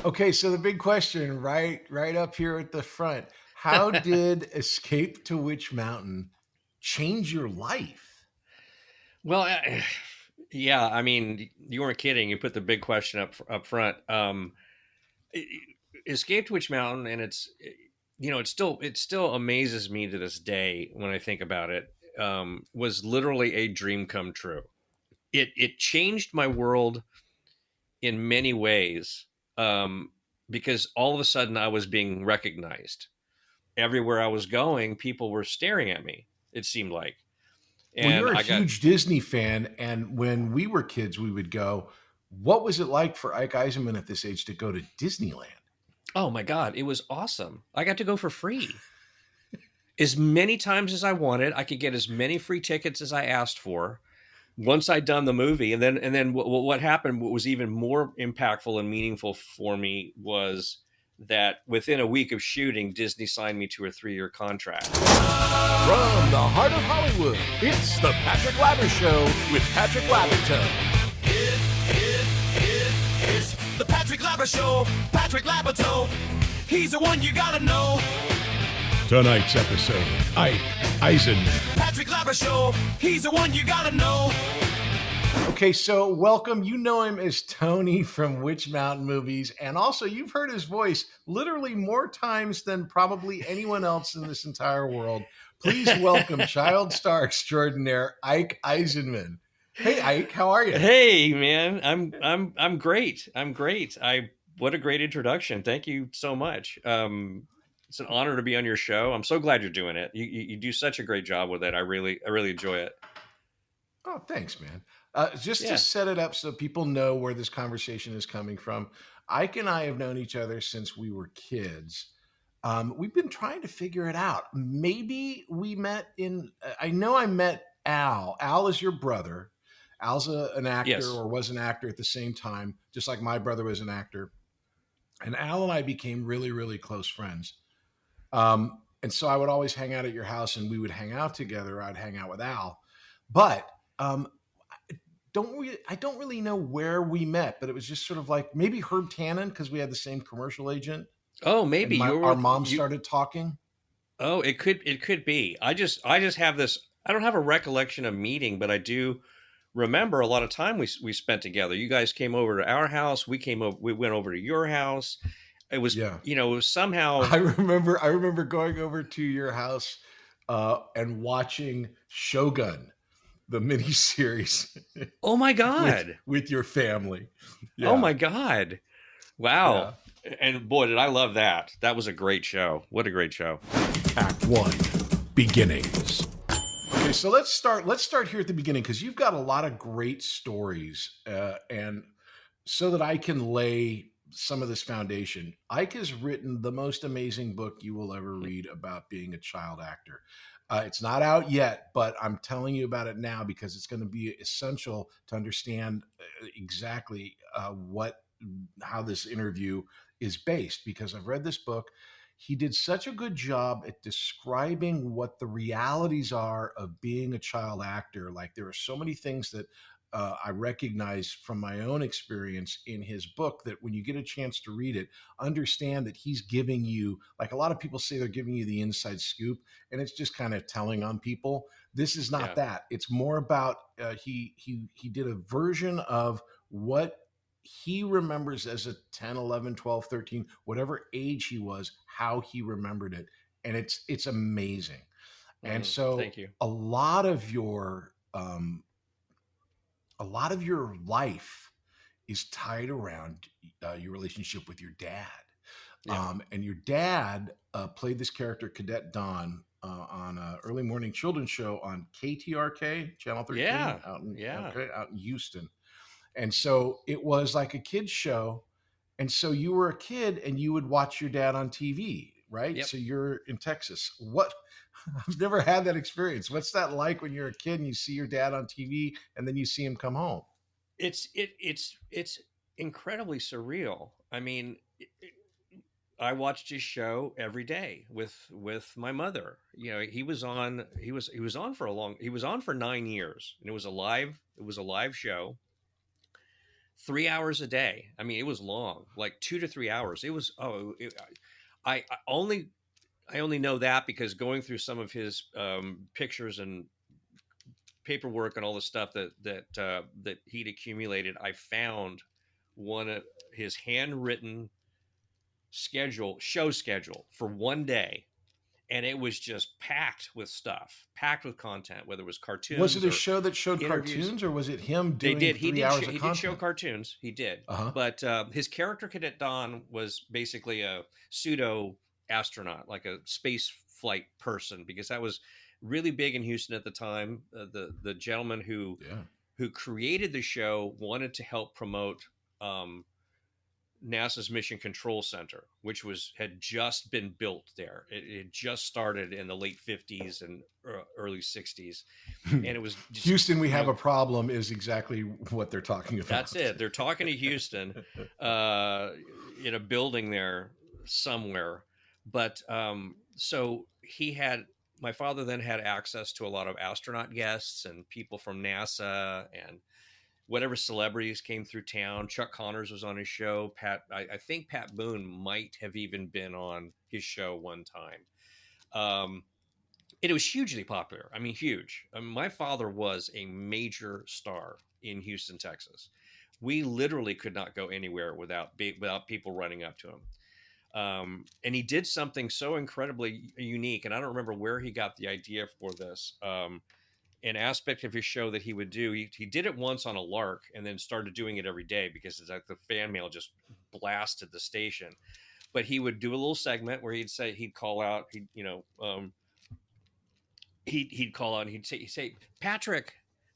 Okay, so the big question, right up here at the front. How did Escape to Witch Mountain change your life? Well, yeah, I mean, you weren't kidding. You put the big question up front. Escape Witch Mountain, and it still amazes me to this day when I think about it. Was literally a dream come true. It changed my world in many ways, because all of a sudden I was being recognized everywhere I was going. People were staring at me. It seemed like, Well, and you're a I got huge Disney fan, and when we were kids, we would go. What was it like for Ike Eisenmann at this age to go to Disneyland? oh my god, it was awesome. I got to go for free as many times as I wanted. I could get as many free tickets as I asked for once I'd done the movie. And then what happened, what was even more impactful and meaningful for me, was that within a week of shooting, Disney signed me to a 3-year contract. From the heart of Hollywood, it's the Patrick Labyorteaux Show with Patrick Labyorteaux. It's the Patrick Labyorteaux Show. Patrick Labyorteaux. He's the one you gotta know. Tonight's episode, Ike Eisenmann. Patrick Labyorteaux Show. He's the one you gotta know. Okay, so welcome. You know him as Tony from Witch Mountain movies, and also you've heard his voice literally more times than probably anyone else in this entire world. Please welcome child star extraordinaire Ike Eisenmann. Hey, Ike, how are you? Hey, man, I'm great. I'm great. What a great introduction. Thank you so much. It's an honor to be on your show. I'm so glad you're doing it. You do such a great job with it. I really enjoy it. Oh, thanks, man. Just to Yeah. set it up so people know where this conversation is coming from, Ike and I have known each other since we were kids. We've been trying to figure it out. Maybe we met I know I met Al. Al is your brother. Al's an actor Yes. or was an actor at the same time, just like my brother was an actor. And Al and I became really, really close friends. And so I would always hang out at your house and we would hang out together. I'd hang out with Al. But I don't really know where we met, but it was just sort of like maybe Herb Tannen because we had the same commercial agent. Oh, And maybe you were our with mom you. started talking. Oh, it could be. I just have this. I don't have a recollection of meeting, but I do remember a lot of time we spent together. You guys came over to our house. We went over to your house. It was, Yeah. it was somehow. I remember going over to your house and watching Shogun, the miniseries Oh my god. with your family. Oh Yeah. my god. Yeah. Wow. And boy, did I love that. That was a great show. What a great show. Act 1, Beginnings. Okay, so let's start here at the beginning because you've got a lot of great stories, and so that I can lay some of this foundation. Ike has written the most amazing book you will ever read about being a child actor. It's not out yet, but I'm telling you about it now because it's going to be essential to understand exactly how this interview is based. Because I've read this book. He did such a good job at describing what the realities are of being a child actor. Like there are so many things that I recognize from my own experience in his book that when you get a chance to read it, understand that he's giving you, like a lot of people say they're giving you the inside scoop, and it's just kind of telling on people. This is not Yeah. that. It's more about he did a version of what he remembers as a 10, 11, 12, 13, whatever age he was, how he remembered it. And it's amazing. And so Thank you. a lot of your life is tied around your relationship with your dad. Yeah. And your dad played this character, Cadet Don, on an early morning children's show on KTRK, Channel 13, Yeah. out Yeah. in Houston. And so it was like a kid's show. And so you were a kid and you would watch your dad on TV, right? Yep. So you're in Texas. I've never had that experience. What's that like when you're a kid and you see your dad on TV and then you see him come home? It's incredibly surreal. I mean, I watched his show every day with my mother. He was on for 9 years, and it was a live show 3 hours a day. I mean, it was long, like 2 to 3 hours. It was, I only know that because going through some of his pictures and paperwork and all the stuff that he'd accumulated, I found one of his handwritten show schedule for one day, and it was just packed with stuff, packed with content, whether it was cartoons. Was it a show that showed interviews. cartoons, or was it him They doing did. 3 hours of content? He did show cartoons. He did. Uh-huh. But his character, Cadet Don, was basically a pseudo astronaut, like a space flight person, because that was really big in Houston at the time. The gentleman who created the show wanted to help promote NASA's Mission Control Center, which had just been built there. It had just started in the late 50s and early 60s. And it was just, Houston, we have a problem is exactly what they're talking about. That's it. They're talking to Houston in a building there somewhere. But so my father then had access to a lot of astronaut guests and people from NASA and whatever celebrities came through town. Chuck Connors was on his show. I think Pat Boone might have even been on his show one time. It was hugely popular. I mean, huge. My father was a major star in Houston, Texas. We literally could not go anywhere without people running up to him. And he did something so incredibly unique, and I don't remember where he got the idea for this. An aspect of his show that he would do, he did it once on a lark and then started doing it every day because it's like the fan mail just blasted the station. But he would do a little segment where he'd call out, he'd call out and he'd say, Patrick,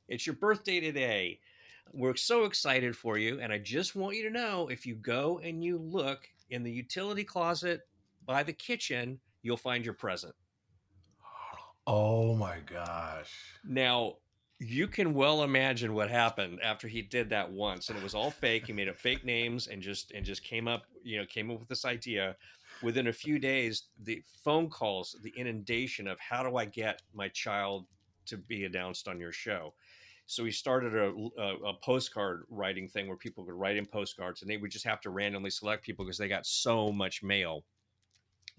it's your birthday today. We're so excited for you. And I just want you to know, if you go and you look in the utility closet by the kitchen, you'll find your present. Oh my gosh. Now, you can well imagine what happened after he did that once, and it was all fake. He made up fake names and just came up with this idea. Within a few days, the phone calls, the inundation of how do I get my child to be announced on your show? So he started a postcard writing thing where people could write in postcards, and they would just have to randomly select people because they got so much mail.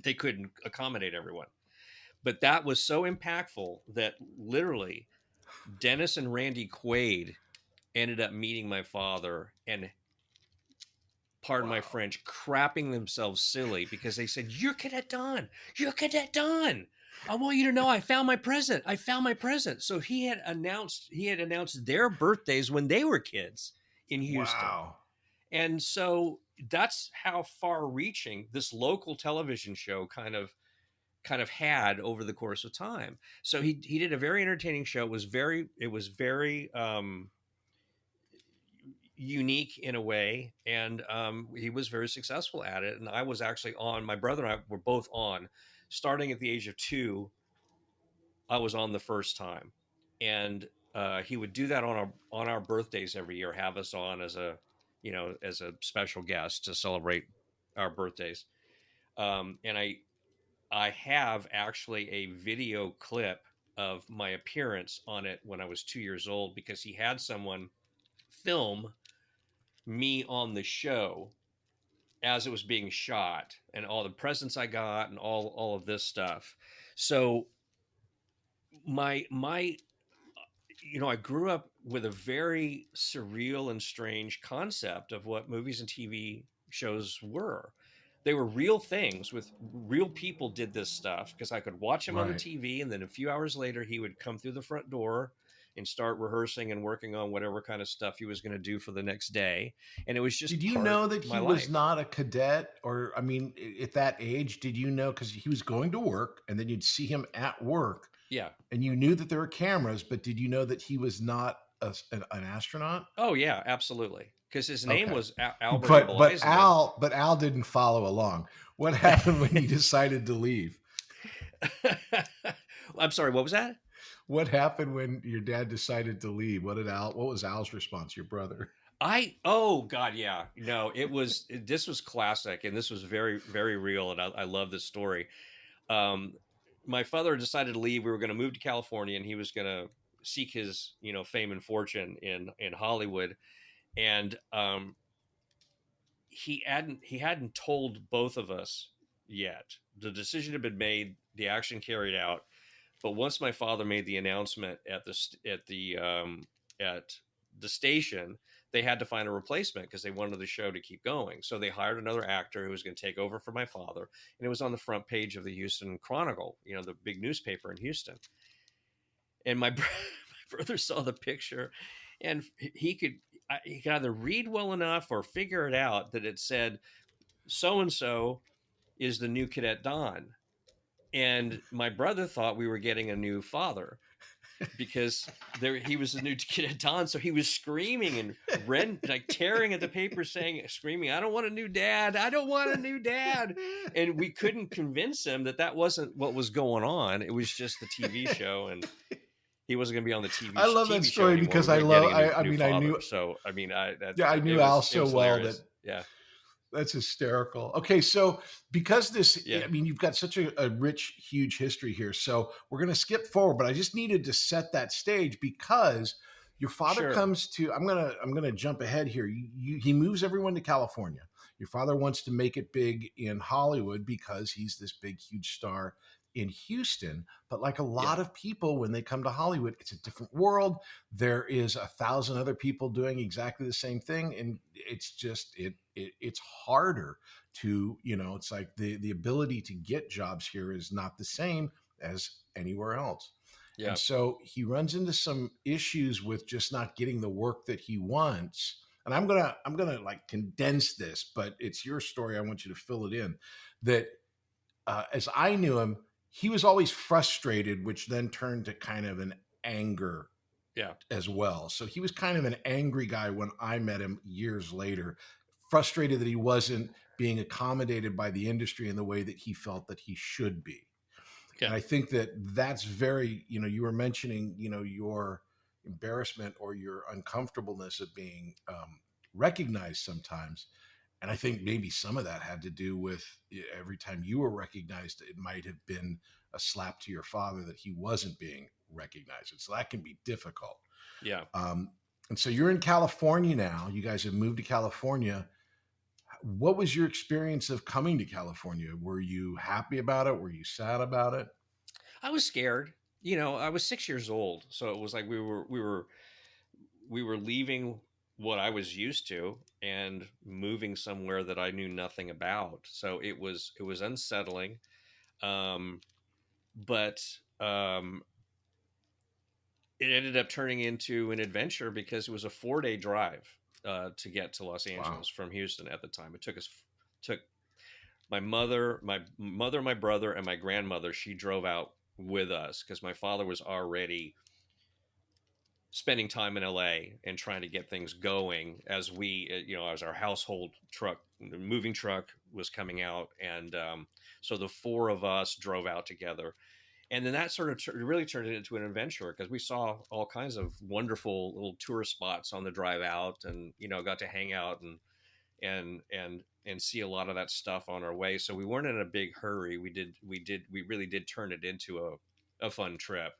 They couldn't accommodate everyone. But that was so impactful that literally Dennis and Randy Quaid ended up meeting my father and, pardon my French, crapping themselves silly because they said, "You're Cadet Don. You're Cadet Don. I want you to know I found my present. I found my present." So he had announced their birthdays when they were kids in Houston. Wow. And so that's how far reaching this local television show kind of had over the course of time. So he did a very entertaining show. It was very unique in a way. And he was very successful at it. And I was actually on, my brother and I were both on, starting at the age of 2. I was on the first time. And he would do that on our birthdays every year, have us on as a special guest to celebrate our birthdays. And I have actually a video clip of my appearance on it when I was 2 years old, because he had someone film me on the show as it was being shot, and all the presents I got and all of this stuff. So I grew up with a very surreal and strange concept of what movies and TV shows were. They were real things with real people did this stuff, because I could watch him on the TV, and then a few hours later he would come through the front door and start rehearsing and working on whatever kind of stuff he was going to do for the next day. And it was just, did you know that he was not a cadet? Or, I mean, at that age, did you know, because he was going to work and then you'd see him at work. Yeah. And you knew that there were cameras, but did you know that he was not an astronaut? Oh yeah, absolutely. Because his name was Albert. But Al didn't follow along. What happened when he decided to leave? I'm sorry, what was that? What happened when your dad decided to leave? What was Al's response, your brother? Oh God, yeah. No, this was classic, and this was very, very real. And I love this story. My father decided to leave. We were going to move to California, and he was going to seek his, fame and fortune in Hollywood. And he hadn't told both of us yet. The decision had been made, the action carried out. But once my father made the announcement at the station, they had to find a replacement because they wanted the show to keep going. So they hired another actor who was going to take over for my father, and it was on the front page of the Houston Chronicle, the big newspaper in Houston. And my brother saw the picture, and he could either read well enough or figure it out that it said, so and so is the new Cadet Don. And my brother thought we were getting a new father because he was the new Cadet Don. So he was screaming and tearing at the paper, screaming, "I don't want a new dad. I don't want a new dad." And we couldn't convince him that wasn't what was going on. It was just the TV show, and he wasn't going to be on the TV. I love TV that story because I knew. So I mean, I knew Al so well that. Yeah. That's hysterical. Okay, so because you've got such a rich, huge history here. So we're going to skip forward, but I just needed to set that stage because your father comes to. I'm gonna jump ahead here. He moves everyone to California. Your father wants to make it big in Hollywood because he's this big, huge star in Houston. But like a lot of people, when they come to Hollywood, it's a different world. There is 1,000 other people doing exactly the same thing, and it's just it's harder to, it's like the ability to get jobs here is not the same as anywhere else. Yeah. And so he runs into some issues with just not getting the work that he wants. And I'm gonna like condense this, but it's your story. I want you to fill it in. That as I knew him, he was always frustrated, which then turned to kind of an anger as well. So he was kind of an angry guy when I met him years later, frustrated that he wasn't being accommodated by the industry in the way that he felt that he should be. Okay. And I think that's very, you were mentioning, your embarrassment or your uncomfortableness of being recognized sometimes. And I think maybe some of that had to do with every time you were recognized, it might have been a slap to your father that he wasn't being recognized. And so that can be difficult. Yeah. And so you're in California now. You guys have moved to California. What was your experience of coming to California? Were you happy about it? Were you sad about it? I was scared. I was 6 years old. So it was like we were leaving what I was used to and moving somewhere that I knew nothing about. So it was unsettling. But it ended up turning into an adventure because it was a 4-day drive to get to Los Angeles from Houston at the time. It took my mother, my brother, and my grandmother. She drove out with us because my father was already spending time in LA and trying to get things going as as our household moving truck was coming out. And so the four of us drove out together. And then that sort of really turned it into an adventure because we saw all kinds of wonderful little tourist spots on the drive out, and got to hang out and see a lot of that stuff on our way. So we weren't in a big hurry. We really did turn it into a fun trip.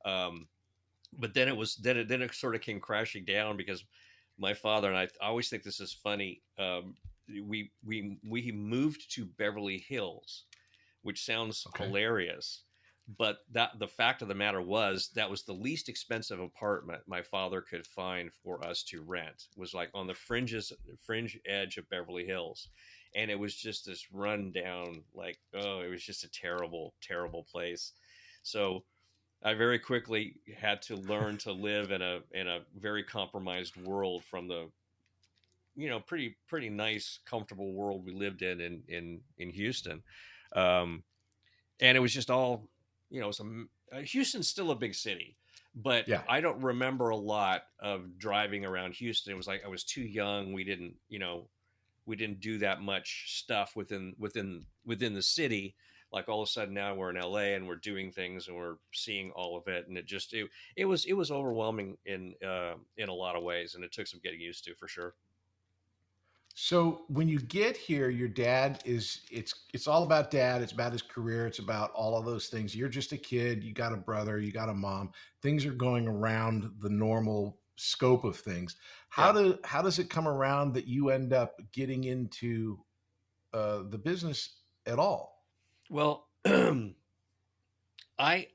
But then it sort of came crashing down because my father, and I always think this is funny. We moved to Beverly Hills, which sounds hilarious. But the fact of the matter was that was the least expensive apartment my father could find for us to rent. It was like on the fringe edge of Beverly Hills. And it was just this rundown, it was just a terrible, terrible place. So I very quickly had to learn to live in a very compromised world from the, pretty nice, comfortable world we lived in Houston. And it was just all, Houston's still a big city, but I don't remember a lot of driving around Houston. It was like I was too young. We didn't do that much stuff within the city. Like all of a sudden now we're in LA and we're doing things and we're seeing all of it, and it was overwhelming in a lot of ways, and it took some getting used to for sure. So when you get here, your dad it's all about dad. It's about his career. It's about all of those things. You're just a kid. You got a brother, you got a mom. Things are going around the normal scope of things. How does it come around that you end up getting into the business at all? Well, I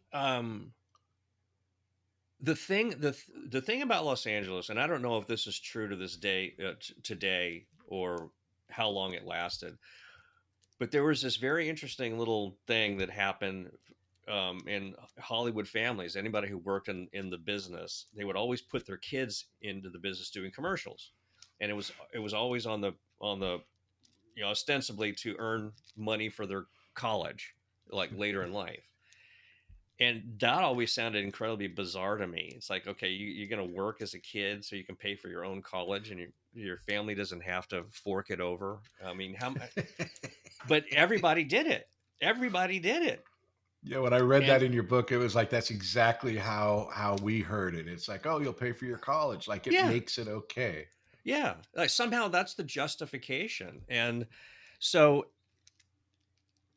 the thing about Los Angeles, and I don't know if this is true to this day today or how long it lasted, but there was this very interesting little thing that happened in Hollywood families. Anybody who worked in the business, they would always put their kids into the business doing commercials, and it was always on the ostensibly to earn money for their college, like later in life. And that always sounded incredibly bizarre to me. It's like, okay, you're going to work as a kid so you can pay for your own college, and your family doesn't have to fork it over. I mean, but everybody did it. Everybody did it. Yeah, when I read that in your book, it was like, that's exactly how we heard it. It's like, oh, you'll pay for your college. Like, it makes it okay. Yeah. Like, somehow that's the justification. And so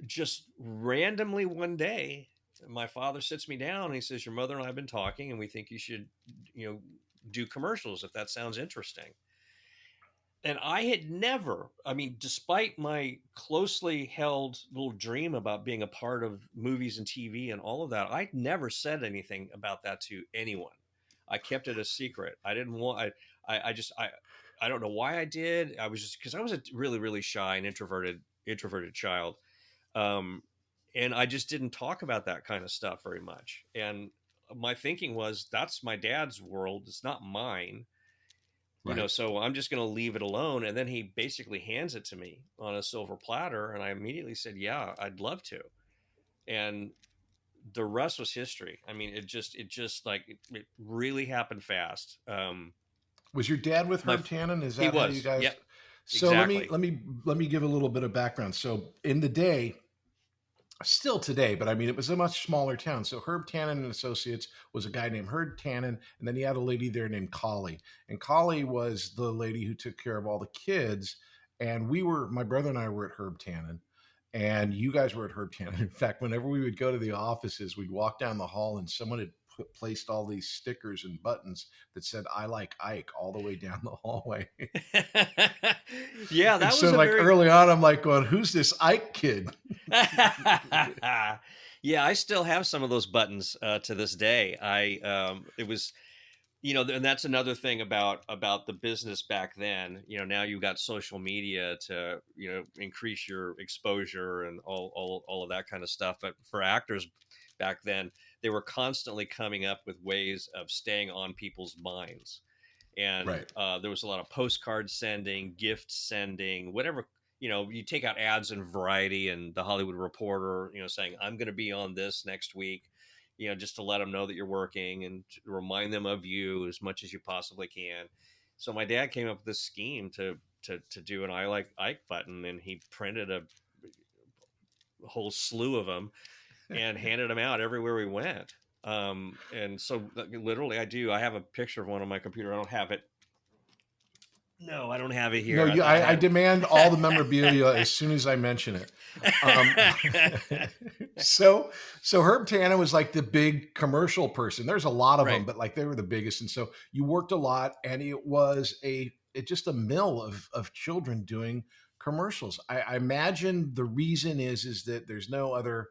just randomly one day, my father sits me down and he says, your mother and I have been talking, and we think you should, do commercials if that sounds interesting. And I had never, despite my closely held little dream about being a part of movies and TV and all of that, I'd never said anything about that to anyone. I kept it a secret. I didn't want, I don't know why I did. I was just, because I was a really, really shy and introverted child. And I just didn't talk about that kind of stuff very much. And my thinking was, that's my dad's world. It's not mine. Right. So I'm just going to leave it alone. And then he basically hands it to me on a silver platter. And I immediately said, yeah, I'd love to. And the rest was history. I mean, it just it really happened fast. Was your dad with Herb Tannen? Is that how you guys? Yep. So exactly. let me give a little bit of background. So in the day, still today, but it was a much smaller town. So Herb Tannen and Associates was a guy named Herb Tannen, and then he had a lady there named Collie. And Collie was the lady who took care of all the kids. And my brother and I were at Herb Tannen, and you guys were at Herb Tannen. In fact, whenever we would go to the offices, we'd walk down the hall and someone had placed all these stickers and buttons that said "I like Ike" all the way down the hallway. Yeah, that was so early on, I'm like, going, who's this Ike kid? Yeah, I still have some of those buttons to this day. It was, and that's another thing about the business back then. Now you've got social media to increase your exposure and all of that kind of stuff. But for actors back then, they were constantly coming up with ways of staying on people's minds. And there was a lot of postcard sending, gift sending, whatever. You take out ads in Variety and the Hollywood Reporter, saying, I'm going to be on this next week, just to let them know that you're working and to remind them of you as much as you possibly can. So my dad came up with this scheme to do an I like Ike button, and he printed a whole slew of them and handed them out everywhere we went. And so literally I have a picture of one on my computer. I don't have it. No, I don't have it here. No, I demand all the memorabilia as soon as I mention it. So Herb Tannen was like the big commercial person. There's a lot of them, but like they were the biggest. And so you worked a lot, and it was just a mill of children doing commercials. I imagine the reason is that there's no other,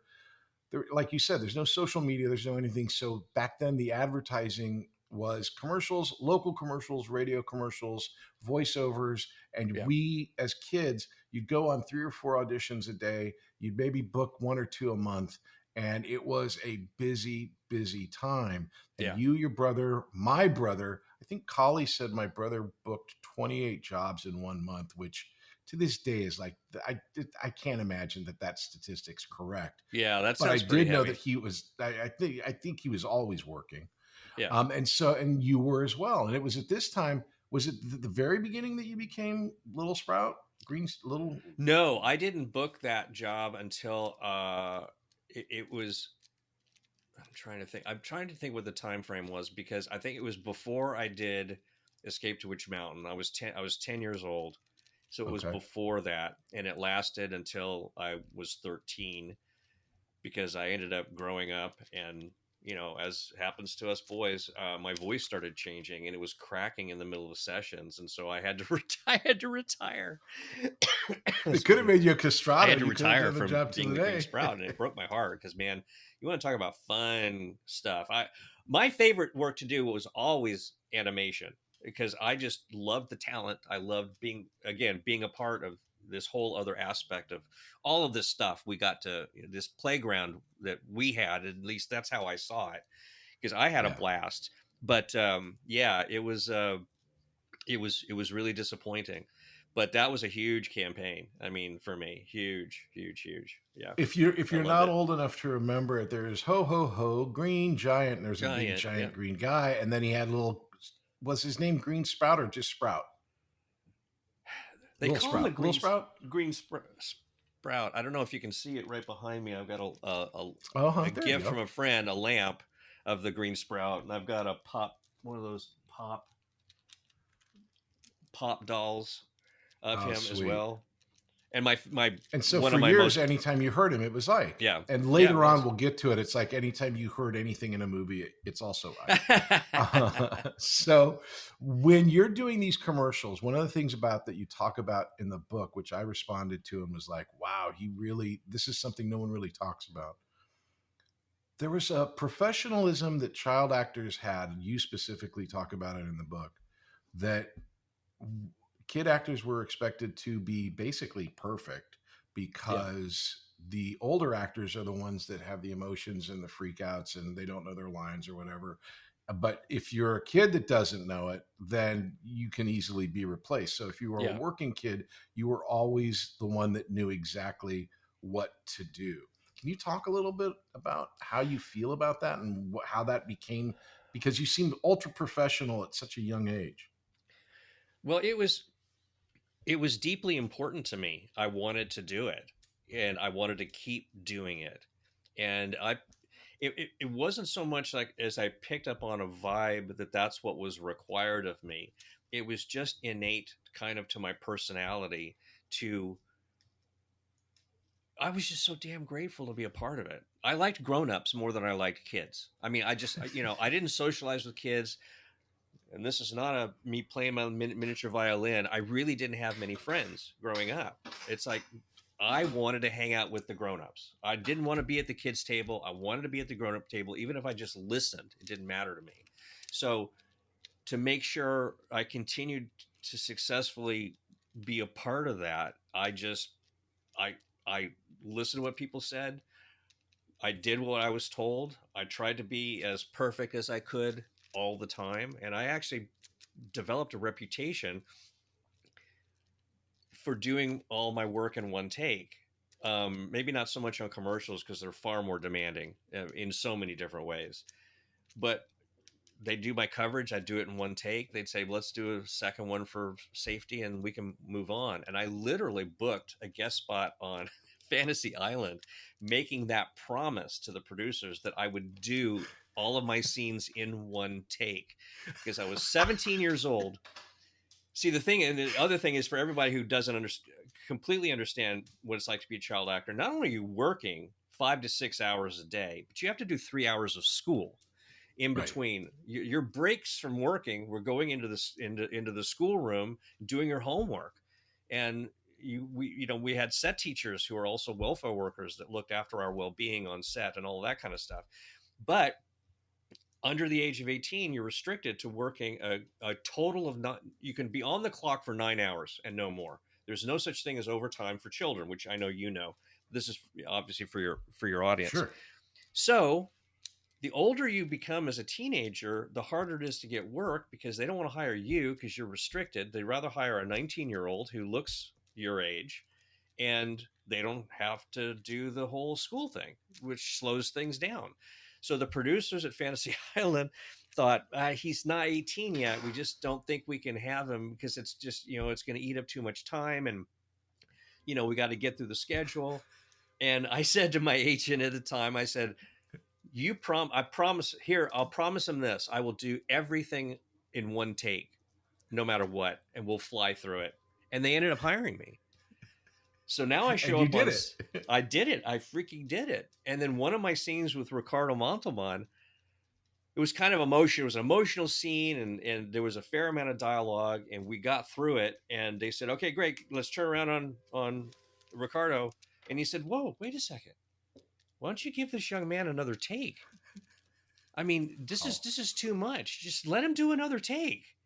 like you said, there's no social media, there's no anything. So back then the advertising was commercials, local commercials, radio commercials, voiceovers. And we as kids, you'd go on 3 or 4 auditions a day. You'd maybe book 1 or 2 a month. And it was a busy, busy time. And your brother, my brother, I think Collie said my brother booked 28 jobs in 1 month, which to this day is like, I can't imagine that statistic's correct. Yeah, that's. But I did know that he was. I think he was always working. Yeah. And you were as well. And it was at this time. Was it the very beginning that you became Little Sprout? Little? No, I didn't book that job until it was. I'm trying to think what the time frame was, because I think it was before I did Escape to Witch Mountain. I was 10 years old. So it was before that, and it lasted until I was 13, because I ended up growing up and as happens to us boys, my voice started changing and it was cracking in the middle of the sessions, and so I had to I had to retire. It could have made you a castrato. I had to You could have retire done the from job being to the the Green day. Sprout, and it broke my heart because, man, you want to talk about fun stuff. My favorite work to do was always animation because I just loved the talent. I loved being a part of this whole other aspect of all of this stuff. We got to this playground that we had, at least that's how I saw it, because I had a Yeah. blast. But it was really disappointing. But that was a huge campaign. I mean, for me, huge. Yeah. If you're I not loved it. old enough to remember it, there's ho ho ho green giant, and there's a big Giant, giant yeah. green guy, and then he had was his name Green Sprout or just Sprout? They Little call him a Sprout. Little Sprout? green sprout. I don't know if you can see it right behind me. I've got a There you gift go. from a friend, a lamp of the green sprout, and I've got one of those pop dolls of Oh, him as sweet. well. And my And so one for of my years, most anytime you heard him, it was Ike. yeah. And Yeah, later it on, was. we'll get to it. It's like anytime you heard anything in a movie, it's also Ike. So when you're doing these commercials, one of the things about that you talk about in the book, which I responded to and was like, wow, this is something no one really talks about. There was a professionalism that child actors had, and you specifically talk about it in the book, that kid actors were expected to be basically perfect because the older actors are the ones that have the emotions and the freakouts and they don't know their lines or whatever. But if you're a kid that doesn't know it, then you can easily be replaced. So if you were a working kid, you were always the one that knew exactly what to do. Can you talk a little bit about how you feel about that and how that became, because you seemed ultra professional at such a young age? Well, it was deeply important to me. I wanted to do it, and I wanted to keep doing it. And it wasn't so much like as I picked up on a vibe that's what was required of me. It was just innate kind of to my personality I was just so damn grateful to be a part of it. I liked grown-ups more than I liked kids. I mean, I didn't socialize with kids. And this is not me playing my miniature violin. I really didn't have many friends growing up. It's like I wanted to hang out with the grown-ups. I didn't want to be at the kids' table. I wanted to be at the grown-up table. Even if I just listened, it didn't matter to me. So to make sure I continued to successfully be a part of that, I listened to what people said. I did what I was told. I tried to be as perfect as I could all the time, and I actually developed a reputation for doing all my work in one take. Maybe not so much on commercials because they're far more demanding in so many different ways, but they do my coverage. I do it in one take. They'd say, let's do a second one for safety and we can move on. And I literally booked a guest spot on Fantasy Island, making that promise to the producers that I would do all of my scenes in one take because I was 17 years old. See, the other thing is for everybody who doesn't completely understand what it's like to be a child actor, not only are you working 5 to 6 hours a day, but you have to do 3 hours of school in between. Right. Your breaks from working were going into the schoolroom, doing your homework. And we had set teachers who are also welfare workers that looked after our well-being on set and all that kind of stuff. But under the age of 18, you're restricted to working a total of you can be on the clock for 9 hours and no more. There's no such thing as overtime for children, which I know you know. This is obviously for your audience. Sure. So the older you become as a teenager, the harder it is to get work because they don't want to hire you because you're restricted. They'd rather hire a 19-year-old who looks your age, and they don't have to do the whole school thing, which slows things down. So the producers at Fantasy Island thought, he's not 18 yet. We just don't think we can have him because it's just, it's going to eat up too much time. And, we got to get through the schedule. And I said to my agent at the time, I said, I'll promise him this. I will do everything in one take, no matter what, and we'll fly through it. And they ended up hiring me. So now I show up. I did it. I freaking did it. And then one of my scenes with Ricardo Montalban, it was kind of emotional. It was an emotional scene, and there was a fair amount of dialogue, and we got through it. And they said, "Okay, great, let's turn around on Ricardo." And he said, "Whoa, wait a second. Why don't you give this young man another take? I mean, this is too much. Just let him do another take."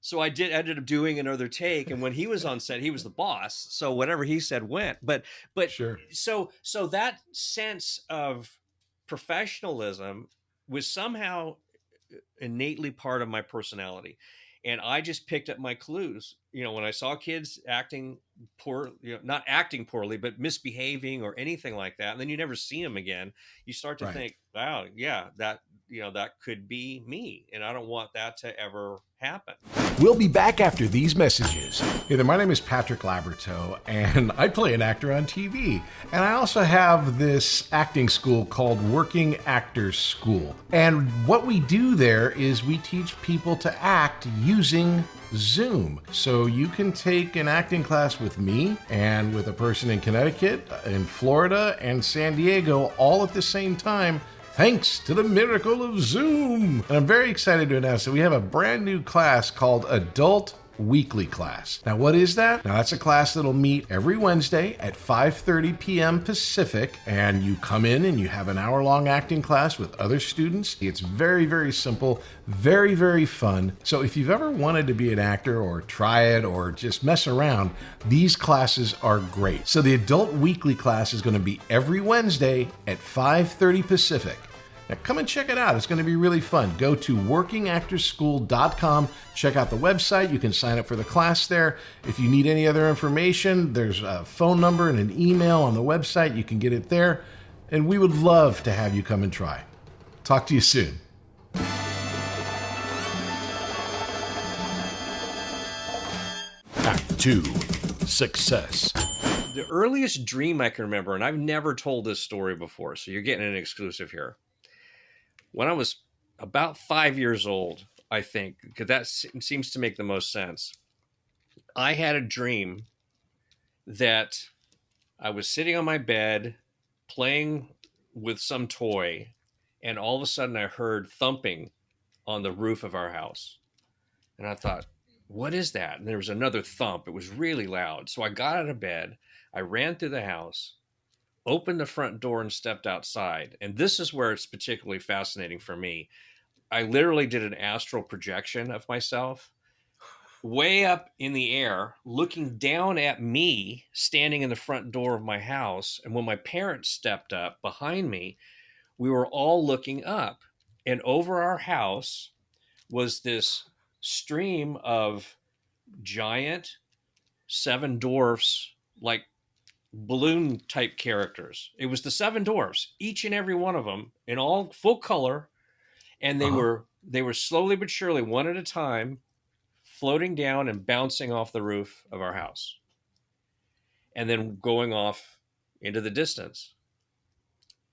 So I ended up doing another take, and when he was on set, he was the boss. So whatever he said went. But Sure. so that sense of professionalism was somehow innately part of my personality, and I just picked up my clues. When I saw kids acting poor, not acting poorly, but misbehaving or anything like that, and then you never see them again, you start to think, wow, yeah, that could be me, and I don't want that to ever happen. We'll be back after these messages. Hey there, my name is Patrick Labyorteaux, and I play an actor on TV. And I also have this acting school called Working Actors School. And what we do there is we teach people to act using Zoom. So you can take an acting class with me and with a person in Connecticut, in Florida, and San Diego all at the same time, thanks to the miracle of Zoom. And I'm very excited to announce that we have a brand new class called Adult Weekly Class. Now, what is that? Now, that's a class that'll meet every Wednesday at 5:30 p.m. Pacific, and you come in and you have an hour-long acting class with other students. It's very, very simple, very, very fun. So if you've ever wanted to be an actor or try it or just mess around, these classes are great. So the Adult Weekly Class is going to be every Wednesday at 5:30 Pacific. Now come and check it out. It's going to be really fun. Go to workingactorschool.com. Check out the website. You can sign up for the class there. If you need any other information, there's a phone number and an email on the website. You can get it there. And we would love to have you come and try. Talk to you soon. Act 2. Success. The earliest dream I can remember, and I've never told this story before, so you're getting an exclusive here. When I was about 5 years old, I think, because that seems to make the most sense, I had a dream that I was sitting on my bed playing with some toy, and all of a sudden I heard thumping on the roof of our house. And I thought, what is that? And there was another thump. It was really loud. So I got out of bed, I ran through the house, opened the front door, and stepped outside. And this is where it's particularly fascinating for me. I literally did an astral projection of myself way up in the air, looking down at me, standing in the front door of my house. And when my parents stepped up behind me, we were all looking up. And over our house was this stream of giant seven dwarfs, like balloon type characters. It was the seven dwarfs, each and every one of them in all full color, and they were slowly but surely, one at a time, floating down and bouncing off the roof of our house, and then going off into the distance.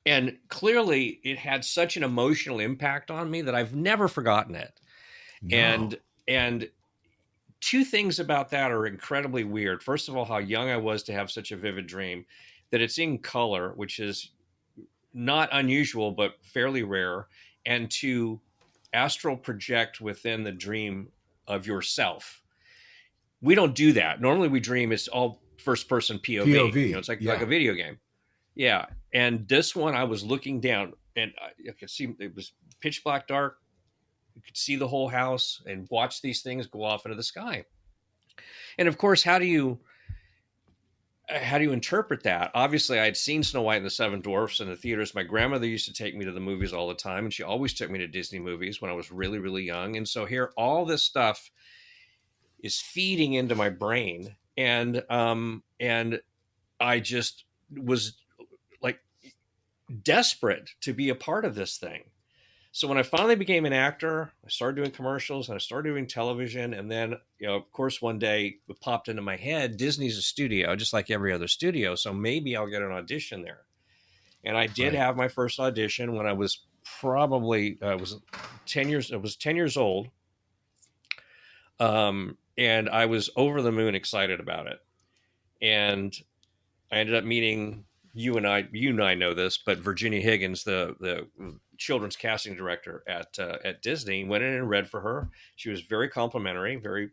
And clearly it had such an emotional impact on me that I've never forgotten it. No. And two things about that are incredibly weird. First of all, how young I was to have such a vivid dream, that it's in color, which is not unusual, but fairly rare, and to astral project within the dream of yourself. We don't do that. Normally we dream, it's all first person POV. It's like a video game. Yeah. And this one, I was looking down, and I could see it was pitch black dark. You could see the whole house and watch these things go off into the sky. And of course, how do you interpret that? Obviously, I had seen Snow White and the Seven Dwarfs in the theaters. My grandmother used to take me to the movies all the time, and she always took me to Disney movies when I was really, really young. And so here, all this stuff is feeding into my brain, and I just was like desperate to be a part of this thing. So when I finally became an actor, I started doing commercials and I started doing television. And then, of course, one day it popped into my head, Disney's a studio, just like every other studio. So maybe I'll get an audition there. And I did have my first audition when I was probably, I was 10 years old. And I was over the moon excited about it. And I ended up meeting you and I know this, but Virginia Higgins, the children's casting director at Disney, went in and read for her. She was very complimentary, very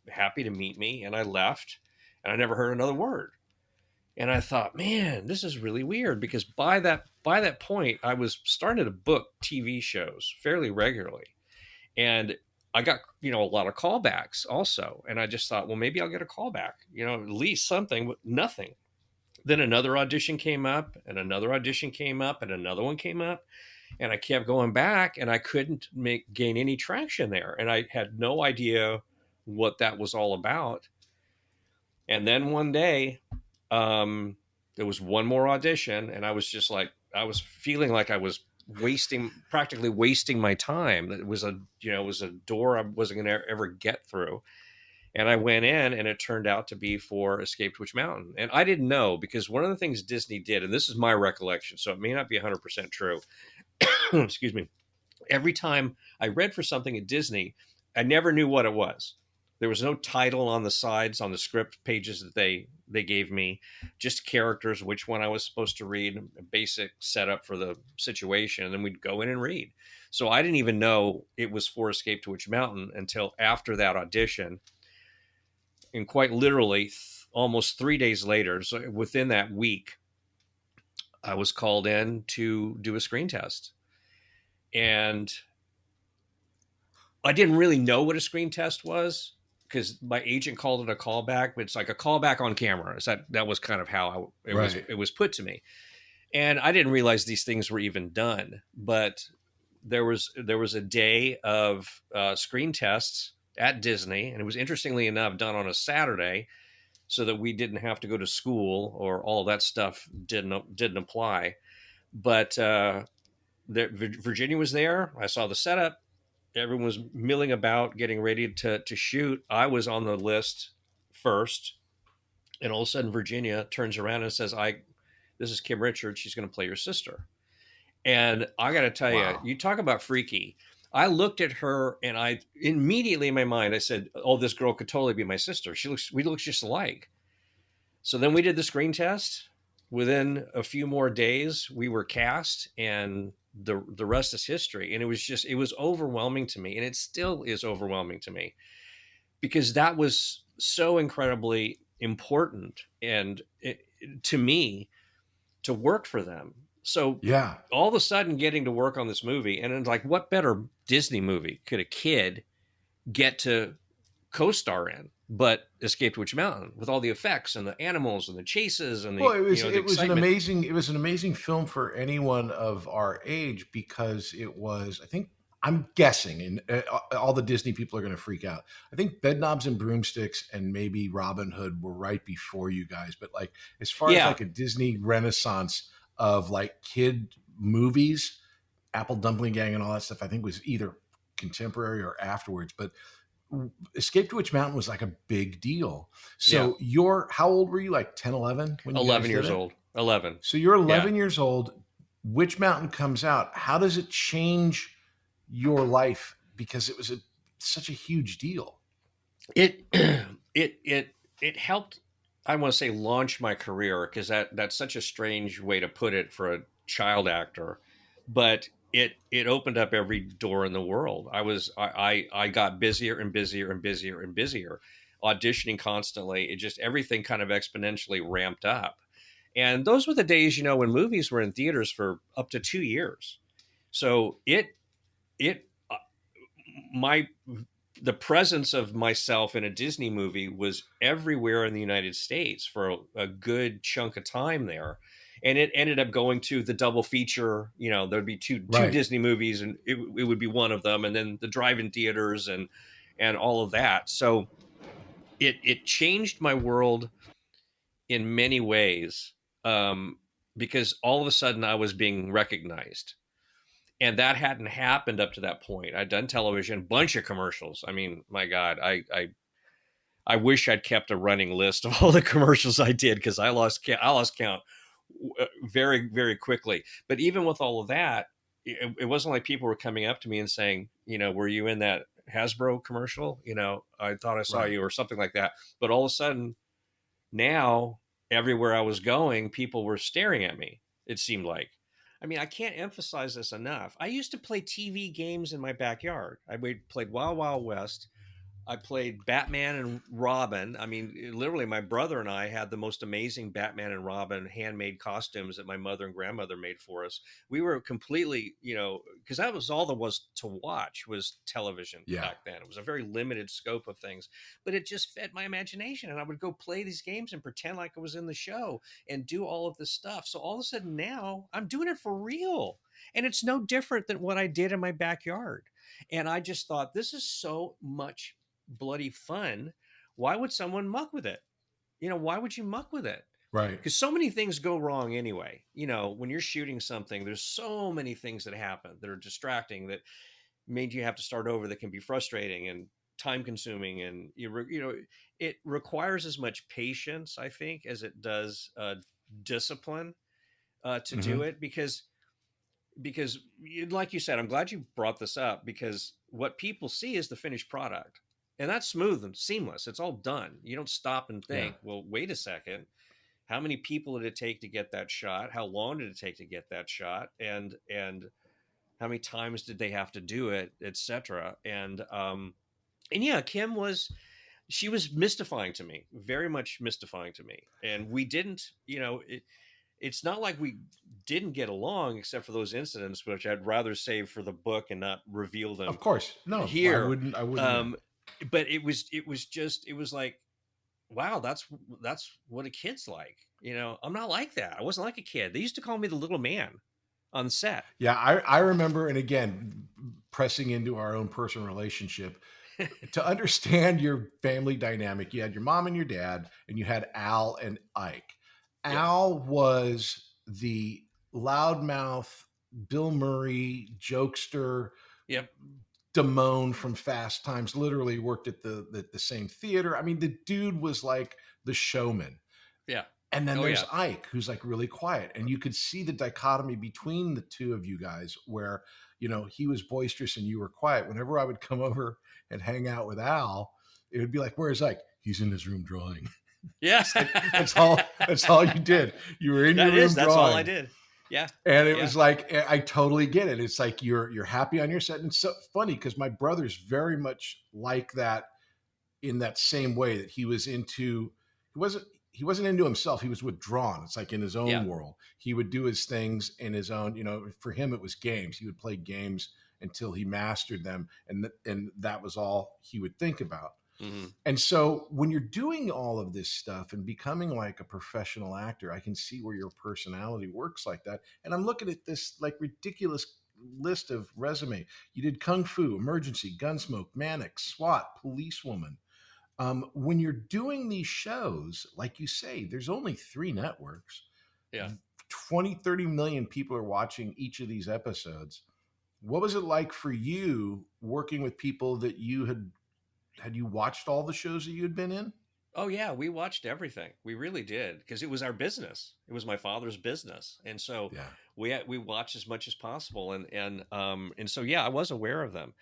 happy to meet me, and I left, and I never heard another word. And I thought, man, this is really weird, because by that point, I was starting to book TV shows fairly regularly, and I got a lot of callbacks also. And I just thought, well, maybe I'll get a callback, at least something, but nothing. Then another audition came up, and another audition came up, and another one came up, and I kept going back, and I couldn't gain any traction there, and I had no idea what that was all about. And then one day, there was one more audition, and I was just like, I was feeling like I was practically wasting my time. It was a door I wasn't going to ever get through. And I went in, and it turned out to be for Escape to Witch Mountain. And I didn't know, because one of the things Disney did, and this is my recollection, so it may not be 100% true. Excuse me. Every time I read for something at Disney, I never knew what it was. There was no title on the sides, on the script pages that they gave me, just characters, which one I was supposed to read, a basic setup for the situation, and then we'd go in and read. So I didn't even know it was for Escape to Witch Mountain until after that audition. And quite literally, almost 3 days later, so within that week, I was called in to do a screen test. And I didn't really know what a screen test was, because my agent called it a callback, but it's like a callback on camera. So that was kind of how it was put to me. And I didn't realize these things were even done. But there was a day of screen tests at Disney, and it was, interestingly enough, done on a Saturday, so that we didn't have to go to school, or all of that stuff didn't apply. But Virginia was there. I saw the setup. Everyone was milling about, getting ready to shoot. I was on the list first, and all of a sudden Virginia turns around and says, "This is Kim Richards. She's going to play your sister." And I got to tell you, you talk about freaky. I looked at her, and I immediately in my mind, I said, "Oh, this girl could totally be my sister. We look just alike." So then we did the screen test. Within a few more days, we were cast, and the rest is history. And it was overwhelming to me, and it still is overwhelming to me, because that was so incredibly important and to me, to work for them. So Yeah. all of a sudden getting to work on this movie, and it's like, what better Disney movie could a kid get to co-star in but Escape to Witch Mountain, with all the effects and the animals and the chases and the, Well, it was excitement. an amazing film for anyone of our age, because it was, I think, I'm guessing, and all the Disney people are going to freak out, I think Bedknobs and Broomsticks and maybe Robin Hood were right before you guys. But like, as far as like a Disney renaissance of like kid movies, Apple Dumpling Gang and all that stuff, I think was either contemporary or afterwards. But Escape to Witch Mountain was like a big deal. So how old were you? Like 10, 11? When you 11 years old. 11. So you're 11 years old. Witch Mountain comes out. How does it change your life? Because it was such a huge deal. It helped, I want to say, launch my career, because that's such a strange way to put it for a child actor, but it opened up every door in the world. I got busier and busier and busier and busier, auditioning constantly. It just, everything kind of exponentially ramped up. And those were the days, when movies were in theaters for up to 2 years. So the presence of myself in a Disney movie was everywhere in the United States for a good chunk of time there. And it ended up going to the double feature. There'd be two Disney movies, and it would be one of them, and then the drive-in theaters and all of that. So it changed my world in many ways, because all of a sudden I was being recognized. And that hadn't happened up to that point. I'd done television, bunch of commercials. I mean, my God, I wish I'd kept a running list of all the commercials I did, because I lost count very, very quickly. But even with all of that, it wasn't like people were coming up to me and saying, were you in that Hasbro commercial? I thought I saw you, or something like that. But all of a sudden now everywhere I was going, people were staring at me. It seemed like. I mean, I can't emphasize this enough. I used to play TV games in my backyard. Played Wild Wild West. I played Batman and Robin. I mean, literally, my brother and I had the most amazing Batman and Robin handmade costumes that my mother and grandmother made for us. We were completely, because that was all there was to watch was television back then. It was a very limited scope of things, but it just fed my imagination. And I would go play these games and pretend like I was in the show and do all of this stuff. So all of a sudden now I'm doing it for real. And it's no different than what I did in my backyard. And I just thought, this is so much bloody fun. Why would someone muck with it? Why would you muck with it? Right. Because so many things go wrong anyway. When you're shooting something, there's so many things that happen that are distracting, that made you have to start over, that can be frustrating and time consuming. And, it requires as much patience, I think, as it does discipline to do it, because like you said, I'm glad you brought this up, because what people see is the finished product. And that's smooth and seamless. It's all done. You don't stop and think, well, wait a second. How many people did it take to get that shot? How long did it take to get that shot? And how many times did they have to do it, et cetera? And yeah, she was mystifying to me, very much mystifying to me. And we didn't, it's not like we didn't get along, except for those incidents, which I'd rather save for the book and not reveal them. Of course. No, here. I wouldn't. But it was like, wow, that's what a kid's like. I'm not like that. I wasn't like a kid. They used to call me the little man on set. Yeah, I remember, and again, pressing into our own personal relationship, to understand your family dynamic, you had your mom and your dad, and you had Al and Ike. Al was the loudmouth, Bill Murray, jokester, Damone from Fast Times, literally worked at the same theater. I mean, the dude was like the showman. Yeah. And then there's Ike, who's like really quiet. And you could see the dichotomy between the two of you guys, where, he was boisterous and you were quiet. Whenever I would come over and hang out with Al, it would be like, where's Ike? He's in his room drawing. Yes. That's all you did. You were in your room drawing. That's all I did. Yeah. And it was like, I totally get it. It's like you're happy on your set. And it's so funny because my brother's very much like that, in that same way, that he wasn't into himself. He was withdrawn. It's like in his own world. He would do his things in his own, for him, it was games. He would play games until he mastered them. And that was all he would think about. Mm-hmm. And so when you're doing all of this stuff and becoming like a professional actor, I can see where your personality works like that. And I'm looking at this like ridiculous list of resume. You did Kung Fu, Emergency, Gunsmoke, Mannix, SWAT, Policewoman. When you're doing these shows, like you say, there's only 3 networks. Yeah. 20, 30 million people are watching each of these episodes. What was it like for you working with people that you had you watched all the shows that you had been in? Oh yeah, we watched everything. We really did, because it was our business. It was my father's business, and so we watched as much as possible. And so I was aware of them.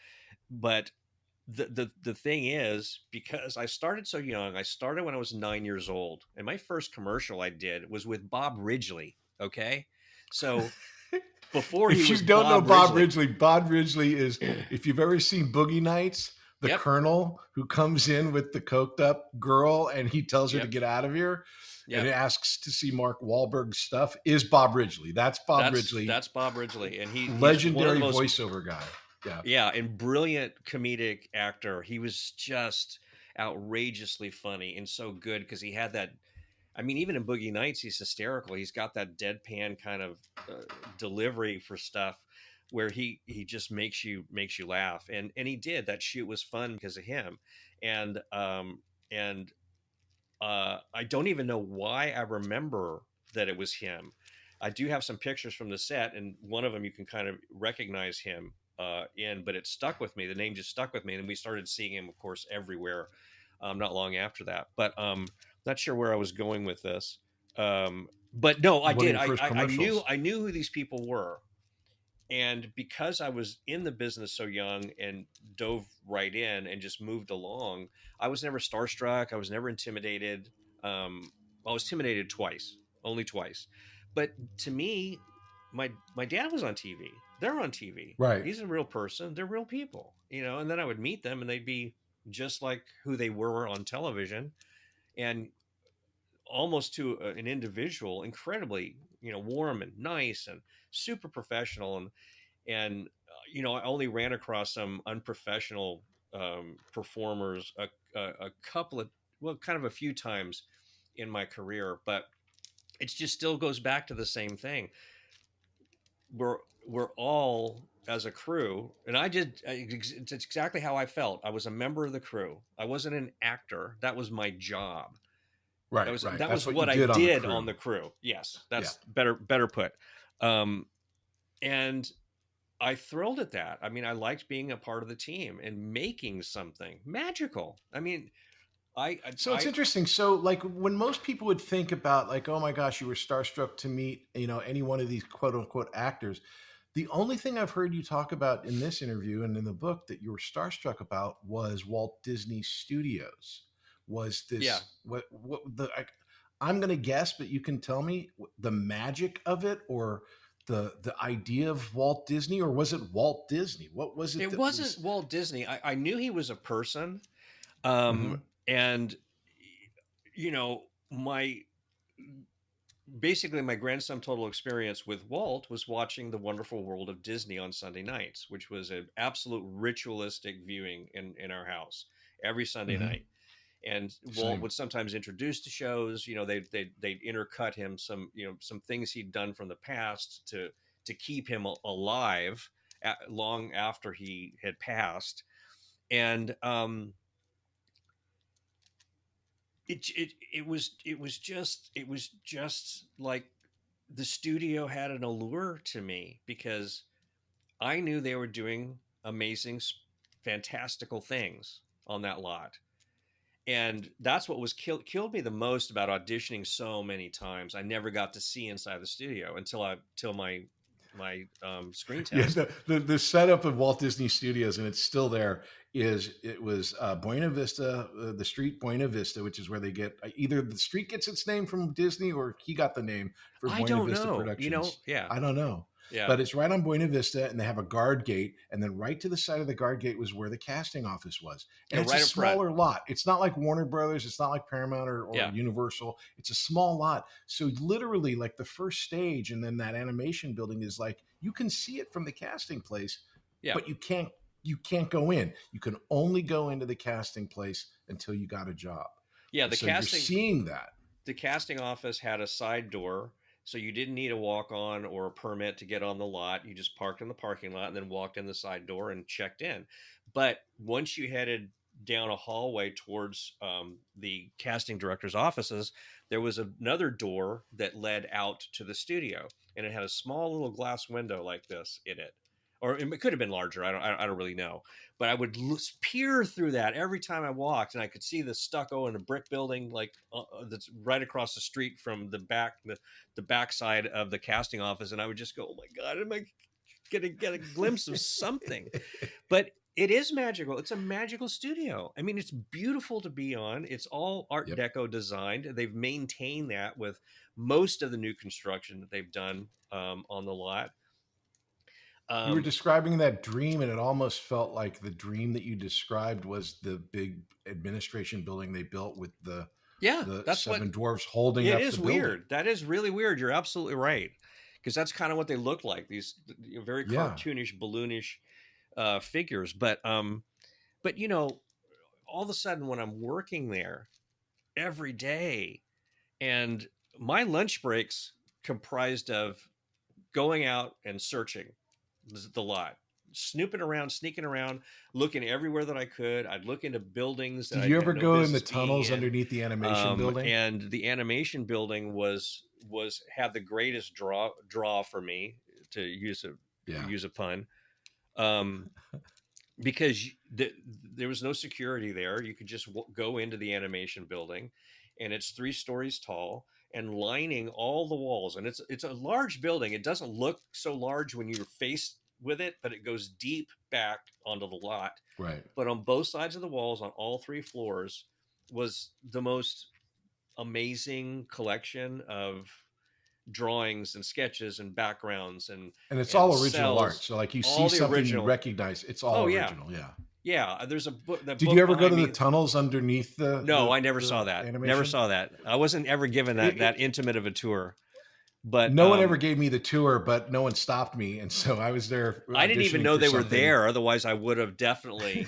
But the thing is, because I started so young, I started when I was 9 years old, and my first commercial I did was with Bob Ridgely. Okay, so before if you don't know Bob Ridgely is, if you've ever seen Boogie Nights, the colonel who comes in with the coked up girl and he tells her to get out of here and asks to see Mark Wahlberg's stuff, is Bob Ridgely. That's Bob Ridgely. That's Bob Ridgely. And he's legendary voiceover guy. Yeah. And brilliant comedic actor. He was just outrageously funny and so good, because he had that, I mean, even in Boogie Nights, he's hysterical. He's got that deadpan kind of delivery for stuff, where he just makes you laugh. And he did. That shoot was fun because of him. And I don't even know why I remember that it was him. I do have some pictures from the set, and one of them you can kind of recognize him in, but it stuck with me. The name just stuck with me. And we started seeing him, of course, everywhere not long after that. But not sure where I was going with this. But no, I did. I knew who these people were. And because I was in the business so young and dove right in and just moved along, I was never starstruck. I was never intimidated. I was intimidated twice, only twice. But to me, my dad was on TV. They're on TV. Right. He's a real person. They're real people, and then I would meet them and they'd be just like who they were on television, and almost to an individual, incredibly, warm and nice and super professional. And I only ran across some unprofessional performers a couple of, well, kind of a few times in my career, but it just still goes back to the same thing. We're all, as a crew, and it's exactly how I felt. I was a member of the crew. I wasn't an actor. That was my job. Right. That That's was what I did on the crew. Yes, that's better put. And I thrilled at that. I mean, I liked being a part of the team and making something magical. I mean, it's interesting. So like when most people would think about like, oh my gosh, you were starstruck to meet, any one of these quote unquote actors. The only thing I've heard you talk about in this interview and in the book that you were starstruck about was Walt Disney Studios. Was this what I'm going to guess, but you can tell me the magic of it, or the idea of Walt Disney, or was it Walt Disney? What was it? It wasn't Walt Disney. I knew he was a person. And my grand sum total experience with Walt was watching The Wonderful World of Disney on Sunday nights, which was an absolute ritualistic viewing in our house every Sunday night. And Walt would sometimes introduce the shows. They'd intercut him some things he'd done from the past to keep him alive long after he had passed. And it was just like the studio had an allure to me, because I knew they were doing amazing, fantastical things on that lot. And that's what was killed me the most about auditioning so many times. I never got to see inside the studio until my screen test. The setup of Walt Disney Studios, and it's still there, it was Buena Vista, the street Buena Vista, which is where they get either the street gets its name from Disney or he got the name for Buena Vista Productions. I don't know. Yeah. But it's right on Buena Vista, and they have a guard gate, and then right to the side of the guard gate was where the casting office was. And it's right a smaller lot. It's not like Warner Brothers. It's not like Paramount or Universal. It's a small lot. So literally, like the first stage and then that animation building is like, you can see it from the casting place, but you can't go in. You can only go into the casting place until you got a job. Yeah, so you're seeing that. The casting office had a side door. So you didn't need a walk-on or a permit to get on the lot. You just parked in the parking lot and then walked in the side door and checked in. But once you headed down a hallway towards the casting director's offices, there was another door that led out to the studio, and it had a small little glass window like this in it. Or it could have been larger. I don't really know. But I would peer through that every time I walked, and I could see the stucco in a brick building that's right across the street from the back side of the casting office. And I would just go, oh my God, am I going to get a glimpse of something? But it is magical. It's a magical studio. I mean, it's beautiful to be on. It's all Art Deco designed. They've maintained that with most of the new construction that they've done on the lot. You were describing that dream, and it almost felt like the dream that you described was the big administration building they built with the seven dwarfs holding up the building. It is weird. That is really weird. You're absolutely right, because that's kind of what they look like, these very cartoonish, balloonish figures. But all of a sudden when I'm working there every day, and my lunch breaks comprised of going out and searching the lot, snooping around, sneaking around, looking everywhere that I could. I'd look into buildings. Did you ever go in the tunnels underneath the animation building? And the animation building had the greatest draw for me, to use a pun, because there was no security there. You could just go into the animation building, and it's 3 stories tall, and lining all the walls. And it's a large building. It doesn't look so large when you're faced with it, but it goes deep back onto the lot. Right. But on both sides of the walls, on all 3 floors, was the most amazing collection of drawings and sketches and backgrounds and it's all original art. cells, So like you see all the something you original. recognize, it's all Oh yeah, original. Yeah. yeah. There's a book. The Did book you ever go to behind the me. tunnels underneath No, I never the saw that. animation? Never saw that. I wasn't ever given that intimate of a tour. But no one ever gave me the tour, but no one stopped me, and so I was there. I didn't even auditioning know for they were something. there. Otherwise, I would have definitely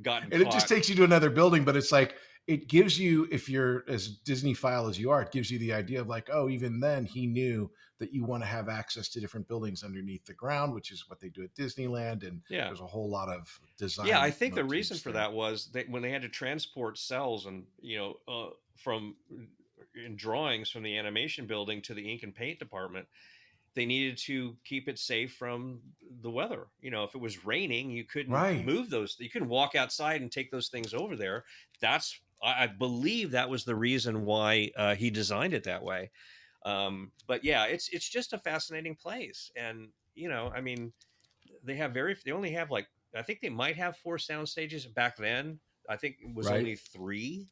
gotten And caught. it just takes you to another building, but it's like it gives you, if you're as Disney-phile as you are, it gives you the idea of like, oh, even then he knew that you want to have access to different buildings underneath the ground, which is what they do at Disneyland, and Yeah. there's a whole lot of design. Yeah, I think the reason motifs for there. that was when they had to transport cells and from in drawings from the animation building to the ink and paint department, they needed to keep it safe from the weather. If it was raining, you couldn't Right. move those. You couldn't walk outside and take those things over there. I believe that was the reason why he designed it that way. But yeah, it's just a fascinating place, and I mean, they only have like, I think they might have 4 sound stages back then. I think it was Right. only 3.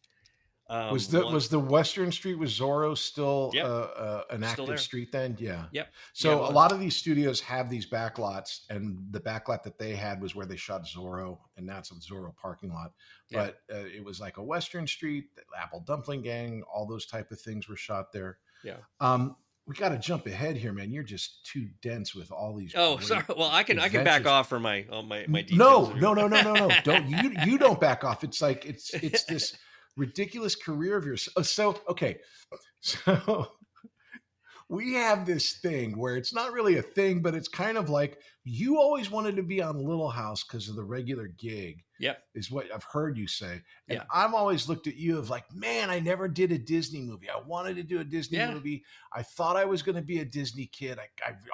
Was the Western Street with Zorro still Yep. an Still active there. street then? Yeah. Yep. So Yeah, it a was. lot of these studios have these backlots, and the backlot that they had was where they shot Zorro, and that's a Zorro parking lot. Yeah. But it was like a Western Street, the Apple Dumpling Gang, all those type of things were shot there. Yeah. We got to jump ahead here, man. You're just too dense with all these. Oh, great sorry. Well, I can back adventures. off from my details. No. Don't you don't back off. It's like it's this ridiculous career of yours. So okay, so we have this thing where it's not really a thing, but it's kind of like you always wanted to be on Little House because of the regular gig. Yep. Is what I've heard you say. And Yeah. I've always looked at you of like, man, I never did a Disney movie. I wanted to do a Disney Yeah. movie. I thought I was going to be a Disney kid. I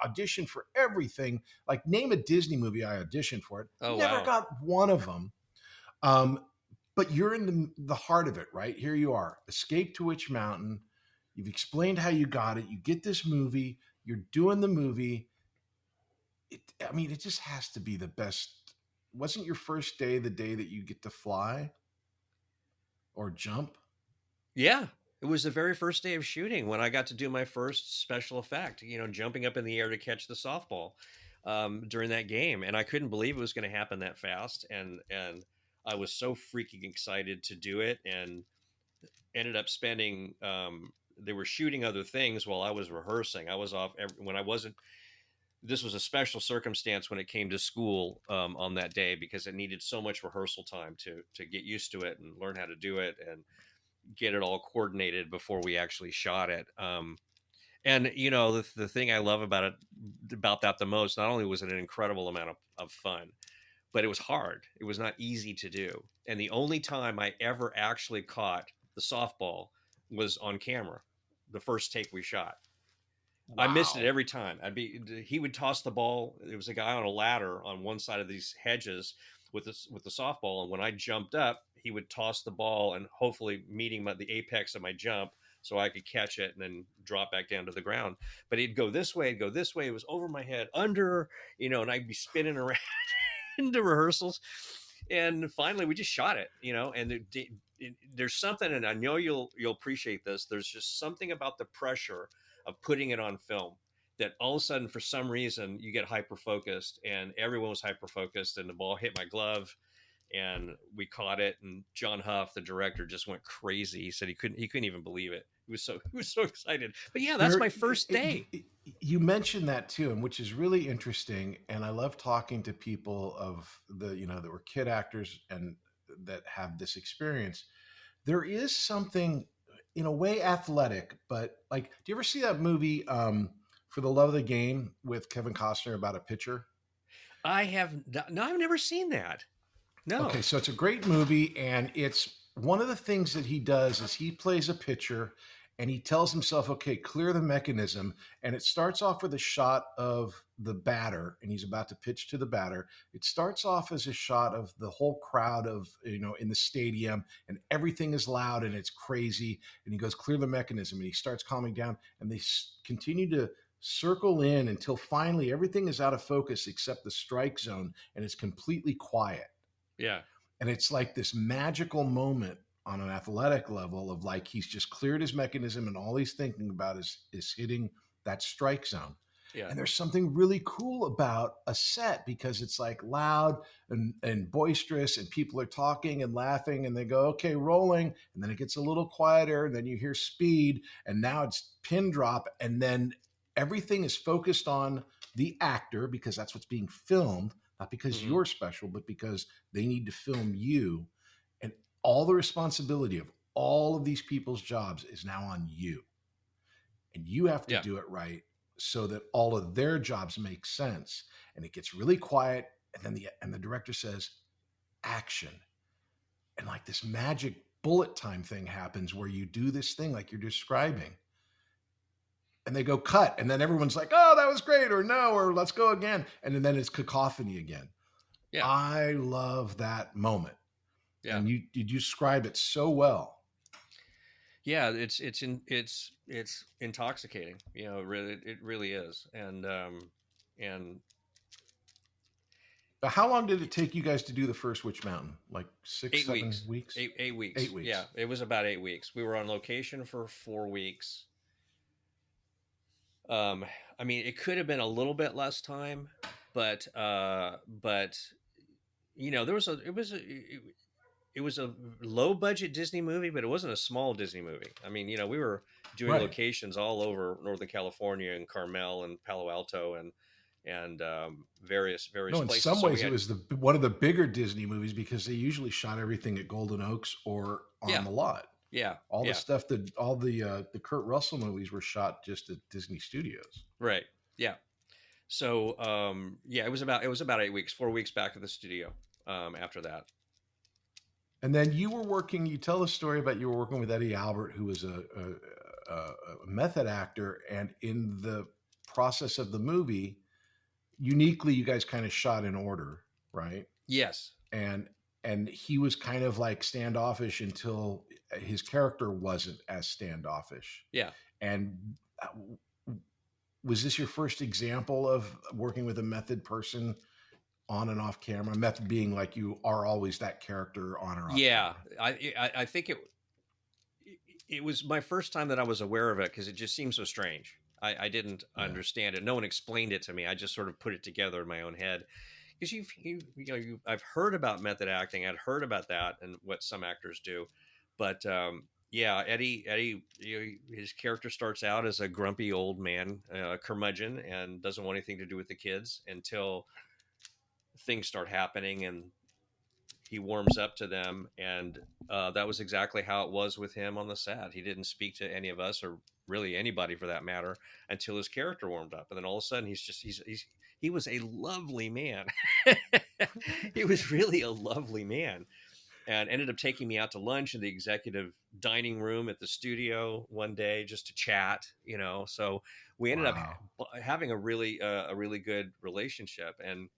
auditioned for everything. Like name a Disney movie, I auditioned for it. Oh, Never wow. got one of them. But you're in the heart of it, right? Here you are. Escape to Witch Mountain. You've explained how you got it. You get this movie. You're doing the movie. It just has to be the best. Wasn't your first day the day that you get to fly or jump? Yeah. It was the very first day of shooting when I got to do my first special effect, jumping up in the air to catch the softball during that game. And I couldn't believe it was going to happen that fast. And I was so freaking excited to do it, and ended up spending, they were shooting other things while I was rehearsing. I was off when I wasn't. This was a special circumstance when it came to school on that day, because it needed so much rehearsal time to get used to it and learn how to do it and get it all coordinated before we actually shot it. And the thing I love about that the most, not only was it an incredible amount of fun, but it was hard. It was not easy to do. And the only time I ever actually caught the softball was on camera, the first take we shot. Wow. I missed it every time. He would toss the ball. There was a guy on a ladder on one side of these hedges with the softball, and when I jumped up, he would toss the ball and hopefully meeting the apex of my jump so I could catch it and then drop back down to the ground. But he'd go this way, It was over my head, under, and I'd be spinning around into rehearsals. And finally we just shot it, and there's something, and I know you'll appreciate this. There's just something about the pressure of putting it on film that all of a sudden, for some reason, you get hyper focused, and everyone was hyper focused, and the ball hit my glove, and we caught it. And John Huff, the director, just went crazy. He said he couldn't even believe it. He was so excited. But yeah, that's my first day. You mentioned that too, and which is really interesting. And I love talking to people of that were kid actors and that have this experience. There is something in a way athletic, but like, do you ever see that movie For the Love of the Game with Kevin Costner about a pitcher? I have no, I've never seen that. No. Okay, so it's a great movie, and it's one of the things that he does is he plays a pitcher, and he tells himself, okay, clear the mechanism. And it starts off with a shot of the batter, and he's about to pitch to the batter. It starts off as a shot of the whole crowd in the stadium, and everything is loud and it's crazy. And he goes, clear the mechanism, and he starts calming down, and they continue to circle in until finally everything is out of focus except the strike zone, and it's completely quiet. Yeah. And it's like this magical moment on an athletic level of like he's just cleared his mechanism and all he's thinking about is hitting that strike zone. Yeah. And there's something really cool about a set because it's like loud and boisterous and people are talking and laughing and they go, okay, rolling. And then it gets a little quieter and then you hear speed and now it's pin drop. And then everything is focused on the actor because that's what's being filmed, not because you're special, but because they need to film you. And all the responsibility of all of these people's jobs is now on you. And you have to do it right so that all of their jobs make sense. And it gets really quiet. And then the director says, action. And like this magic bullet time thing happens where you do this thing like you're describing. And they go cut. And then everyone's like, oh, that was great. Or no, or let's go again. And then it's cacophony again. Yeah. I love that moment. Yeah. And you describe it so well. Yeah, it's intoxicating. You know, it really is. And but how long did it take you guys to do the first Witch Mountain? Like 6, 7 weeks? 8 weeks. 8 weeks. Yeah, it was about 8 weeks. We were on location for 4 weeks. I mean, it could have been a little bit less time, but you know, it was a low budget Disney movie, but it wasn't a small Disney movie. I mean, you know, we were doing locations all over Northern California and Carmel and Palo Alto and various places. In some ways, it was one of the bigger Disney movies because they usually shot everything at Golden Oaks or on the lot. Yeah, all the stuff that all the Kurt Russell movies were shot just at Disney Studios. Right. Yeah. So it was about 8 weeks, 4 weeks back at the studio after that. And then you tell a story about you were working with Eddie Albert, who was a method actor. And in the process of the movie, uniquely, you guys kind of shot in order, right? Yes. And he was kind of like standoffish until his character wasn't as standoffish. Yeah. And was this your first example of working with a method person on and off camera? Method being like you are always that character on or off. Yeah, I think it was my first time that I was aware of it because it just seemed so strange. I didn't understand it. No one explained it to me. I just sort of put it together in my own head. Because I've heard about method acting. I'd heard about that and what some actors do, but Eddie, his character starts out as a grumpy old man, curmudgeon, and doesn't want anything to do with the kids until things start happening and he warms up to them. And that was exactly how it was with him on the set. He didn't speak to any of us or really anybody for that matter until his character warmed up. And then all of a sudden he was a lovely man. He was really a lovely man and ended up taking me out to lunch in the executive dining room at the studio one day just to chat, you know? So we ended up having a really good relationship. And,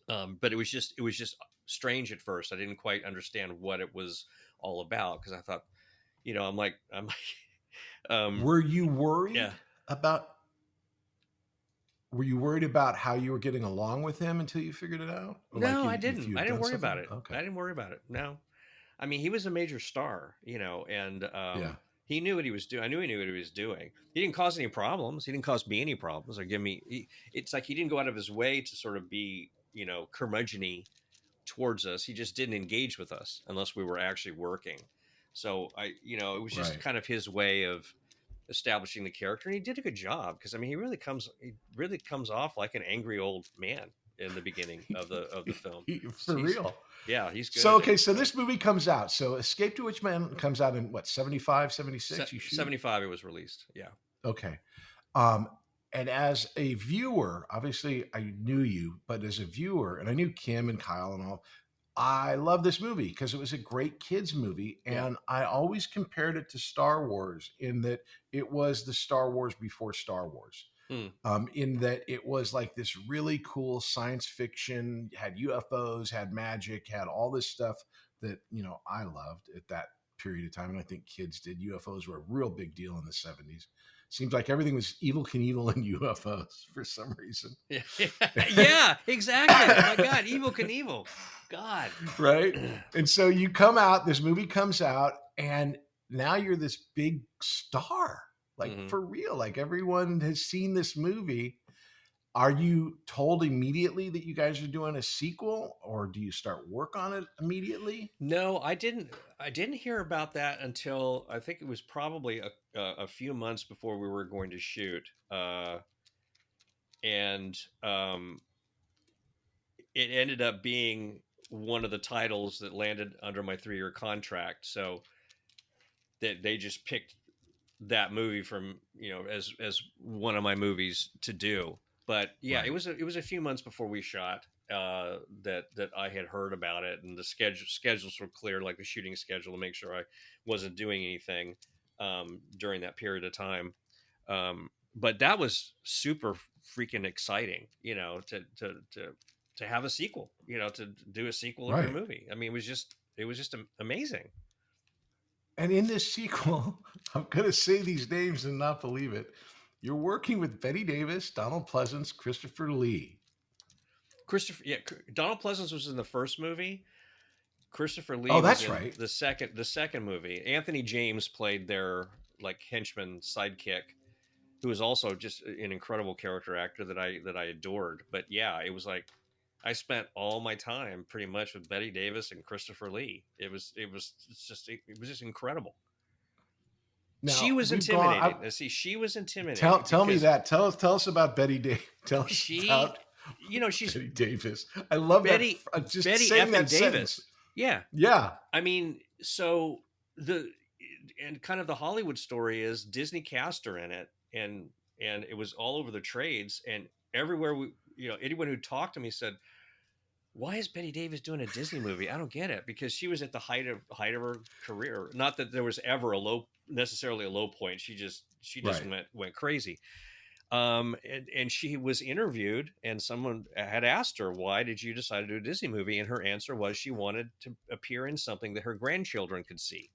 but it was just strange at first. I didn't quite understand what it was all about. Cause I thought, you know, I'm like, were you worried about how you were getting along with him until you figured it out? Or no, I didn't. I didn't worry about it. Okay. I didn't worry about it. No, I mean, he was a major star, you know, and he knew what he was doing. I knew he knew what he was doing. He didn't cause any problems. He didn't cause me any problems or give me. It's like he didn't go out of his way to sort of be, you know, curmudgeon-y towards us. He just didn't engage with us unless we were actually working. So it was just kind of his way of establishing the character, and he did a good job because I mean he really comes off like an angry old man in the beginning of the film. For real. Yeah, he's good. So this movie comes out. So Escape to Witch Mountain comes out in what, 75, 76? 75 it was released. Yeah. Okay. And as a viewer, obviously I knew you, but as a viewer, and I knew Kim and Kyle and all, I love this movie because it was a great kids movie. And I always compared it to Star Wars in that it was the Star Wars before Star Wars. In that it was like this really cool science fiction, had UFOs, had magic, had all this stuff that, you know, I loved at that period of time. And I think kids did. UFOs were a real big deal in the 70s. seems like everything was Evel Knievel and UFOs for some reason. Yeah, exactly. Oh my God, Evel Knievel. God. Right. And so you come out, this movie comes out, and now you're this big star, like Mhm. for real. Like everyone has seen this movie. Are you told immediately that you guys are doing a sequel, or do you start work on it immediately? No, I didn't. I didn't hear about that until I think it was probably a few months before we were going to shoot, and it ended up being one of the titles that landed under my 3-year contract. So that they just picked that movie from as one of my movies to do. But yeah, Right. it was a few months before we shot that I had heard about it, and the schedules were clear, like the shooting schedule, to make sure I wasn't doing anything during that period of time. But that was super freaking exciting, to have a sequel, to do a sequel of your Right. movie. I mean, it was just amazing. And in this sequel, I'm going to say these names and not believe it. You're working with Betty Davis, Donald Pleasance, Christopher Lee. Donald Pleasance was in the first movie. Christopher Lee Oh, was that's in right. the second movie. Anthony James played their like henchman sidekick, who was also just an incredible character actor that I adored. But yeah, it was like I spent all my time pretty much with Betty Davis and Christopher Lee. It was just incredible. She Now was we've gone. intimidating. See, she was intimidating Tell me because that. Tell us about Betty Davis. Tell us she, about she's Betty Davis. I love Betty that. Just Betty saying effing that Davis. sentence. Yeah. Yeah. I mean, so and kind of the Hollywood story is Disney cast her in it, and it was all over the trades, and everywhere anyone who talked to me said, why is Betty Davis doing a Disney movie? I don't get it, because she was at the height of her career. Not that there was ever necessarily a low point. She just Right. went crazy. And she was interviewed, and someone had asked her, why did you decide to do a Disney movie? And her answer was she wanted to appear in something that her grandchildren could see.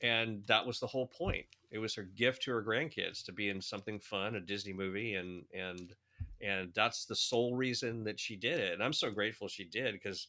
And that was the whole point. It was her gift to her grandkids to be in something fun, a Disney movie. And that's the sole reason that she did it. And I'm so grateful she did, because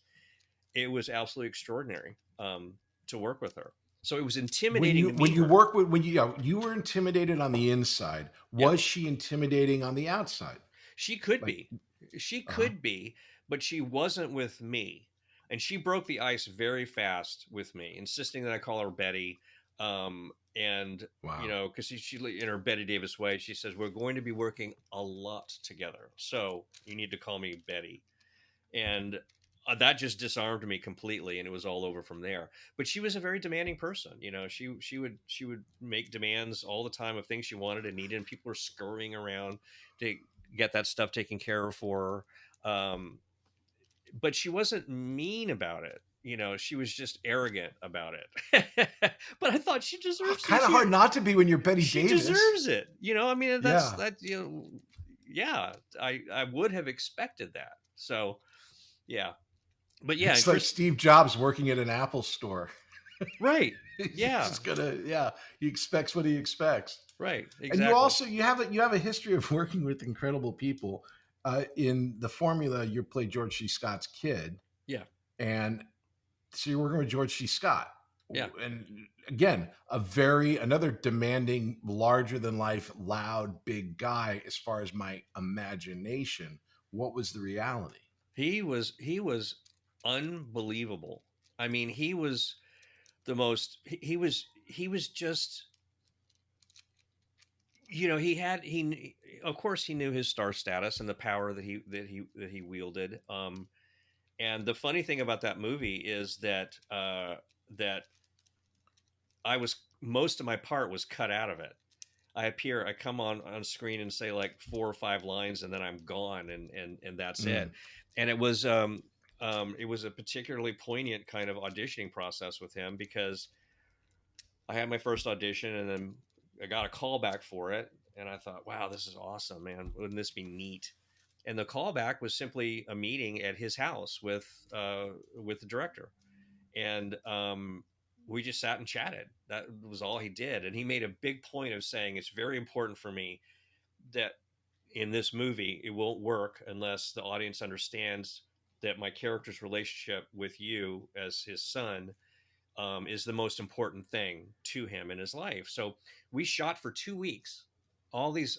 it was absolutely extraordinary to work with her. So it was intimidating to meet her. You were intimidated on the inside. Was she intimidating on the outside? She could Like, be. She could be, but she wasn't with me. And she broke the ice very fast with me, insisting that I call her Betty. And wow. because she in her Betty Davis way, she says, we're going to be working a lot together, so you need to call me Betty. And that just disarmed me completely, and it was all over from there. But she was a very demanding person. She would make demands all the time of things she wanted and needed, and people were scurrying around to get that stuff taken care of for her. But she wasn't mean about it. She was just arrogant about it. But I thought she deserves it. Kind of hard not to be when you're Betty She Davis. deserves it. I mean, that's Yeah. that. Yeah, I would have expected that. So, yeah, but yeah, It's like Steve Jobs working at an Apple store. right. He's Yeah, just he expects what he expects. right. Exactly. And you also you have a history of working with incredible people. In The Formula, you play George C. Scott's kid. Yeah. And so you're working with George C. Scott. Yeah. And again, another demanding, larger than life, loud, big guy as far as my imagination. What was the reality? He was unbelievable. I mean, he was the most he was just of course he knew his star status and the power that he wielded. And the funny thing about that movie is that most of my part was cut out of it. I come on screen and say like 4 or 5 lines, and then I'm gone, and that's it. And it was a particularly poignant kind of auditioning process with him, because I had my first audition, and then I got a call back for it, and I thought, wow, this is awesome, man. Wouldn't this be neat? And the callback was simply a meeting at his house with the director. And we just sat and chatted. That was all he did. And he made a big point of saying, it's very important for me that in this movie, it won't work unless the audience understands that my character's relationship with you as his son is the most important thing to him in his life. So we shot for 2 weeks, all these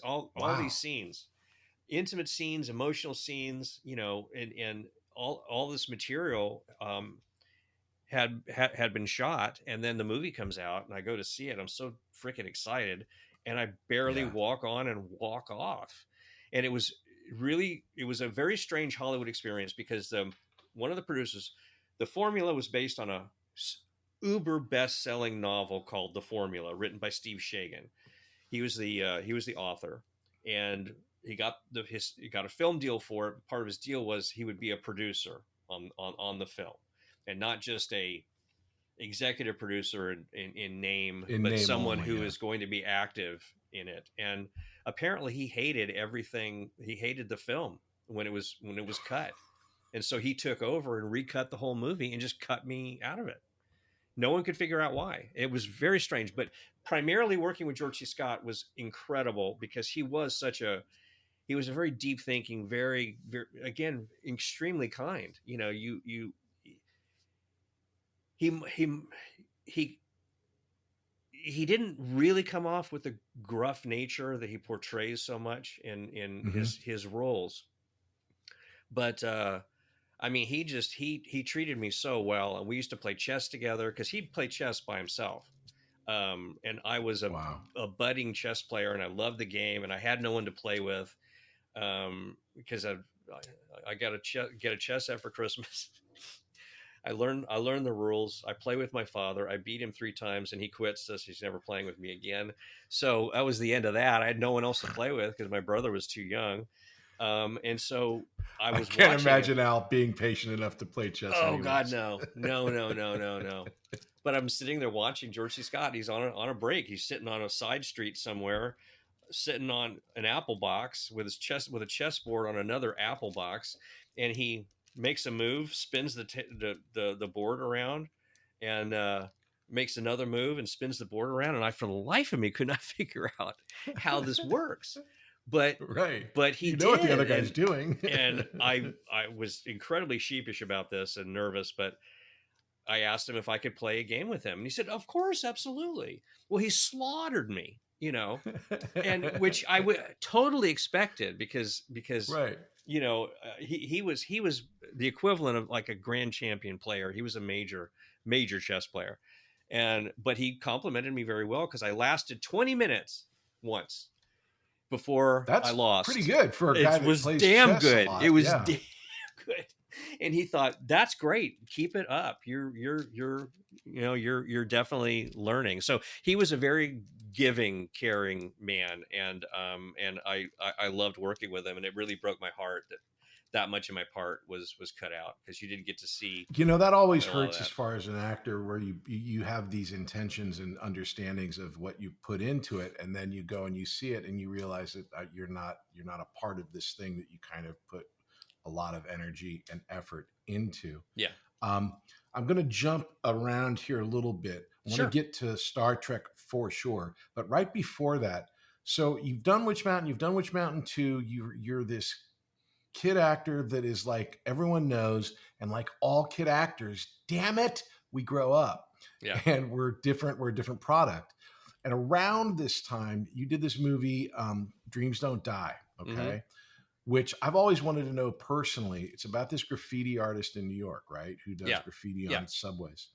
scenes, intimate scenes, emotional scenes, and all this material had been shot. And then the movie comes out and I go to see it. I'm so freaking excited. And I barely walk on and walk off. And it was a very strange Hollywood experience because one of the producers, The Formula was based on a uber best-selling novel called The Formula, written by Steve Shagan. He was the author, and he got a film deal for it. Part of his deal was he would be a producer on the film, and not just a executive producer in name, but someone who is going to be active in it. And apparently he hated everything. He hated the film when it was cut. And so he took over and recut the whole movie and just cut me out of it. No one could figure out why. It was very strange, but primarily working with George C. Scott was incredible because he was a very deep thinking, very, very, again, extremely kind. He didn't really come off with the gruff nature that he portrays so much in his roles. But, I mean, he treated me so well, and we used to play chess together because he'd play chess by himself. And I was a budding chess player, and I loved the game, and I had no one to play with because I got get a chess set for Christmas. I learned the rules. I play with my father. I beat him 3 times, and he quits us. He's never playing with me again. So that was the end of that. I had no one else to play with because my brother was too young. And so I can't imagine Al being patient enough to play chess. Oh anyways. God, no. But I'm sitting there watching George C. Scott. He's on a break. He's sitting on a side street somewhere, sitting on an apple box with a chessboard on another apple box, and he makes a move, spins the board around, and makes another move and spins the board around. And I, for the life of me, could not figure out how this works. But he did what the other guy's doing. And I was incredibly sheepish about this and nervous, but I asked him if I could play a game with him, and he said, "Of course, absolutely." Well, he slaughtered me, and which I totally expected because he was the equivalent of like a grand champion player. He was a major chess player, but he complimented me very well because I lasted 20 minutes once before I lost. Pretty good for a guy that plays damn chess good. a lot. It was damn good. And he thought, that's great. Keep it up. You're definitely learning. So he was a very giving, caring man. And I loved working with him, and it really broke my heart that much of my part was cut out because you didn't get to see. That always hurts as far as an actor, where you have these intentions and understandings of what you put into it, and then you go and you see it and you realize that you're not a part of this thing that you kind of put a lot of energy and effort into. Yeah. I'm going to jump around here a little bit. I want to get to Star Trek for sure, but right before that, so you've done Witch Mountain 2. You're this kid actor that is like everyone knows, and like all kid actors, damn it, we grow up, and we're different. We're a different product. And around this time, you did this movie, Dreams Don't Die. Okay. Which I've always wanted to know personally. It's about this graffiti artist in New York, right? Who does graffiti on subways.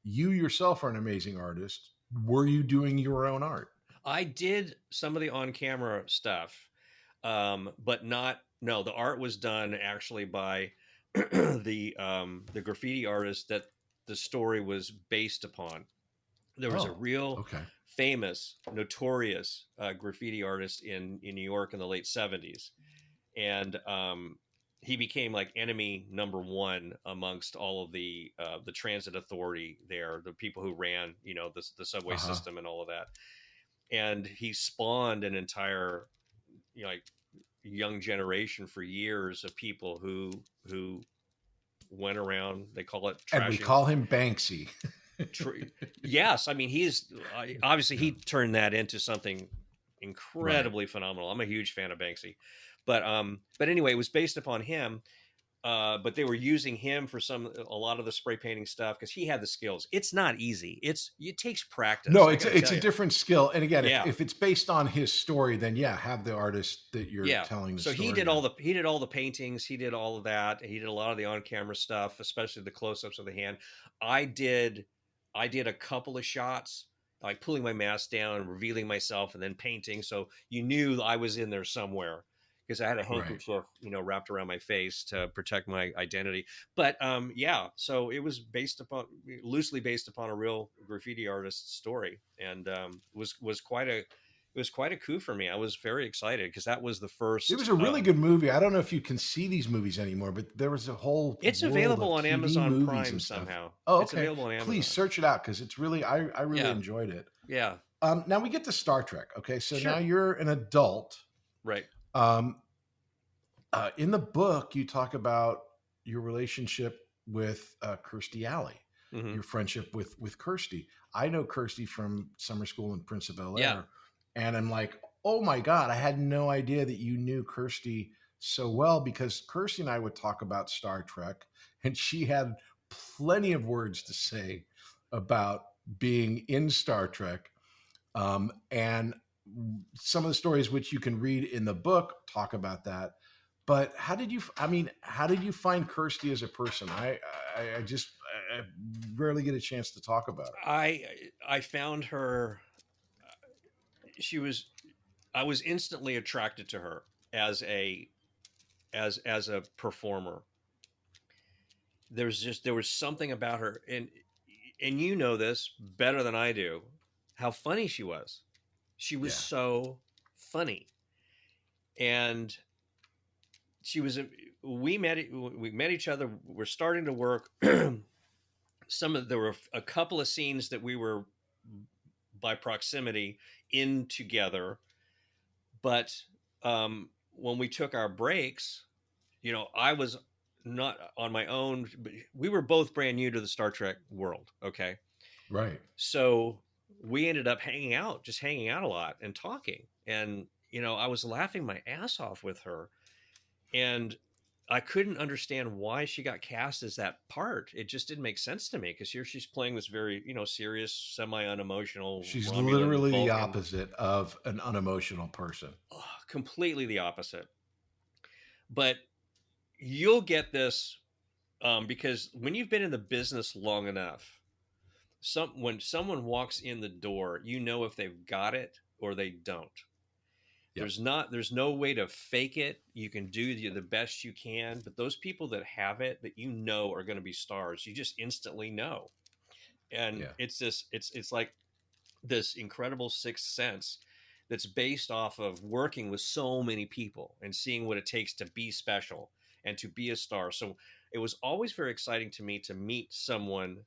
You yourself are an amazing artist. Were you doing your own art? I did some of the on-camera stuff, but not. No, the art was done actually by the graffiti artist that the story was based upon. There was a real famous, notorious graffiti artist in New York in the late 70s. And he became like enemy number one amongst all of the transit authority there, the people who ran, the subway system and all of that. And he spawned an entire, young generation for years of people who went around. They call it trashing. And we call him Banksy. Yes, I mean obviously he turned that into something incredibly phenomenal. I'm a huge fan of Banksy, but anyway, it was based upon him. But they were using him for a lot of the spray painting stuff because he had the skills. It's not easy. It takes practice. No, it's a different skill. And again, Yeah. if it's based on his story, then have the artist that you're telling the so story. he did all the paintings. He did all of that. He did a lot of the on-camera stuff, especially the close-ups of the hand. I did a couple of shots, like pulling my mask down and revealing myself and then painting. So you knew I was in there somewhere, because I had a handkerchief, wrapped around my face to protect my identity. But so it was loosely based upon a real graffiti artist's story, and was quite a coup for me. I was very excited because that was the first. It was a really good movie. I don't know if you can see these movies anymore, but there was a whole. It's available on Amazon Prime somehow. Oh, okay. It's available on Amazon. Please search it out because it's really. I really enjoyed it. Yeah. Now we get to Star Trek. Okay, so Sure. now you're an adult, right? In the book, you talk about your relationship with Kirstie Alley, your friendship with Kirstie. I know Kirstie from summer school in Prince of Bel-Air, and I'm like, oh my God, I had no idea that you knew Kirstie so well, because Kirstie and I would talk about Star Trek, and she had plenty of words to say about being in Star Trek. And some of the stories which you can read in the book talk about that. But how did you find Kirstie as a person? I rarely get a chance to talk about her. I found her. I was instantly attracted to her as a performer. There was something about her, and you know this better than I do, how funny she was. She was so funny, and we met each other. We're starting to work. There were a couple of scenes that we were by proximity in together, but when we took our breaks, I was not on my own. We were both brand new to the Star Trek world. Okay. Right. So we ended up hanging out a lot and talking. And, I was laughing my ass off with her, and I couldn't understand why she got cast as that part. It just didn't make sense to me, because here she's playing this very, serious, semi-unemotional. She's Romulan literally Vulcan. the opposite of an unemotional person. Oh, completely the opposite. But you'll get this because when you've been in the business long enough, when someone walks in the door, if they've got it or they don't. Yep. There's no way to fake it. You can do the best you can, but those people that have it, that are going to be stars, you just instantly know. And it's like this incredible sixth sense that's based off of working with so many people and seeing what it takes to be special and to be a star. So it was always very exciting to me to meet someone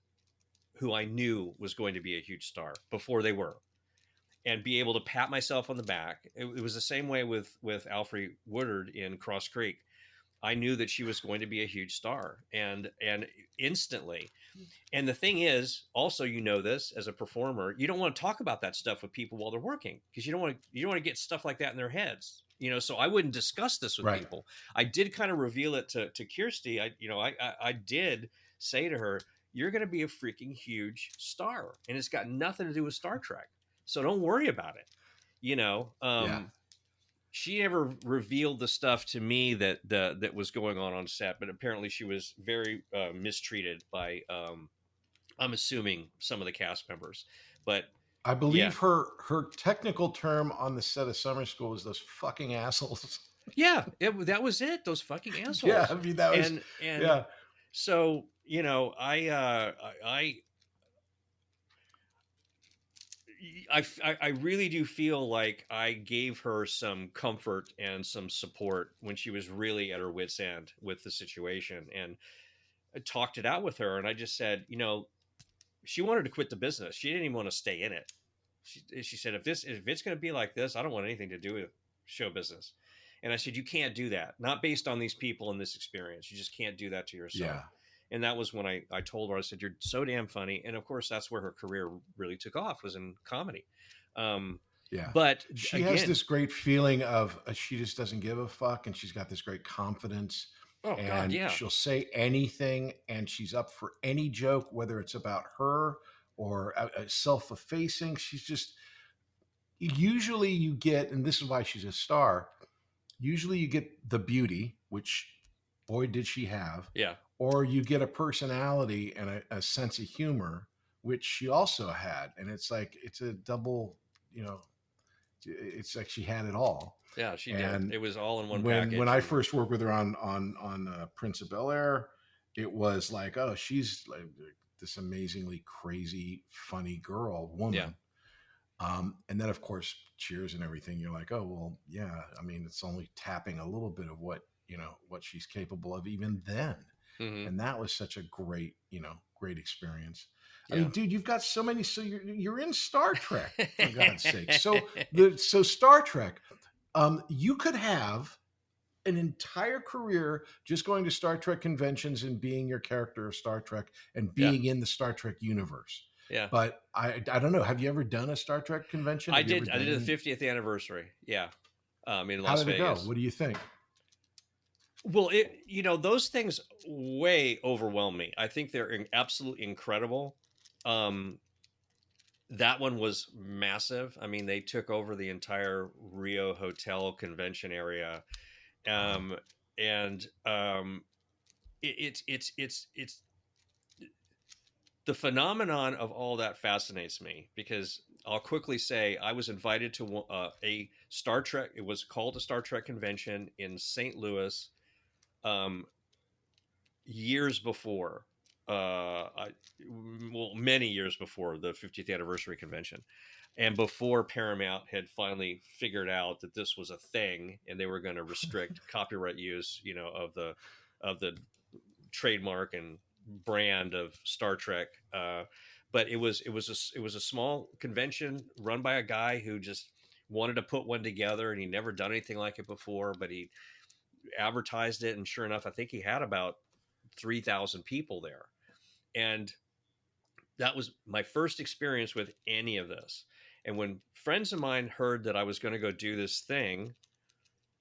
who I knew was going to be a huge star before they were, and be able to pat myself on the back. It was the same way with Alfre Woodard in Cross Creek. I knew that she was going to be a huge star, and instantly. And the thing is, also, this as a performer, you don't want to talk about that stuff with people while they're working, because you don't want to get stuff like that in their heads. So I wouldn't discuss this with people. I did kind of reveal it to Kirstie. I did say to her, you're going to be a freaking huge star, and it's got nothing to do with Star Trek. So don't worry about it. She never revealed the stuff to me that was going on set, but apparently she was very mistreated by, I'm assuming, some of the cast members. But I believe her technical term on the set of Summer School was those fucking assholes. Yeah, that was it. Those fucking assholes. Yeah, I mean, that was yeah. So I really do feel like I gave her some comfort and some support when she was really at her wit's end with the situation, and I talked it out with her. And I just said, she wanted to quit the business. She didn't even want to stay in it. She said, if it's going to be like this, I don't want anything to do with show business. And I said, you can't do that. Not based on these people and this experience. You just can't do that to yourself. And that was when I told her, I said, "You're so damn funny." And of course, that's where her career really took off, was in comedy. Yeah. But She has this great feeling of she just doesn't give a fuck, and she's got this great confidence. oh God, And yeah, she'll say anything, and she's up for any joke, whether it's about her or self-effacing. She's just, usually you get, and this is why she's a star, usually you get the beauty, which boy did she have, yeah, or you get a personality and a sense of humor, which she also had. And it's like, it's a double, it's like she had it all. yeah. She And did. It was all in one when package. when I first worked with her on Prince of Bel-Air, it was like, oh, she's like this amazingly crazy, funny woman. Yeah. And then of course, Cheers and everything. You're like, oh well, yeah. I mean, it's only tapping a little bit of what she's capable of even then. Mhm. And that was such a great experience. I Yeah. mean, dude, you've got so many. So you're in Star Trek, for God's sake. So Star Trek, you could have an entire career just going to Star Trek conventions and being your character of Star Trek and being in the Star Trek universe. Yeah. But I don't know. Have you ever done a Star Trek convention? I did the 50th anniversary. Yeah. In How Las did it Vegas. go? What do you think? Well, those things way overwhelm me. I think they're absolutely incredible. That one was massive. I mean, they took over the entire Rio Hotel convention area. It's the phenomenon of all that fascinates me, because I'll quickly say I was invited to a Star Trek. It was called a Star Trek convention in St. Louis, years before, many years before the 50th anniversary convention, and before Paramount had finally figured out that this was a thing and they were going to restrict copyright use, of the trademark and brand of Star Trek. But it was a small convention run by a guy who just wanted to put one together, and he never done anything like it before, but he advertised it, and sure enough, I think he had about 3,000 people there. And that was my first experience with any of this. And when friends of mine heard that I was going to go do this thing,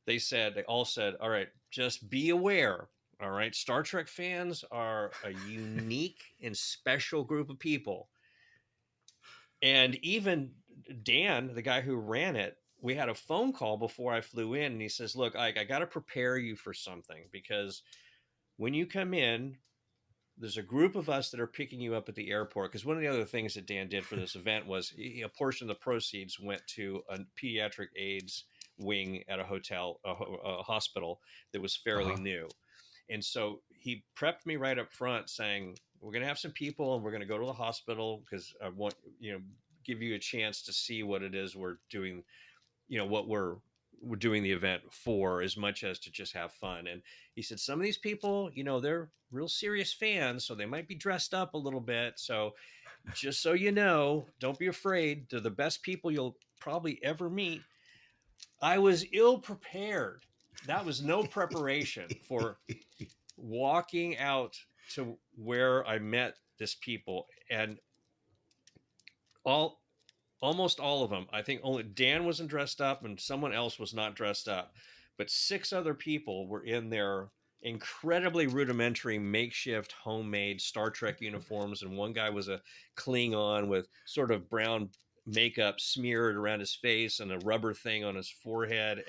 they all said, all right, just be aware. All right. Star Trek fans are a unique and special group of people. And even Dan, the guy who ran it, we had a phone call before I flew in, and he says, look, Ike, I got to prepare you for something, because when you come in, there's a group of us that are picking you up at the airport. Because one of the other things that Dan did for this event was a portion of the proceeds went to a pediatric AIDS wing at a hotel, a hospital that was fairly new. And so he prepped me right up front saying, we're going to have some people and we're going to go to the hospital because I want, give you a chance to see what it is we're doing, what we're doing the event for, as much as to just have fun. And he said, some of these people, they're real serious fans, so they might be dressed up a little bit. So just so you know, don't be afraid. They're the best people you'll probably ever meet. I was ill prepared. That was no preparation for walking out to where I met this people. And almost all of them, I think only Dan wasn't dressed up and someone else was not dressed up, but 6 other people were in their incredibly rudimentary makeshift homemade Star Trek uniforms. And one guy was a Klingon with sort of brown makeup smeared around his face and a rubber thing on his forehead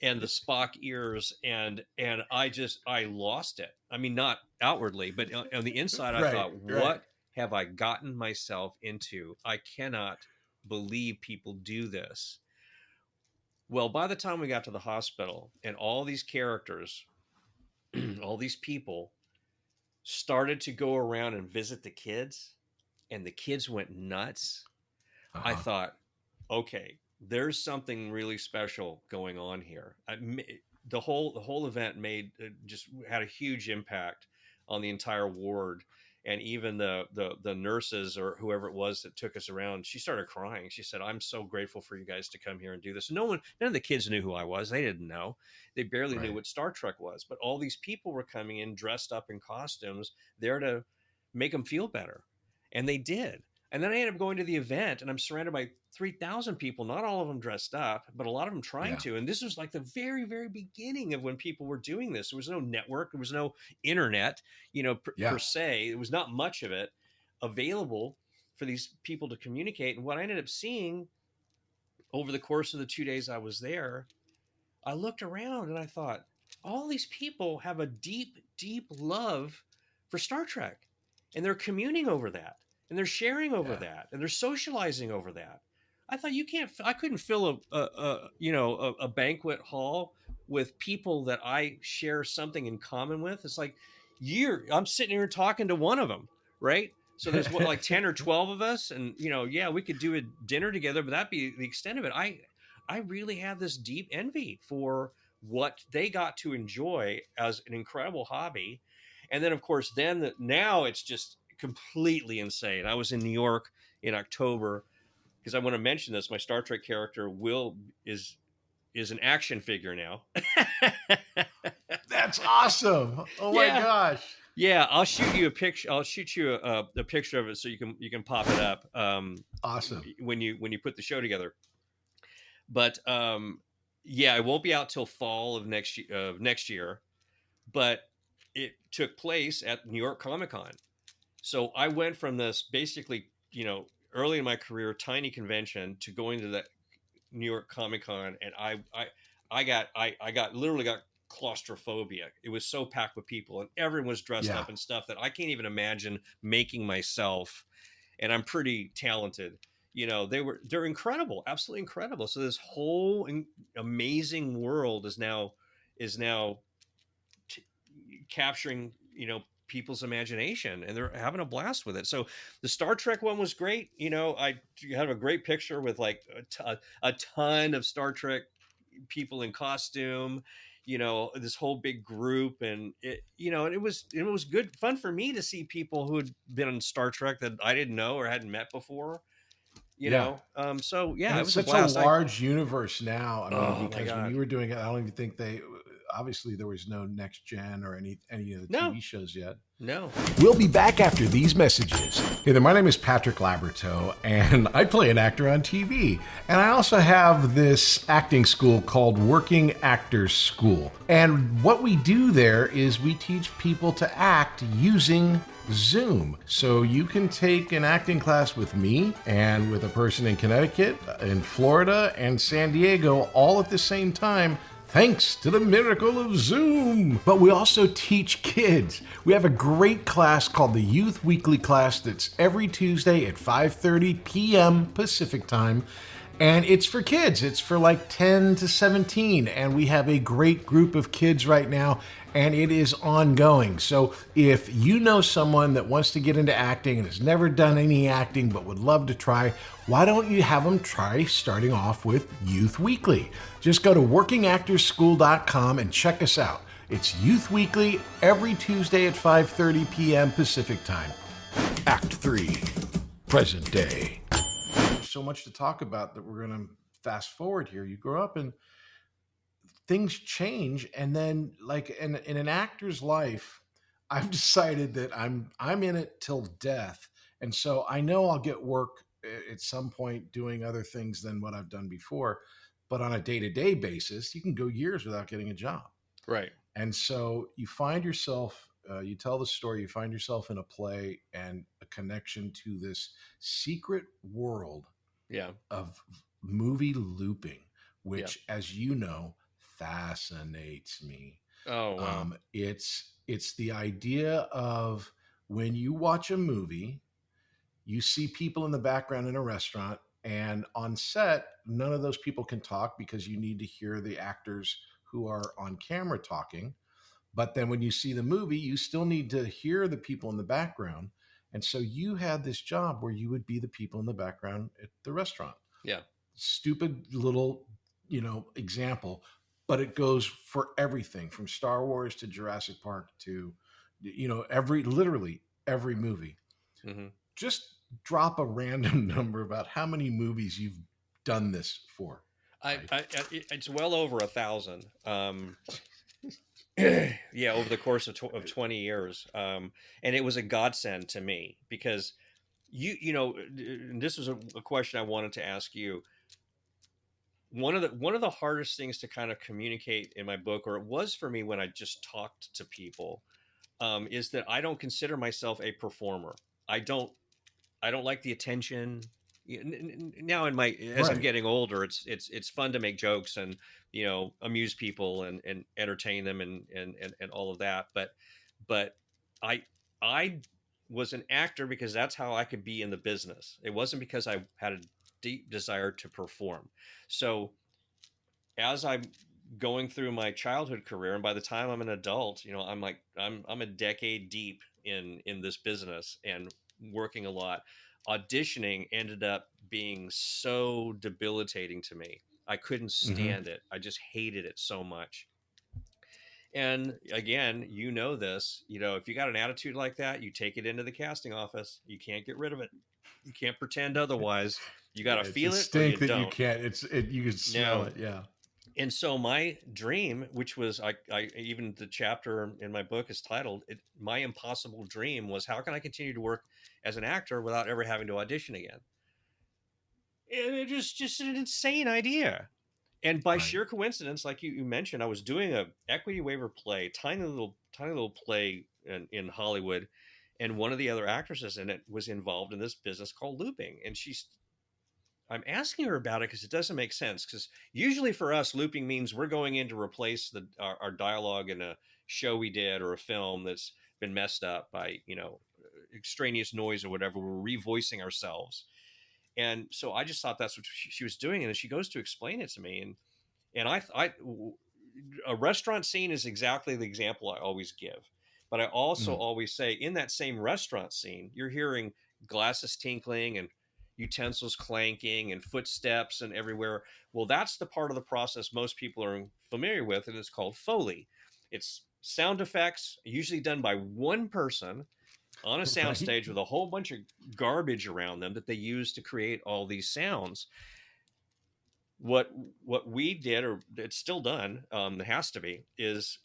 and the Spock ears. And I lost it. I mean, not outwardly, but on the inside, I thought, what have I gotten myself into? I cannot believe people do this. Well, by the time we got to the hospital and all these characters, all these people started to go around and visit the kids, and the kids went nuts. I thought, okay, there's something really special going on here. The whole event just had a huge impact on the entire ward. And even the nurses or whoever it was that took us around, she started crying. She said, "I'm so grateful for you guys to come here and do this." None of the kids knew who I was. They didn't know. They barely knew Right. what Star Trek was. But all these people were coming in dressed up in costumes, there to make them feel better, and they did. And then I ended up going to the event, and I'm surrounded by 3,000 people, not all of them dressed up, but a lot of them trying Yeah. to. And this was like the very, very beginning of when people were doing this. There was no network, there was no internet, Yeah. per se. There was not much of it available for these people to communicate. And what I ended up seeing over the course of the 2 days I was there, I looked around and I thought, all these people have a deep, deep love for Star Trek, and they're communing over that, and they're sharing over that, and they're socializing over that. I thought I couldn't fill a banquet hall with people that I share something in common with. It's like I'm sitting here talking to one of them, right? So there's like 10 or 12 of us, and we could do a dinner together, but that'd be the extent of it. I really have this deep envy for what they got to enjoy as an incredible hobby. And then, of course, now it's just completely insane. I was in New York in October, because I want to mention this. My Star Trek character is an action figure now. That's awesome. Oh my gosh. Yeah, I'll shoot you a picture. I'll shoot you a picture of it so you can pop it up. Awesome. When you put the show together. But it won't be out till fall of next year. But it took place at New York Comic Con. So I went from this basically, early in my career, tiny convention, to going to the New York Comic Con, and I literally got claustrophobia. It was so packed with people, and everyone was dressed up in stuff that I can't even imagine making myself. And I'm pretty talented. They're incredible, absolutely incredible. So this whole amazing world is now capturing, people's imagination, and they're having a blast with it. So the Star Trek one was great. I had a great picture with like a ton of Star Trek people in costume, this whole big group, and it was good fun for me to see people who had been on Star Trek that I didn't know or hadn't met before. And it was such a blast. A large universe now. I mean, Oh, because when you were doing it, I don't even think obviously there was no Next Gen or any of the TV shows yet. No. We'll be back after these messages. Hey there, my name is Patrick Labyorteaux, and I play an actor on TV. And I also have this acting school called Working Actors School. And what we do there is we teach people to act using Zoom. So you can take an acting class with me and with a person in Connecticut, in Florida, and San Diego all at the same time, thanks to the miracle of Zoom. But we also teach kids. We have a great class called the Youth Weekly class that's every Tuesday at 5:30 p.m. Pacific time. And it's for kids. It's for like 10 to 17. And we have a great group of kids right now, and it is ongoing. So if you know someone that wants to get into acting and has never done any acting but would love to try, why don't you have them try starting off with Youth Weekly? Just go to workingactorsschool.com and check us out. It's Youth Weekly every Tuesday at 5:30 p.m. Pacific time. Act 3, present day. There's so much to talk about that we're going to fast forward here. You grow up and things change, and then like in an actor's life, I've decided that I'm in it till death. And so I know I'll get work at some point doing other things than what I've done before. But on a day-to-day basis, you can go years without getting a job. Right. And so you find yourself, you tell the story, you find yourself in a play and a connection to this secret world of movie looping, which, as you know, fascinates me. Oh, wow. It's the idea of when you watch a movie, you see people in the background in a restaurant, and on set, none of those people can talk because you need to hear the actors who are on camera talking. But then when you see the movie, you still need to hear the people in the background. And so you had this job where you would be the people in the background at the restaurant. Yeah. Stupid little, example, but it goes for everything from Star Wars to Jurassic Park to, literally every movie. Mm-hmm. Just drop a random number about how many movies you've done this for. It's well over 1,000. Yeah, over the course of 20 years. And it was a godsend to me because you know, and this was a question I wanted to ask you. One of the hardest things to kind of communicate in my book, or it was for me when I just talked to people, is that I don't consider myself a performer. I don't like the attention. Now as I'm Right. getting older, it's fun to make jokes and, you know, amuse people and entertain them and all of that. But I was an actor because that's how I could be in the business. It wasn't because I had a deep desire to perform. So as I'm going through my childhood career, and by the time I'm an adult, you know, I'm a decade deep in this business and working a lot. Auditioning ended up being so debilitating to me. I couldn't Mm-hmm. stand it. I just hated it so much. And again, you know this, you know, if you got an attitude like that, you take it into the casting office. You can't get rid of it. You can't pretend otherwise. You got to It's feel a it or you stink that you don't. can't. You can smell No. it. Yeah. And so my dream, which was I even the chapter in my book is titled My Impossible Dream, was how can I continue to work as an actor without ever having to audition again? And it just an insane idea. And by Right. sheer coincidence, like you mentioned, I was doing a equity waiver play, tiny little play in Hollywood, and one of the other actresses in it was involved in this business called looping. And I'm asking her about it because it doesn't make sense. Because usually for us, looping means we're going in to replace our dialogue in a show we did or a film that's been messed up by, you know, extraneous noise or whatever. We're revoicing ourselves. And so I just thought that's what she was doing. And then she goes to explain it to me. And a restaurant scene is exactly the example I always give. But I also always say in that same restaurant scene, you're hearing glasses tinkling and utensils clanking and footsteps and everywhere. Well, that's the part of the process most people are familiar with, and it's called Foley. It's sound effects, usually done by one person on a soundstage with a whole bunch of garbage around them that they use to create all these sounds. What we did, or it's still done, it has to be, is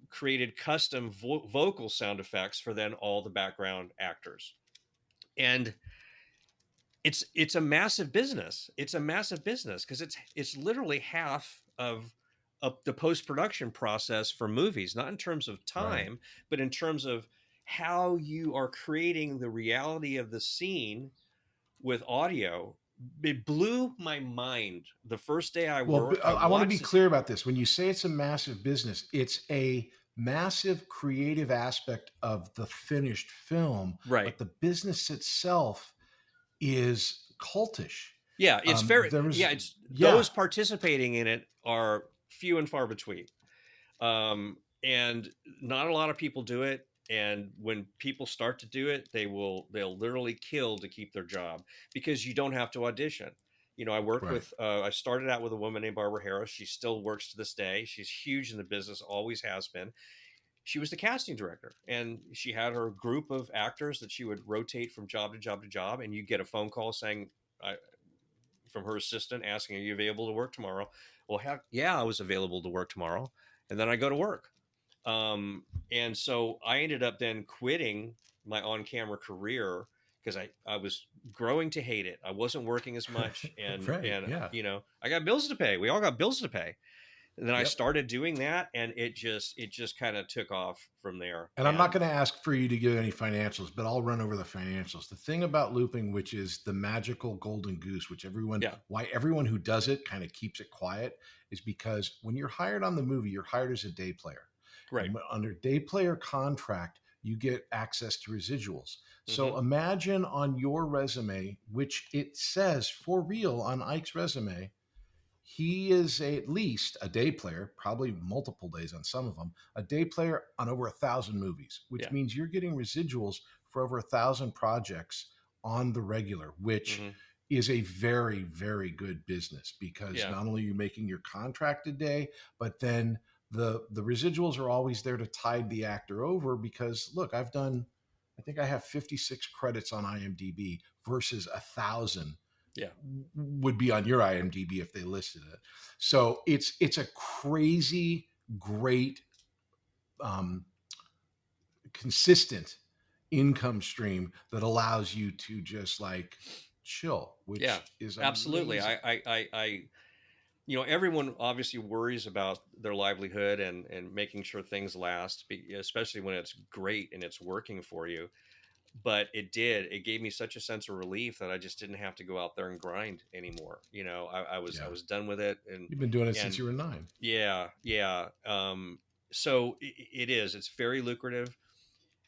created custom vocal sound effects for then all the background actors. And it's a massive business. It's a massive business because it's literally half of the post-production process for movies, not in terms of time, but in terms of how you are creating the reality of the scene with audio. It blew my mind the first day I worked. I want to be clear about this. When you say it's a massive business, it's a massive creative aspect of the finished film, right? But the business itself is cultish. Yeah, it's those participating in it are few and far between, and not a lot of people do it. And when people start to do it, they'll literally kill to keep their job because you don't have to audition. You know, I work with, I started out with a woman named Barbara Harris. She still works to this day. She's huge in the business, always has been. She was the casting director, and she had her group of actors that she would rotate from job to job to job. And you get a phone call saying, from her assistant asking, "Are you available to work tomorrow?" Well, heck, yeah, I was available to work tomorrow. And then I go to work. And so I ended up then quitting my on-camera career because I was growing to hate it. I wasn't working as much, and you know, I got bills to pay. We all got bills to pay. And then I started doing that, and it just kind of took off from there. And I'm not going to ask for you to give any financials, but I'll run over the financials. The thing about looping, which is the magical golden goose, which why everyone who does it kind of keeps it quiet, is because when you're hired on the movie, you're hired as a day player. Right. And under day player contract, you get access to residuals. So imagine on your resume, which it says for real on Ike's resume, he is at least a day player, probably multiple days on some of them, a day player on over 1,000 movies, which means you're getting residuals for over 1,000 projects on the regular, which is a very, very good business because not only are you making your contracted day, but then the residuals are always there to tide the actor over, because look, I think I have 56 credits on IMDb versus 1,000 Yeah. would be on your IMDb if they listed it. So it's a crazy great consistent income stream that allows you to just like chill, which Yeah, is absolutely. amazing. I everyone obviously worries about their livelihood and making sure things last, especially when it's great and it's working for you. But it gave me such a sense of relief that I just didn't have to go out there and grind anymore. I Yeah. was done with it. And You've been doing it and since you were 9. yeah, yeah. So it's very lucrative,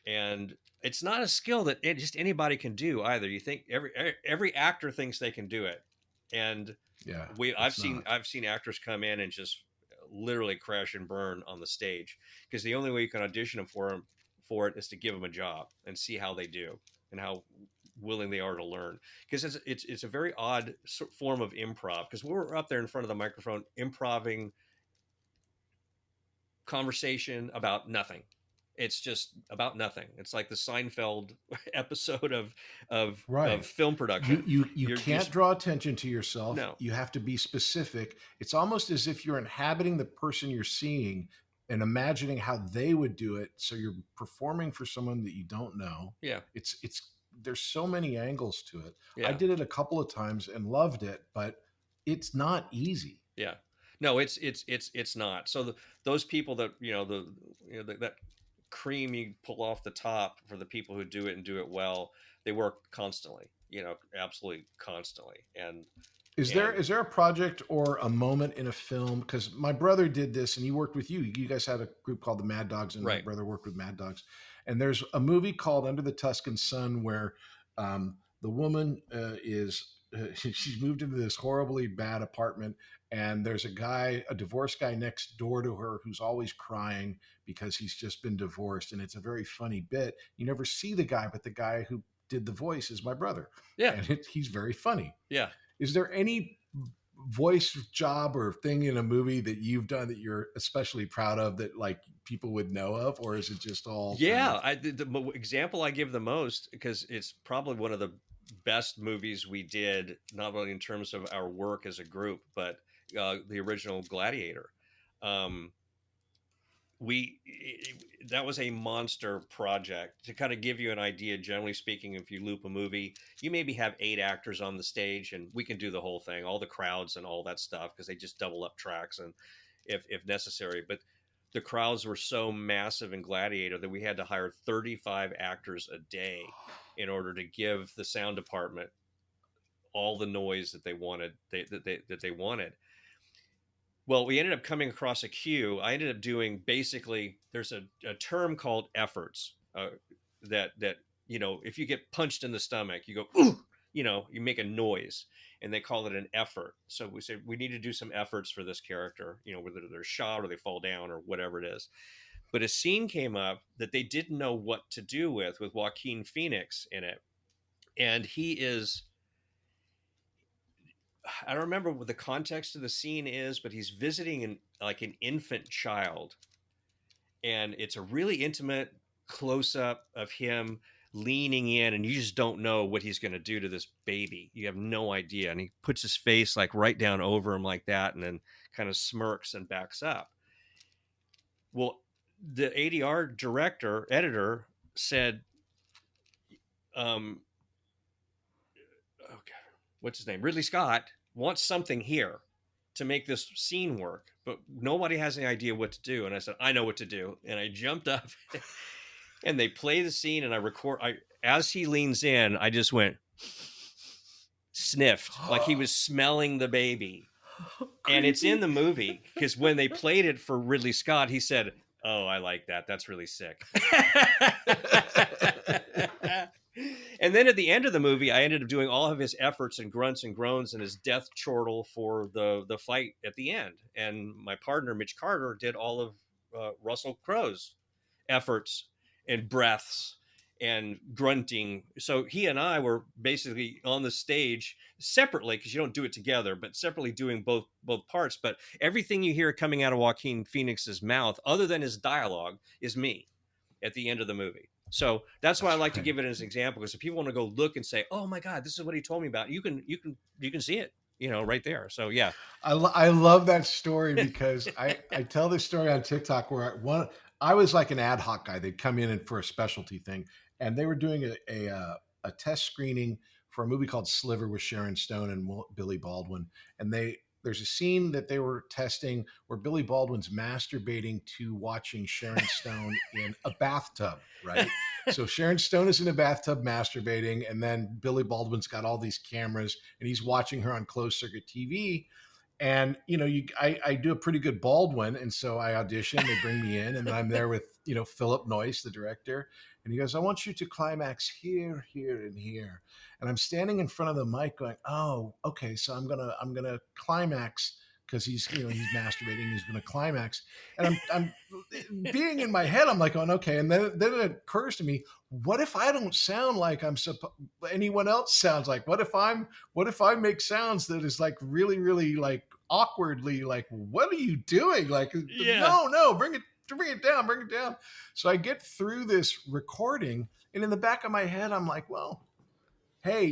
and it's not a skill that just anybody can do either. You think every actor thinks they can do it, and Yeah, I've seen actors come in and just literally crash and burn on the stage, because the only way you can audition them for it is to give them a job and see how they do and how willing they are to learn, because it's a very odd form of improv, because we're up there in front of the microphone improving conversation about nothing. It's just about nothing. It's like the Seinfeld episode of right. film production. You can't draw attention to yourself. No. You have to be specific. It's almost as if you're inhabiting the person you're seeing and imagining how they would do it. So you're performing for someone that you don't know. Yeah. It's there's so many angles to it. Yeah. I did it a couple of times and loved it, but it's not easy. Yeah. No, it's not. So those people that that cream you pull off the top for the people who do it and do it well, they work constantly. Absolutely constantly. And is there a project or a moment in a film? Because my brother did this, and he worked with you. You guys had a group called the Mad Dogs, and right. My brother worked with Mad Dogs. And there's a movie called Under the Tuscan Sun where the woman she's moved into this horribly bad apartment, and there's a divorced guy next door to her who's always crying because he's just been divorced. And it's a very funny bit. You never see the guy, but the guy who did the voice is my brother. Yeah. And he's very funny. Yeah. Is there any voice job or thing in a movie that you've done that you're especially proud of that like people would know of, or is it just all? Yeah. The example I give the most, because it's probably one of the best movies we did, not only in terms of our work as a group, but the original Gladiator. That was a monster project. To kind of give you an idea, generally speaking, if you loop a movie, you maybe have 8 actors on the stage, and we can do the whole thing, all the crowds and all that stuff, because they just double up tracks and if necessary. But the crowds were so massive in Gladiator that we had to hire 35 actors a day in order to give the sound department all the noise that they wanted. That they wanted. Well, we ended up coming across a cue. I ended up doing, basically, there's a term called efforts that if you get punched in the stomach, you go, ooh, you make a noise, and they call it an effort. So we said we need to do some efforts for this character, whether they're shot or they fall down or whatever it is. But a scene came up that they didn't know what to do with Joaqun Phoniex in it. And he is, I don't remember what the context of the scene is, but he's visiting an infant child. And it's a really intimate close-up of him leaning in, and you just don't know what he's going to do to this baby. You have no idea. And he puts his face like right down over him like that, and then kind of smirks and backs up. Well, the ADR editor said, what's his name? Ridley Scott wants something here to make this scene work, but nobody has any idea what to do. And I said, I know what to do. And I jumped up and they play the scene, and as he leans in, I just went, sniffed like he was smelling the baby. And it's in the movie, because when they played it for Ridley Scott, he said, oh, I like that. That's really sick. And then at the end of the movie, I ended up doing all of his efforts and grunts and groans and his death chortle for the fight at the end. And my partner, Mitch Carter, did all of Russell Crowe's efforts and breaths and grunting. So he and I were basically on the stage separately, because you don't do it together, but separately doing both parts. But everything you hear coming out of Joaqun Phoenix's mouth, other than his dialogue, is me at the end of the movie. So that's why I like to give it as an example, because if people want to go look and say, "Oh my God, this is what he told me about," you can see it, right there. So yeah, I love that story because I tell this story on TikTok where I was like an ad hoc guy. They'd come in and for a specialty thing, and they were doing a test screening for a movie called Sliver with Sharon Stone and Billy Baldwin, and there's a scene that they were testing where Billy Baldwin's masturbating to watching Sharon Stone in a bathtub, right? So Sharon Stone is in a bathtub masturbating, and then Billy Baldwin's got all these cameras, and he's watching her on closed circuit TV. And I do a pretty good Baldwin, and so I audition. They bring me in, and I'm there with Philip Noyce, the director, and he goes, "I want you to climax here, here, and here." And I'm standing in front of the mic, going, "Oh, okay, so I'm gonna climax." Because he's masturbating, he's going to climax, and I'm being in my head. I'm like, "Oh, okay." And then it occurs to me, what if I don't sound like anyone else sounds like? What if I make sounds that is like really, really like awkwardly like, "What are you doing?" Like, no, bring it down. So I get through this recording, and in the back of my head, I'm like, well, hey,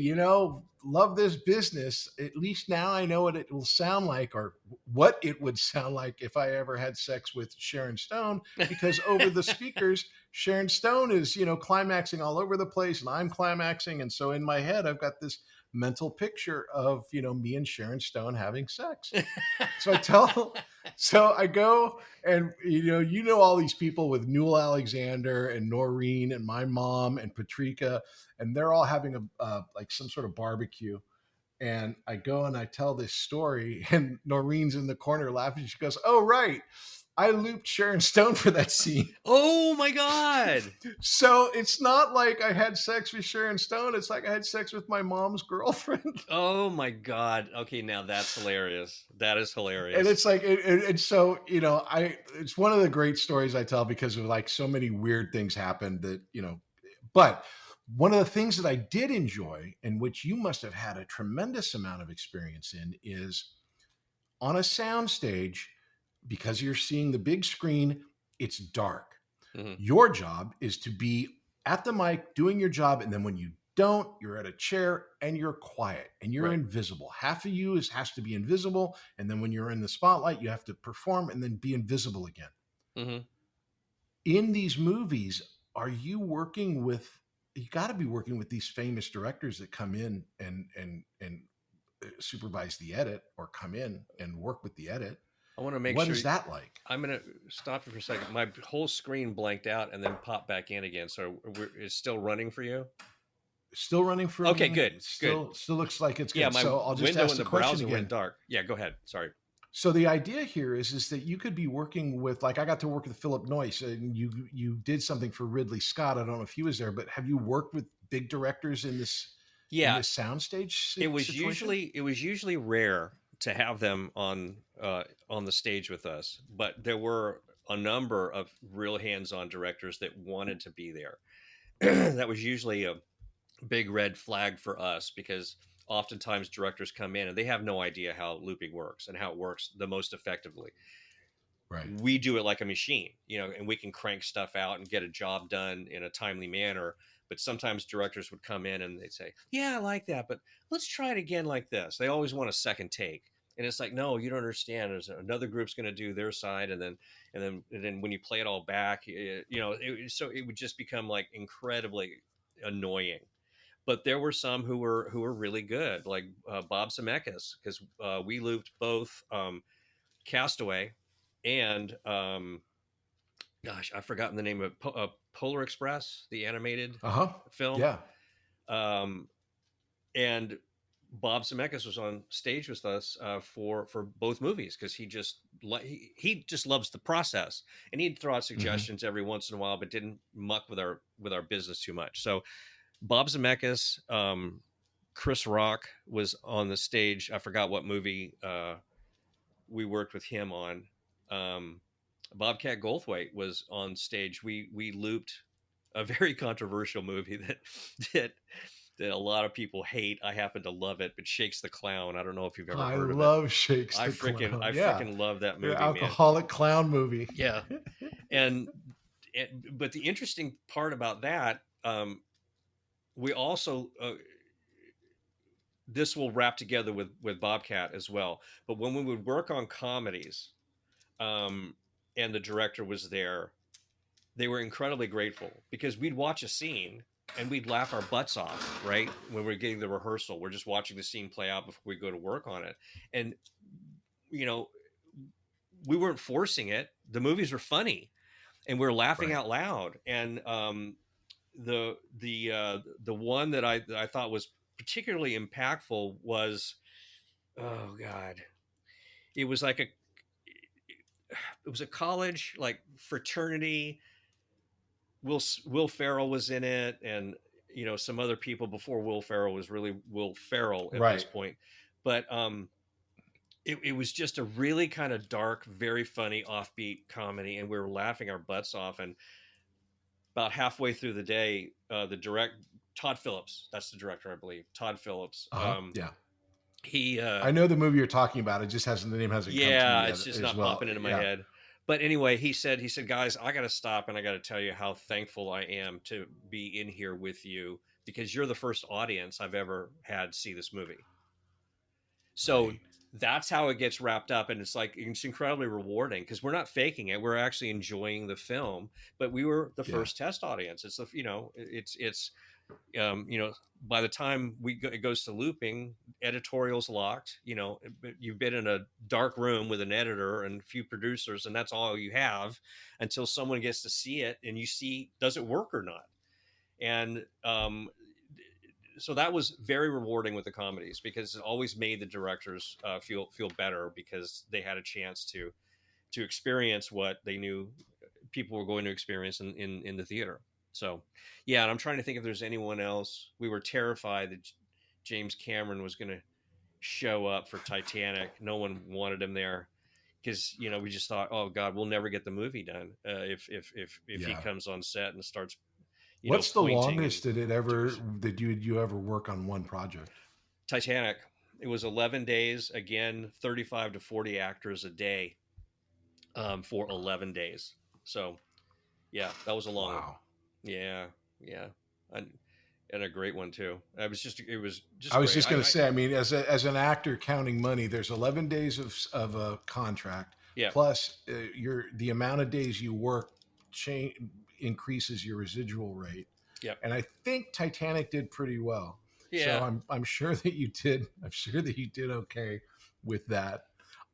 love this business. At least now I know what it will sound like, or what it would sound like if I ever had sex with Sharon Stone, because over the speakers, Sharon Stone is, climaxing all over the place, and I'm climaxing. And so in my head, I've got this mental picture of, me and Sharon Stone having sex. So I go and, all these people with Newell Alexander and Noreen and my mom and Patrika, and they're all having like some sort of barbecue. And I go and I tell this story, and Noreen's in the corner laughing. She goes, "Oh, right. I looped Sharon Stone for that scene." Oh my God. So it's not like I had sex with Sharon Stone. It's like I had sex with my mom's girlfriend. Oh my God. Okay, now that's hilarious. That is hilarious. And it's like, and so, it's one of the great stories I tell because of like so many weird things happened that, but one of the things that I did enjoy, and which you must have had a tremendous amount of experience in, is on a soundstage, because you're seeing the big screen, it's dark. Mm-hmm. Your job is to be at the mic doing your job. And then when you don't, you're at a chair and you're quiet and you're invisible. Half of you has to be invisible. And then when you're in the spotlight, you have to perform and then be invisible again. Mm-hmm. In these movies, are you working with, you got to be working with these famous directors that come in and supervise the edit, or come in and work with the edit. I want to make what sure. What is that like? I'm going to stop you for a second. My whole screen blanked out and then popped back in again. So it's still running for you? Still running for Okay, me. good. Still looks like it's good. Yeah, my so I'll just window ask in the the question browser again. went dark. Yeah, go ahead. Sorry. So the idea here is that you could be working with, like I got to work with Philip Noyce, and you did something for Ridley Scott. I don't know if he was there, but have you worked with big directors in this? Yeah, in this soundstage. It was usually rare to have them on the stage with us, but there were a number of real hands-on directors that wanted to be there. That was usually a big red flag for us, because oftentimes directors come in and they have no idea how looping works and how it works the most effectively. Right. We do it like a machine, and we can crank stuff out and get a job done in a timely manner. But sometimes directors would come in and they'd say, "Yeah, I like that, but let's try it again like this." They always want a second take. And it's like, no, you don't understand. There's another group's going to do their side. And then when you play it all back, so it would just become like incredibly annoying. But there were some who were really good, like Bob Zemeckis, because we looped both Castaway and gosh, I've forgotten the name of Polar Express, the animated film. Yeah. And Bob Zemeckis was on stage with us for both movies, because he just loves the process, and he'd throw out suggestions every once in a while, but didn't muck with our business too much. So Bob Zemeckis, Chris Rock was on the stage. I forgot what movie we worked with him on. Bobcat Goldthwait was on stage. We looped a very controversial movie that that a lot of people hate. I happen to love it, but Shakes the Clown. I don't know if you've ever I heard of it. love Shakes the Clown. I Yeah. freaking love that The movie, man. alcoholic clown movie. Yeah. And but the interesting part about that, we also this will wrap together with Bobcat as well. But when we would work on comedies, and the director was there, they were incredibly grateful because we'd watch a scene and we'd laugh our butts off, right? When we're getting the rehearsal, we're just watching the scene play out before we go to work on it. And, you know, we weren't forcing it. The movies were funny and we were laughing out loud. And the one that I thought was particularly impactful was, oh God, it was like it was a college like fraternity. Will Ferrell was in it, and you know some other people before Will Ferrell was really Will Ferrell at this point. But it was just a really kind of dark, very funny, offbeat comedy, and we were laughing our butts off. And about halfway through the day, Todd Phillips, that's the director, I believe, Todd Phillips. Yeah. He I know the movie you're talking about. It just hasn't, the name hasn't come to me yet, it's just not popping into my head. But anyway, he said, guys, I got to stop and I got to tell you how thankful I am to be in here with you because you're the first audience I've ever had see this movie. So that's how it gets wrapped up. And it's incredibly rewarding because we're not faking it. We're actually enjoying the film, but we were the first test audience. It's by the time it goes to looping, editorial's locked, you've been in a dark room with an editor and a few producers, and that's all you have until someone gets to see it and you see, does it work or not? And, so that was very rewarding with the comedies because it always made the directors feel better because they had a chance to experience what they knew people were going to experience in the theater. So, yeah, and I'm trying to think if there's anyone else. We were terrified that James Cameron was going to show up for Titanic. No one wanted him there because we just thought, oh God, we'll never get the movie done if he comes on set and starts. What's the longest did you ever work on one project? Titanic. It was 11 days. Again, 35 to 40 actors a day for 11 days. So, yeah, that was a long one. Yeah. And a great one too. I was just going to say, I mean, as an actor counting money, there's 11 days of a contract. Yeah. Plus the amount of days you work increases your residual rate. Yeah. And I think Titanic did pretty well. Yeah. So I'm sure that you did. I'm sure that you did okay with that.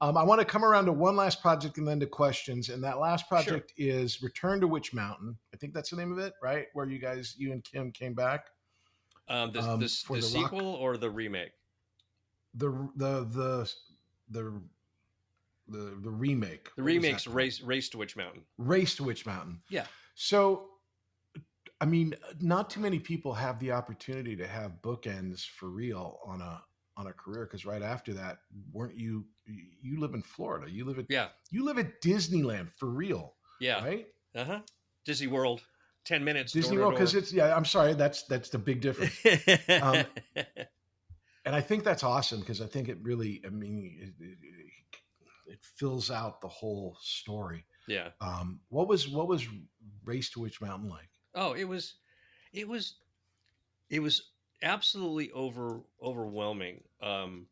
I want to come around to one last project and then to questions. And that last project is Return to Witch Mountain. I think that's the name of it, right? Where you and Kim came back. The sequel or the remake? The remake. The remake's Race to Witch Mountain. Race to Witch Mountain. Yeah. So, I mean, not too many people have the opportunity to have bookends for real on a career, because right after that, weren't you live in Florida? You live at Disneyland for real. Yeah. Right? Uh-huh. Disney World. 10 minutes. Disney World, because I'm sorry, that's the big difference. And I think that's awesome because I think it really, I mean, it fills out the whole story. Yeah. What was Race to Witch Mountain like? Oh, it was absolutely overwhelming. And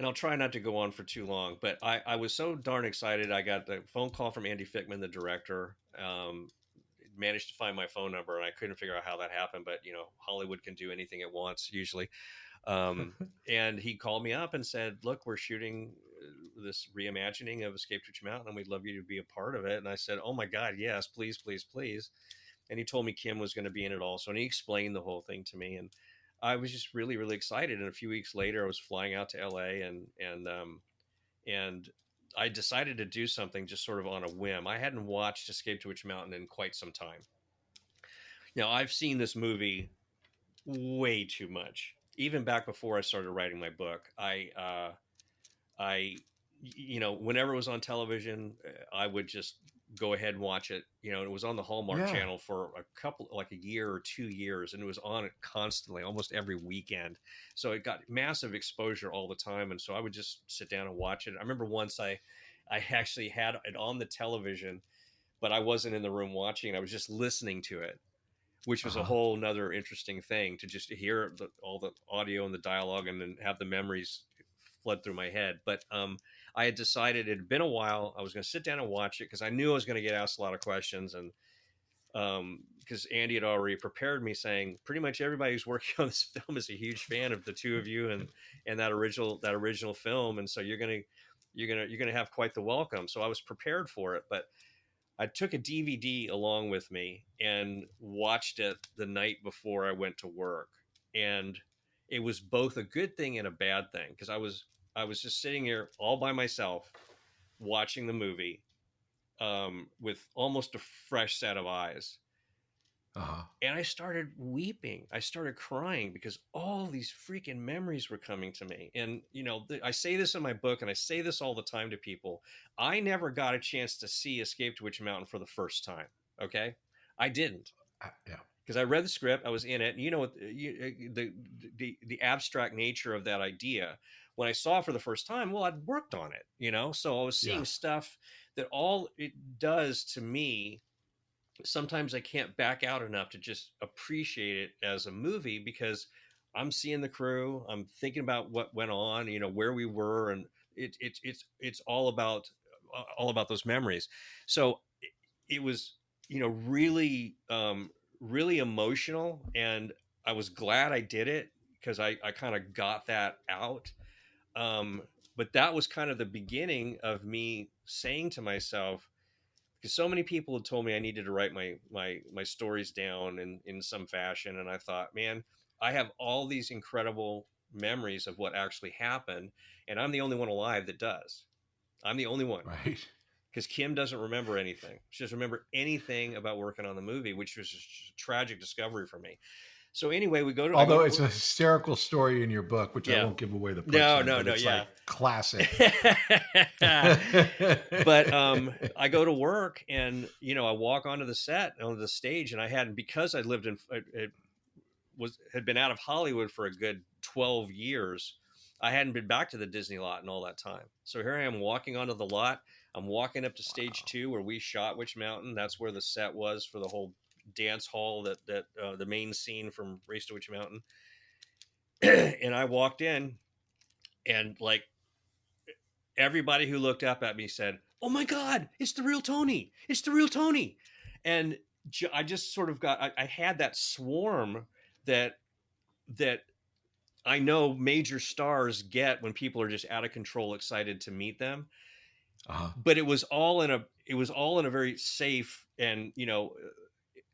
I'll try not to go on for too long, but I was so darn excited. I got the phone call from Andy Fickman, the director. Managed to find my phone number, and I couldn't figure out how that happened, but Hollywood can do anything it wants usually. And he called me up and said, look, we're shooting this reimagining of Escape to Witch Mountain, and we'd love you to be a part of it. And I said, oh my God, yes, please, please, please. And he told me Kim was going to be in it also. And he explained the whole thing to me. And I was just really, really excited. And a few weeks later, I was flying out to LA and I decided to do something just sort of on a whim. I hadn't watched Escape to Witch Mountain in quite some time. Now, I've seen this movie way too much. Even back before I started writing my book, I whenever it was on television, I would just go ahead and watch it. It was on the Hallmark Yeah. Channel for a year or 2 years, and it was on it constantly, almost every weekend. So it got massive exposure all the time. And so I would just sit down and watch it. I remember once I actually had it on the television, but I wasn't in the room watching. I was just listening to it, which was a whole nother interesting thing, to just hear all the audio and the dialogue and then have the memories flood through my head. But I had decided, it had been a while, I was going to sit down and watch it because I knew I was going to get asked a lot of questions. And because Andy had already prepared me, saying pretty much everybody who's working on this film is a huge fan of the two of you and that original film. And so you're going to have quite the welcome. So I was prepared for it, but I took a DVD along with me and watched it the night before I went to work. And it was both a good thing and a bad thing, because I was just sitting here all by myself watching the movie with almost a fresh set of eyes. And I started weeping. I started crying because all these freaking memories were coming to me. And, I say this in my book, and I say this all the time to people. I never got a chance to see Escape to Witch Mountain for the first time. Okay. I didn't. Yeah. Because I read the script, I was in it. The abstract nature of that idea. When I saw it for the first time, well, I'd worked on it, so I was seeing stuff that all it does to me. Sometimes I can't back out enough to just appreciate it as a movie, because I'm seeing the crew, I'm thinking about what went on, where we were, and it's all about those memories. So it was, really, really emotional, and I was glad I did it because I kind of got that out. But that was kind of the beginning of me saying to myself, because so many people had told me I needed to write my stories down in some fashion. And I thought, man, I have all these incredible memories of what actually happened, and I'm the only one alive that does. I'm the only one. Right. Because Kim doesn't remember anything. She doesn't remember anything about working on the movie, which was a tragic discovery for me. So anyway, we go to... Although it's a hysterical story in your book, which I won't give away the punchline. No, it's yeah. like classic. But I go to work, and I walk onto the set, onto the stage, and I hadn't, because I lived had been out of Hollywood for a good 12 years. I hadn't been back to the Disney lot in all that time. So here I am walking onto the lot. I'm walking up to stage 2 where we shot Witch Mountain. That's where the set was for the whole dance hall, that the main scene from Race to Witch Mountain. And I walked in, and like everybody who looked up at me said, "Oh my God, it's the real Tony. It's the real Tony." And I just sort of I had that swarm that I know major stars get when people are just out of control, excited to meet them. But it was all in a very safe and,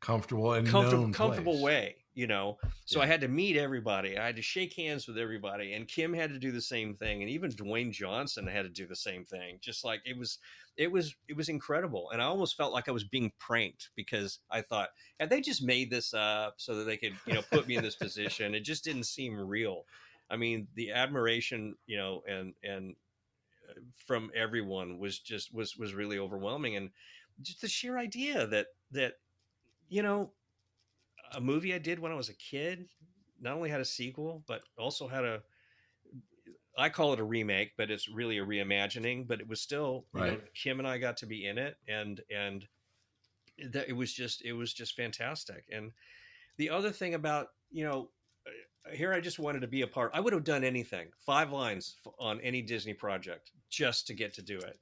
comfortable way, So I had to meet everybody. I had to shake hands with everybody, and Kim had to do the same thing, and even Dwayne Johnson had to do the same thing. Just like it was incredible, and I almost felt like I was being pranked, because I thought, had they just made this up so that they could put me in this position? It just didn't seem real. I mean, the admiration and from everyone was really overwhelming, and just the sheer idea that a movie I did when I was a kid not only had a sequel, but also had I call it a remake, but it's really a reimagining. But it was still, Kim and I got to be in it, and that it was just fantastic. And the other thing about, here I just wanted to be a part. I would have done anything, 5 lines on any Disney project just to get to do it.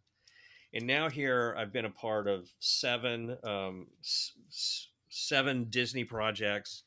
And now here I've been a part of 7 Disney projects.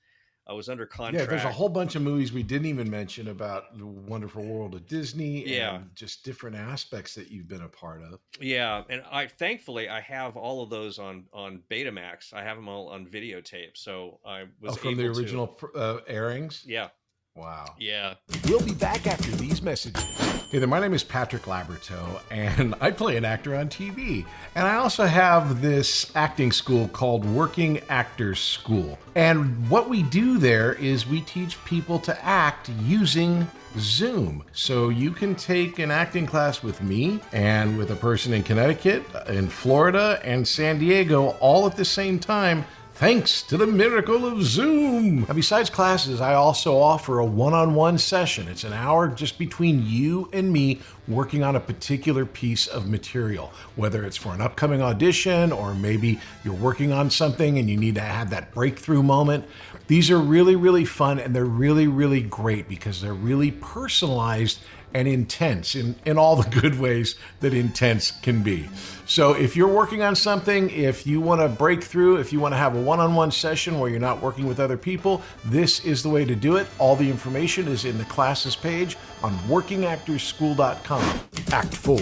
I was under contract. Yeah, there's a whole bunch of movies we didn't even mention about the wonderful world of Disney and just different aspects that you've been a part of. Yeah, and thankfully I have all of those on Betamax. I have them all on videotape, so I was from able the original airings. Yeah. Wow. Yeah. We'll be back after these messages. Hey there, my name is Patrick Labyorteaux, and I play an actor on TV. And I also have this acting school called Working Actors School. And what we do there is we teach people to act using Zoom. So you can take an acting class with me and with a person in Connecticut, in Florida, and San Diego all at the same time, thanks to the miracle of Zoom. Now, besides classes, I also offer a one-on-one session. It's an hour just between you and me working on a particular piece of material, whether it's for an upcoming audition or maybe you're working on something and you need to have that breakthrough moment. These are really, really fun, and they're really, really great because they're really personalized and intense in all the good ways that intense can be. So if you're working on something, if you want to break through, if you want to have a one-on-one session where you're not working with other people, this is the way to do it. All the information is in the classes page on workingactorsschool.com. Act 4,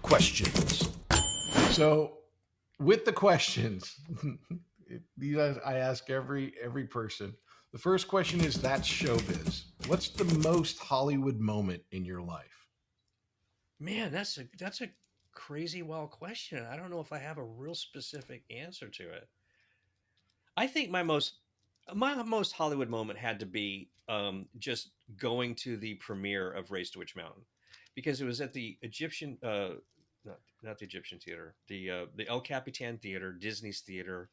questions. So with the questions, these I ask every person. The first question is, that's showbiz. What's the most Hollywood moment in your life? Man, that's a crazy wild question. I don't know if I have a real specific answer to it. I think my most Hollywood moment had to be just going to the premiere of Race to Witch Mountain, because it was at the Egyptian not the Egyptian theater, the El Capitan theater, Disney's theater.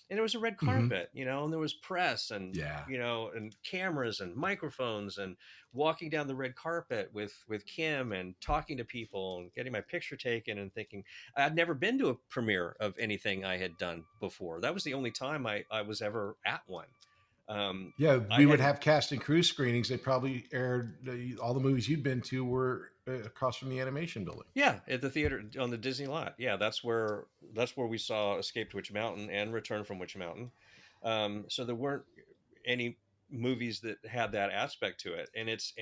And there was a red carpet, and there was press and, and cameras and microphones, and walking down the red carpet with Kim and talking to people and getting my picture taken and thinking I'd never been to a premiere of anything I had done before. That was the only time I was ever at one. We would have cast and crew screenings. They probably aired all the movies you'd been to were across from the animation building. Yeah, at the theater on the Disney lot. Yeah, that's where we saw Escape to Witch Mountain and Return from Witch Mountain. So there weren't any movies that had that aspect to it, and it's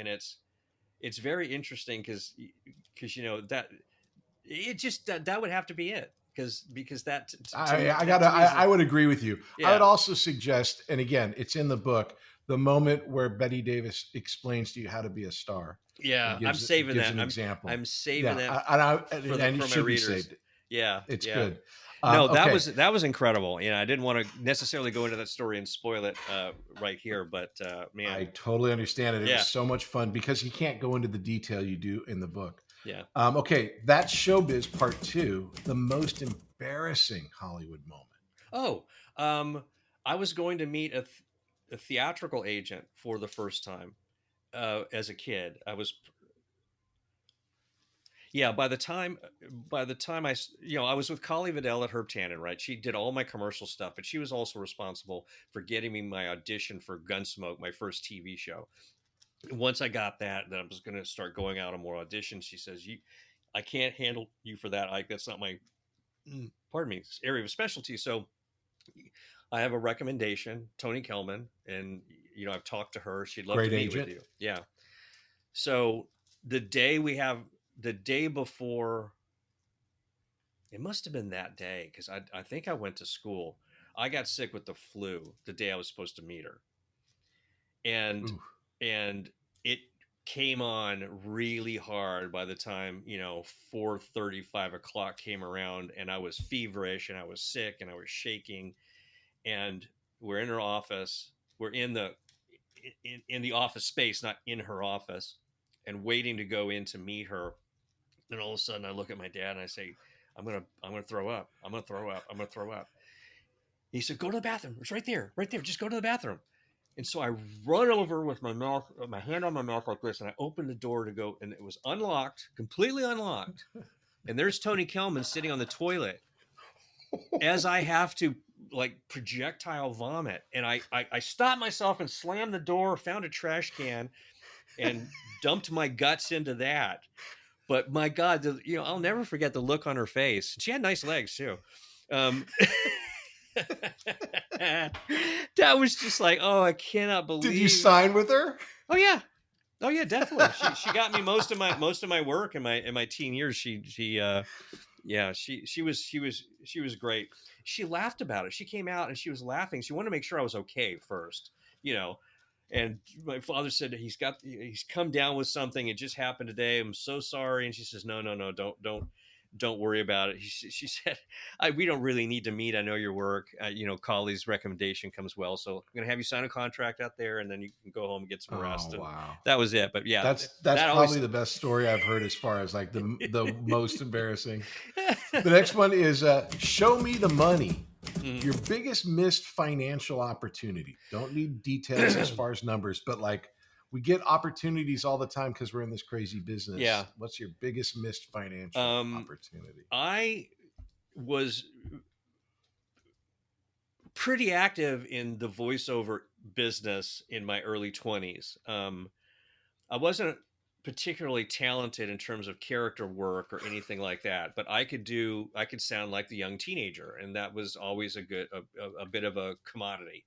very interesting because that it just that would have to be it. Because that I would agree with you. Yeah. I would also suggest, and again, it's in the book, the moment where Betty Davis explains to you how to be a star. Yeah, I'm saving that. An example. I'm saving that for my readers. Saved. Yeah, it's good. No, that was incredible. I didn't want to necessarily go into that story and spoil it right here, but man, I totally understand it. It was so much fun because you can't go into the detail you do in the book. Yeah. Okay, that's Showbiz Part 2, the most embarrassing Hollywood moment. I was going to meet a theatrical agent for the first time as a kid. By the time I was with Collie Vidal at Herb Tannen, right? She did all my commercial stuff, but she was also responsible for getting me my audition for Gunsmoke, my first TV show. Once I got that, then I was going to start going out on more auditions. She says, I can't handle you for that, Ike. That's not my, area of specialty. So I have a recommendation, Toni Kelman, and, I've talked to her. She'd love to meet with you. Yeah. So the day before, it must have been that day, because I think I went to school. I got sick with the flu the day I was supposed to meet her. And it came on really hard by the time 4:30, 5 o'clock came around, and I was feverish and I was sick and I was shaking. And we're in her office. We're in the office space, not in her office, and waiting to go in to meet her. And all of a sudden, I look at my dad and I say, "I'm gonna throw up. I'm gonna throw up. I'm gonna throw up." He said, "Go to the bathroom. It's right there. Just go to the bathroom." And so I run over with my hand on my mouth like this, and I open the door to go, and it was unlocked, completely unlocked. And there's Toni Kelman sitting on the toilet as I have to projectile vomit. And I stopped myself and slammed the door, found a trash can, and dumped my guts into that. But my God, I'll never forget the look on her face. She had nice legs too. That was just like, oh, I cannot believe. Did you sign with her? Oh yeah, definitely. She got me most of my work in my teen years. She was great. She laughed about it. She came out and she was laughing. She wanted to make sure I was okay first, And my father said he's come down with something. It just happened today. I'm so sorry. And she says, no, don't. don't worry about it. She said, we don't really need to meet. I know your work. Colley's recommendation comes well. So I'm going to have you sign a contract out there, and then you can go home and get some rest. Oh, and wow. that was it. But yeah, That's that probably always... the best story I've heard as far as like the most embarrassing. The next one is show me the money. Your biggest missed financial opportunity. Don't need details as far as numbers, but like we get opportunities all the time because we're in this crazy business. Yeah. What's your biggest missed financial opportunity? I was pretty active in the voiceover business in my early 20s. I wasn't particularly talented in terms of character work or anything like that, but I could sound like the young teenager, and that was always a bit of a commodity.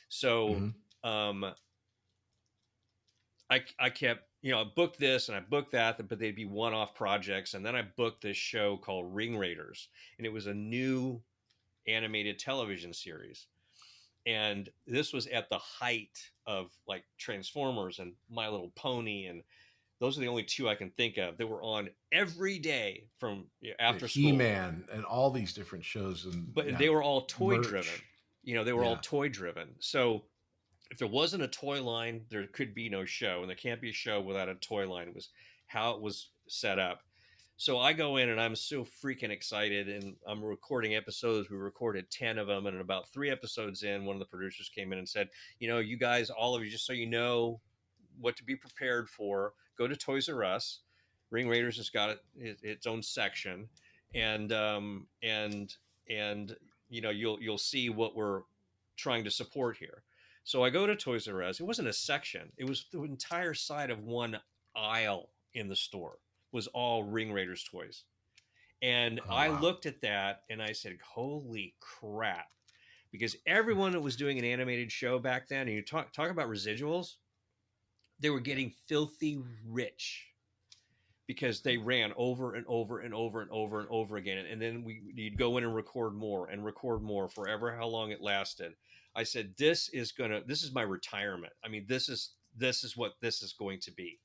So I kept, I booked this and I booked that, but they'd be one-off projects. And then I booked this show called Ring Raiders, and it was a new animated television series. And this was at the height of like Transformers and My Little Pony, and those are the only two I can think of that were on every day from after school. He-Man and all these different shows, but they were all toy driven. They were all toy driven. So if there wasn't a toy line, there could be no show, and there can't be a show without a toy line. It was how it was set up. So I go in and I'm so freaking excited, and I'm recording episodes. We recorded 10 of them, and about 3 episodes in, one of the producers came in and said, you guys, all of you, just so you know what to be prepared for, go to Toys R Us. Ring Raiders has got its own section, and you'll see what we're trying to support here. So I go to Toys R Us. It wasn't a section. It was the entire side of one aisle in the store was all Ring Raiders toys. And I looked at that and I said, holy crap. Because everyone that was doing an animated show back then, and you talk about residuals, they were getting filthy rich because they ran over and over and over and over and over again. And then you'd go in and record more forever, how long it lasted. I said, this is my retirement. I mean, this is what this is going to be.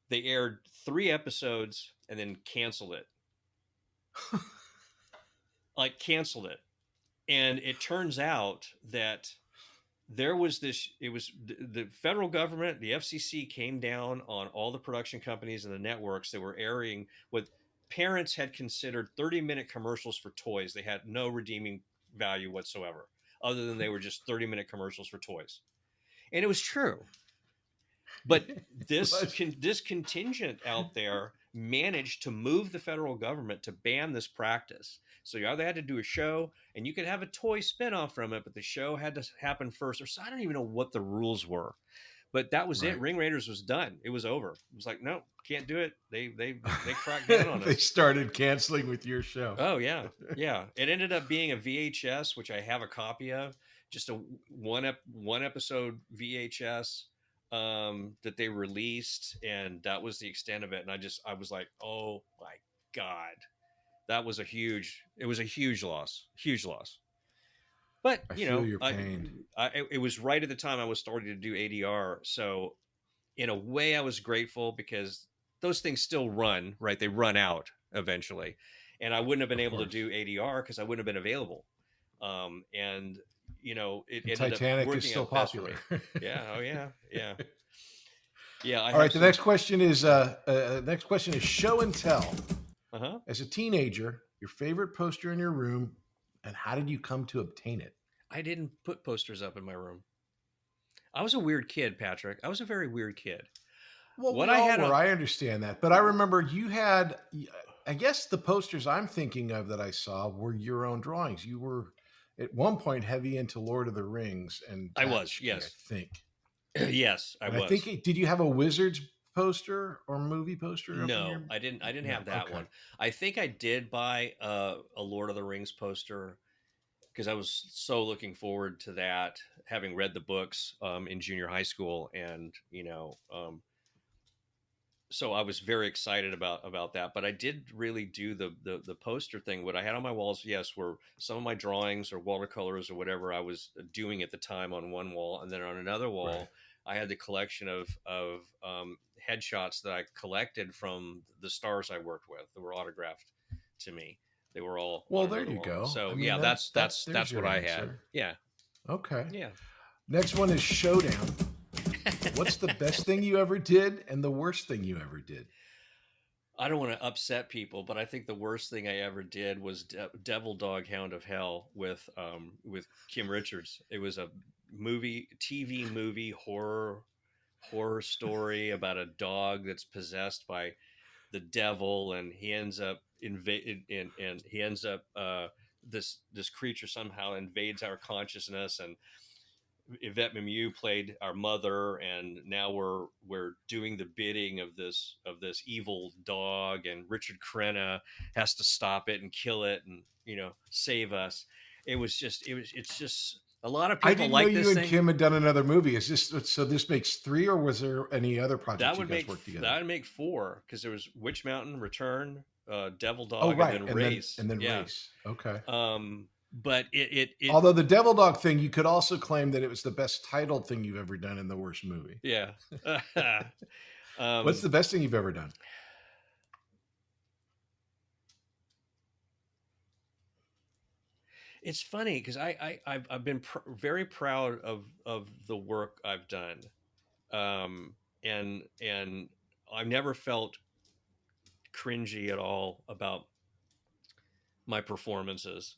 They aired 3 episodes and then canceled it. Canceled it. And it turns out that there was the federal government, the FCC came down on all the production companies and the networks that were airing what parents had considered 30-minute commercials for toys. They had no redeeming value whatsoever, other than they were just 30-minute commercials for toys. And it was true. But this contingent out there managed to move the federal government to ban this practice. So you either had to do a show, and you could have a toy spinoff from it, but the show had to happen first. Or so I don't even know what the rules were, but that was it. Ring Raiders was done. It was over. It was like, no, can't do it. They cracked down on us. They started canceling with your show. Oh yeah, yeah. It ended up being a VHS, which I have a copy of, just a one episode VHS. That they released, and that was the extent of it. And I was like, oh my God, it was a huge loss. But I feel your pain. It was right at the time I was starting to do ADR. So in a way I was grateful because those things still run, right? They run out eventually. And I wouldn't have been able to do ADR because I wouldn't have been available. It ended Titanic up is still popular. Yeah. Oh yeah. Yeah. Yeah. All right. The next question is show and tell. As a teenager, your favorite poster in your room, and how did you come to obtain it? I didn't put posters up in my room. I was a weird kid, Patrick. I was a very weird kid. Well, I understand that, but I remember you had, I guess the posters I'm thinking of that I saw were your own drawings. You were at one point heavy into Lord of the Rings, and I was, yes, I think. Yes, I was. I think. Did you have a Wizards poster or movie poster? No, I didn't. I didn't have that one. I think I did buy a Lord of the Rings poster because I was so looking forward to that, having read the books in junior high school, and so I was very excited about that. But I did really do the poster thing. What I had on my walls, yes, were some of my drawings or watercolors or whatever I was doing at the time on one wall, and then on another wall, I had the collection of headshots that I collected from the stars I worked with that were autographed to me. They were all Well, on there another you wall. go. So I mean, yeah, that's there's what your I answer. had. Yeah, Okay. yeah. Next one is Showdown. What's the best thing you ever did and the worst thing you ever did? I don't want to upset people, but I think the worst thing I ever did was Devil Dog Hound of Hell with Kim Richards. It was a TV movie horror story about a dog that's possessed by the devil, and he ends up this creature somehow invades our consciousness, and Yvette Mimieux played our mother, and now we're doing the bidding of this evil dog, and Richard Crenna has to stop it and kill it, and save us. It's just a lot of I people didn't know like you this and thing. Kim had done another movie. Is this so? This makes 3, or was there any other projects That you guys worked together? that would make 4, because there was Witch Mountain, Return, Devil Dog, Oh, right, and then Race, and then yeah. Race. Okay. But it Although the Devil Dog thing, you could also claim that it was the best titled thing you've ever done in the worst movie. yeah. What's the best thing you've ever done? It's funny because I've been very proud of the work I've done, and I've never felt cringy at all about my performances,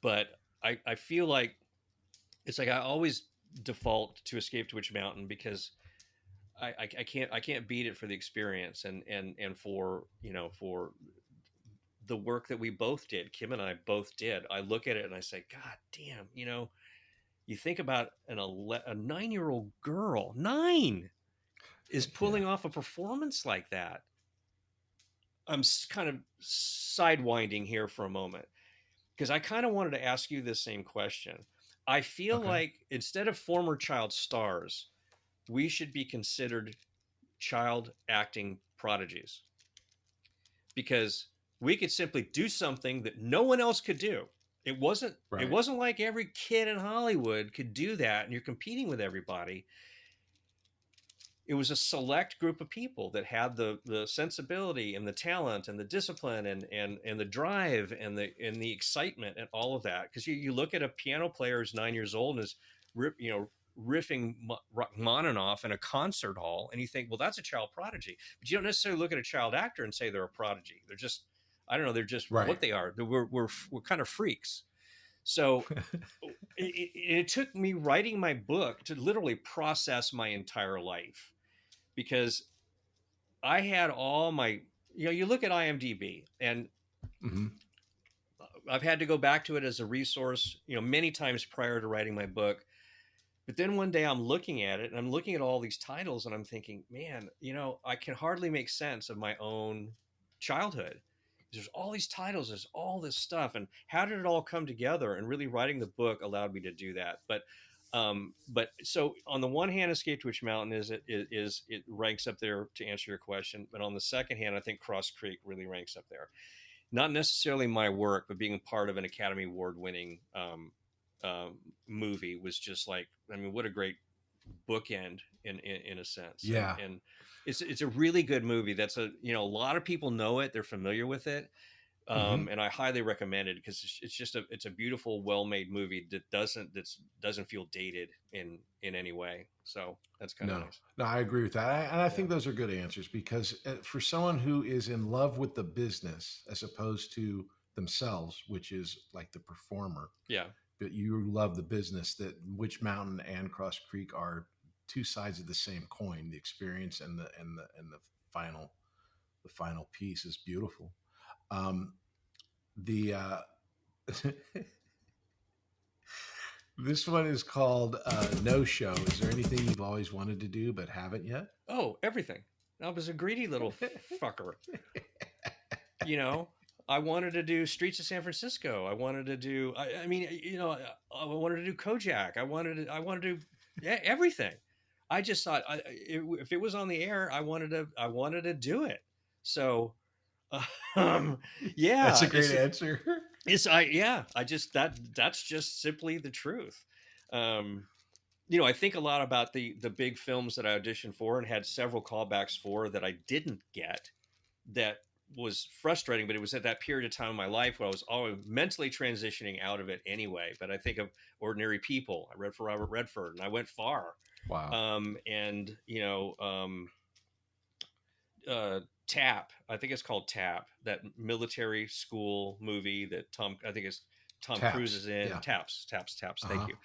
but I feel like it's like I always default to Escape to Witch Mountain because I can't beat it for the experience and for for the work that we both did. Kim and I both did. I look at it and I say, God damn, you think about a 9-year-old girl, 9, is pulling off a performance like that. I'm kind of sidewinding here for a moment because I kind of wanted to ask you the same question. I feel like instead of former child stars, we should be considered child acting prodigies, because we could simply do something that no one else could do. It wasn't like every kid in Hollywood could do that and you're competing with everybody. It was a select group of people that had the sensibility and the talent and the discipline and the drive and the excitement and all of that. Because you look at a piano player who's 9 years old and is riffing Rachmaninoff in a concert hall, and you think, well, that's a child prodigy. But you don't necessarily look at a child actor and say they're a prodigy. They're just, I don't know, they're just what they are. We're kind of freaks. So it took me writing my book to literally process my entire life, because I had all my, you look at IMDb, and I've had to go back to it as a resource, many times prior to writing my book. But then one day I'm looking at it and I'm looking at all these titles and I'm thinking, man, I can hardly make sense of my own childhood. There's all these titles, there's all this stuff, and how did it all come together? And really writing the book allowed me to do that. But so on the one hand, Escape to Witch Mountain it ranks up there to answer your question. But on the second hand, I think Cross Creek really ranks up there. Not necessarily my work, but being a part of an Academy Award winning movie was just like, I mean, what a great bookend in a sense. Yeah. And it's a really good movie. That's a lot of people know it. They're familiar with it. And I highly recommend it because it's a beautiful, well-made movie that doesn't feel dated in any way. So that's kind of nice. No, I agree with that. And I think those are good answers, because for someone who is in love with the business as opposed to themselves, which is like the performer. Yeah. But you love the business, that Witch Mountain and Cross Creek are two sides of the same coin. The experience and the final piece is beautiful. This one is called No Show. Is there anything you've always wanted to do but haven't yet? Oh, everything. I was a greedy little fucker. I wanted to do Streets of San Francisco. I wanted to do, I wanted to do Kojak. I wanted to do everything. I just thought if it was on the air, I wanted to do it. So, yeah, that's a great answer. That's just simply the truth. I think a lot about the big films that I auditioned for and had several callbacks for that I didn't get. That was frustrating, but it was at that period of time in my life where I was always mentally transitioning out of it anyway. But I think of Ordinary People. I read for Robert Redford, and I went far. Wow. And TAP. I think it's called TAP. That military school movie that Tom Taps. Cruise is in. Yeah. Taps. Thank you.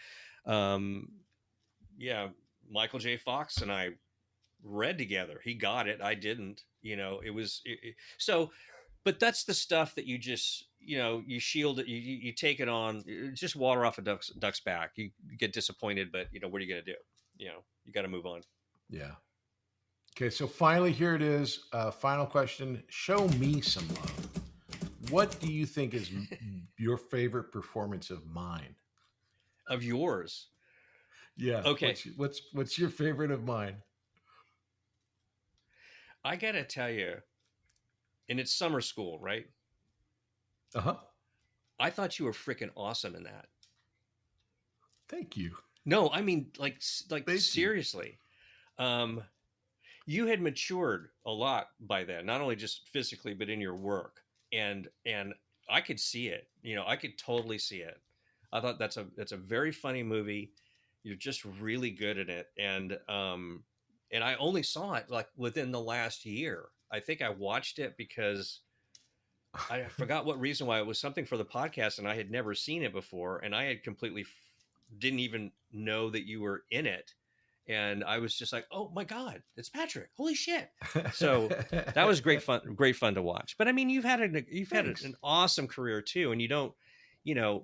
Yeah, Michael J. Fox and I read together. He got it. I didn't. So, but that's the stuff that you just, you shield it. You take it on. It's just water off a duck's back. You get disappointed, but what are you going to do? You got to move on. Yeah. Okay. So finally, here it is. Final question. Show me some love. What do you think is your favorite performance of mine? Of yours? Yeah. Okay. What's your favorite of mine? I gotta tell you, and it's Summer School, right? Uh-huh. I thought you were freaking awesome in that. Thank you. No, I mean, like Thank seriously. You had matured a lot by then, not only just physically, but in your work. And I could see it. I could totally see it. I thought that's a very funny movie. You're just really good at it. And I only saw it like within the last year. I think I watched it because I forgot what reason why. It was something for the podcast, and I had never seen it before, and I had completely didn't even know that you were in it. And I was just like, "Oh my God, it's Patrick! Holy shit!" So that was great fun to watch. But I mean, you've had an awesome career too, and you don't, you're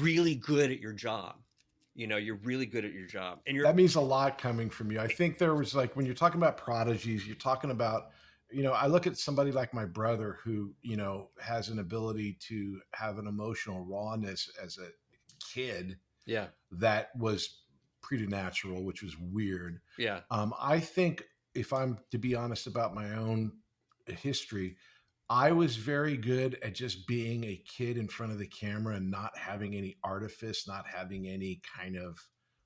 really good at your job. You're really good at your job, and that means a lot coming from you. I think there was when you're talking about prodigies, you're talking about, I look at somebody like my brother who, has an ability to have an emotional rawness as a kid. Yeah. That was preternatural, which was weird. Yeah. I think if I'm to be honest about my own history, I was very good at just being a kid in front of the camera and not having any artifice, not having any kind of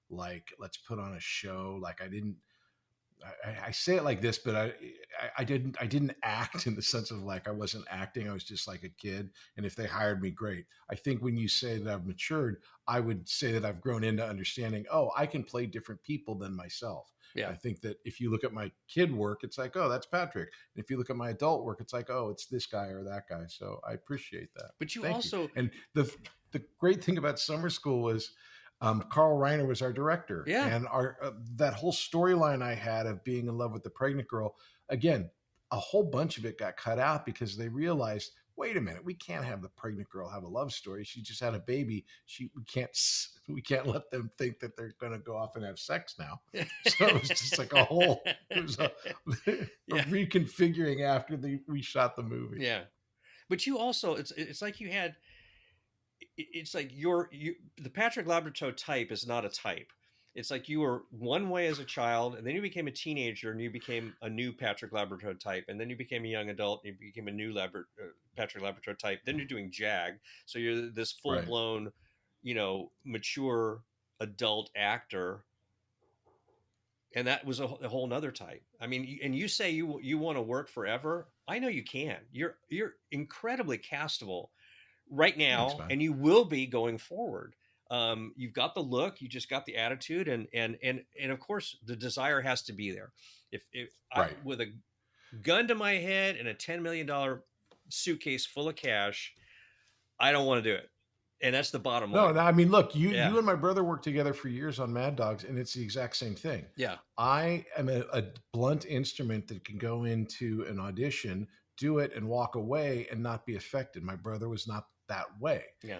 let's put on a show. I say it like this, but I didn't act in the sense of I wasn't acting. I was just like a kid. And if they hired me, great. I think when you say that I've matured, I would say that I've grown into understanding, I can play different people than myself. Yeah. I think that if you look at my kid work, it's like, oh, that's Patrick. And if you look at my adult work, it's like, oh, it's this guy or that guy. So I appreciate that. But Thank you. And the great thing about Summer School was Carl Reiner was our director. Yeah. And our that whole storyline I had of being in love with the pregnant girl, again, a whole bunch of it got cut out because they realized, wait a minute, we can't have the pregnant girl have a love story. She just had a baby. We can't let them think that they're going to go off and have sex now. So it was just like a reconfiguring after we shot the movie. Yeah. But you also, it's like you had, it's like the Patrick Labyorteaux type is not a type. It's like you were one way as a child, and then you became a teenager, and you became a new Patrick Labyorteaux type, and then you became a young adult, and you became a new Patrick Labyorteaux type. Then you're doing JAG, so you're this full blown, mature adult actor, and that was a whole nother type. I mean, and you say you want to work forever. I know you can. You're incredibly castable right now. Thanks, and you will be going forward. You've got the look, you just got the attitude, and of course the desire has to be there. If I, with a gun to my head and a $10 million suitcase full of cash, I don't want to do it. And that's the bottom line. No, I mean, look, you and my brother worked together for years on Mad Dogs, and it's the exact same thing. Yeah. I am a blunt instrument that can go into an audition, do it, and walk away and not be affected. My brother was not that way. Yeah.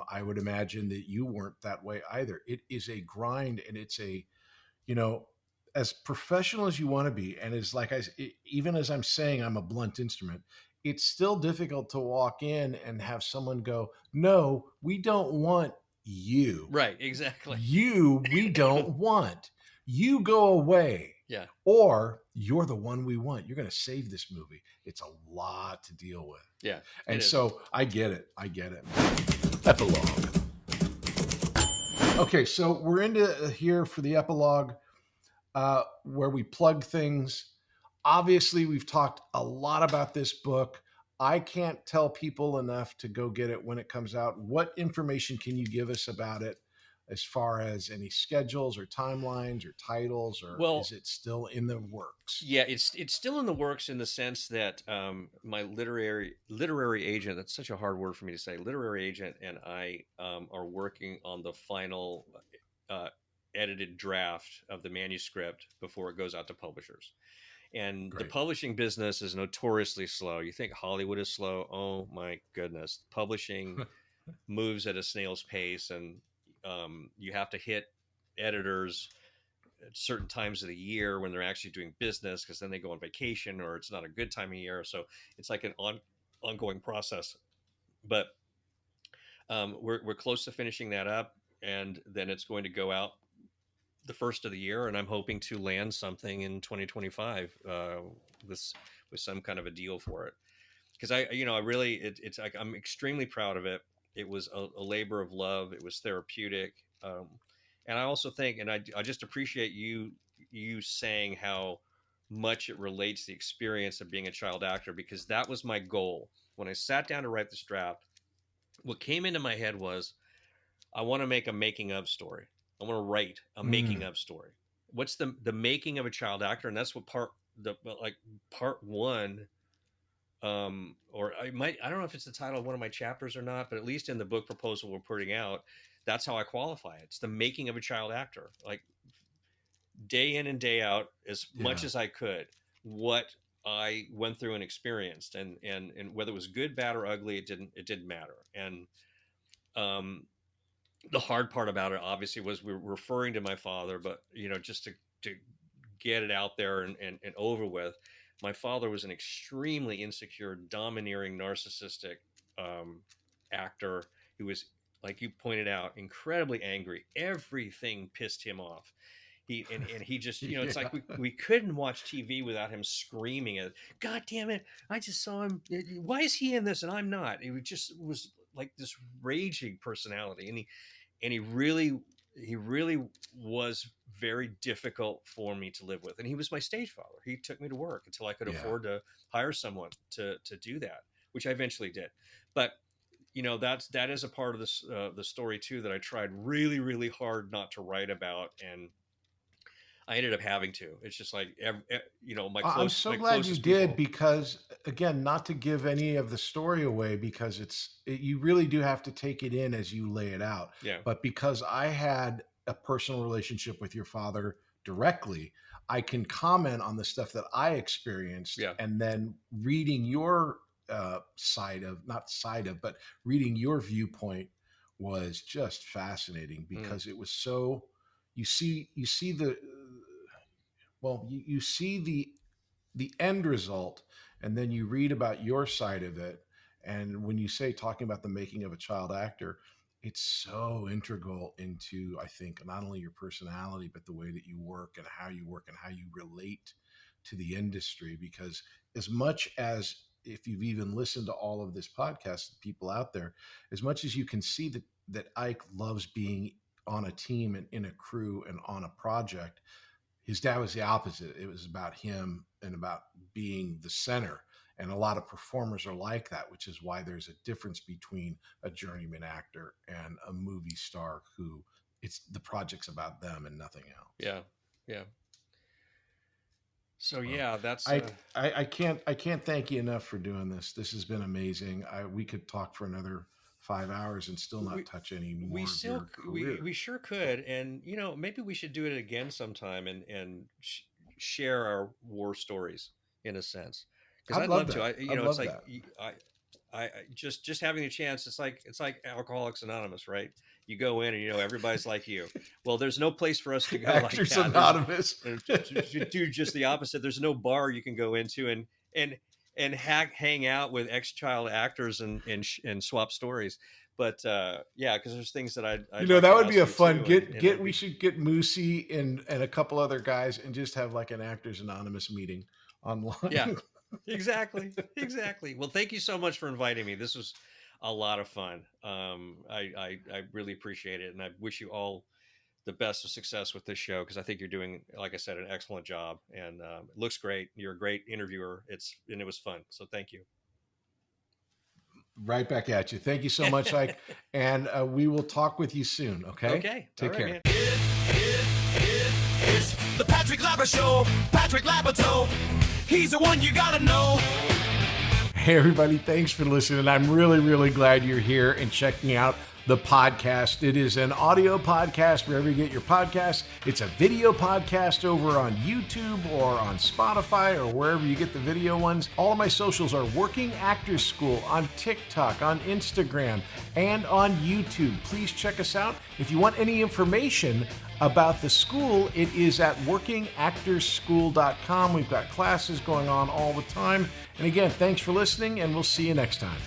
I would imagine that you weren't that way either. It is a grind, and it's a, as professional as you want to be, and even as I'm saying, I'm a blunt instrument. It's still difficult to walk in and have someone go, "No, we don't want you." Right. Exactly. We don't want. You go away. Yeah. or you're the one we want. You're going to save this movie. It's a lot to deal with. Yeah. And so I get it. Epilogue. Okay, so we're into here for the epilogue, where we plug things. Obviously, we've talked a lot about this book. I can't tell people enough to go get it when it comes out. What information can you give us about it, as far as any schedules or timelines or titles, or is it still in the works? Yeah, it's still in the works in the sense that my literary agent, that's such a hard word for me to say, literary agent and I are working on the final edited draft of the manuscript before it goes out to publishers. And Great. The publishing business is notoriously slow. You think Hollywood is slow? Oh my goodness. Publishing moves at a snail's pace, and you have to hit editors at certain times of the year when they're actually doing business, because then they go on vacation or it's not a good time of year. So it's like an ongoing process. But we're close to finishing that up, and then it's going to go out the first of the year, and I'm hoping to land something in 2025 with some kind of a deal for it, because I really it's like I'm extremely proud of it. It was a labor of love. It was therapeutic, and I also think, and I just appreciate you saying how much it relates to the experience of being a child actor, because that was my goal when I sat down to write this draft. What came into my head was, I want to make a making of story. I want to write a making of story. What's the making of a child actor? And that's what part one, or I don't know if it's the title of one of my chapters or not, but at least in the book proposal we're putting out, that's how I qualify it. It's the making of a child actor, like day in and day out, as much as I could, what I went through and experienced, and whether it was good, bad, or ugly, it didn't matter. And the hard part about it, obviously, was we were referring to my father, but just to get it out there and over with. My father was an extremely insecure, domineering, narcissistic actor who was, like you pointed out, incredibly angry. Everything pissed him off. He just, it's like we couldn't watch TV without him screaming at, God damn it, I just saw him. Why is he in this and I'm not? It just was like this raging personality, and he really was very difficult for me to live with. And he was my stage father. He took me to work until I could afford to hire someone to do that, which I eventually did. But that is a part of this the story too that I tried really, really hard not to write about, and I ended up having to. It's just like, my close. I'm so glad you did, because again, not to give any of the story away, because you really do have to take it in as you lay it out. Yeah. But because I had a personal relationship with your father directly, I can comment on the stuff that I experienced. Yeah. And then reading your reading your viewpoint was just fascinating, because it was so, you see the end result, and then you read about your side of it. And when you say talking about the making of a child actor, it's so integral into, I think, not only your personality, but the way that you work and how you relate to the industry. Because as much as, if you've even listened to all of this podcast, people out there, as much as you can see that Ike loves being on a team and in a crew and on a project, his dad was the opposite. It was about him and about being the center. And a lot of performers are like that, which is why there's a difference between a journeyman actor and a movie star who the project's about them and nothing else. Yeah. Yeah. So that's I can't thank you enough for doing this. This has been amazing. We could talk for another 5 hours and still not touch any more. We sure could, and maybe we should do it again sometime and share our war stories in a sense, because I'd love to. I just having a chance. It's like Alcoholics Anonymous, right? You go in and everybody's like you. Well, there's no place for us to go. Actors Anonymous. To do just the opposite. There's no bar you can go into and hang out with ex-child actors and swap stories. But yeah, because there's things that I'd You know, like that to would be a ask you fun too, and it'd we be- should get Moosey and a couple other guys and just have like an Actors Anonymous meeting online. Yeah, exactly. Well, thank you so much for inviting me. This was a lot of fun. I really appreciate it, and I wish you all the best of success with this show, because I think you're doing, like I said, an excellent job, and it looks great. You're a great interviewer. It was fun. So thank you. Right back at you. Thank you so much, Ike. And we will talk with you soon. Okay. Okay. Take All care. right, man. It's the Patrick Labyorteaux Show. Patrick Labyorteaux. He's the one you gotta know. Hey, everybody. Thanks for listening. I'm really, really glad you're here and checking out the podcast. It is an audio podcast wherever you get your podcasts. It's a video podcast over on YouTube or on Spotify or wherever you get the video ones. All of my socials are Working Actors School on TikTok, on Instagram, and on YouTube. Please check us out. If you want any information about the school, it is at workingactorsschool.com. We've got classes going on all the time. And again, thanks for listening, and we'll see you next time.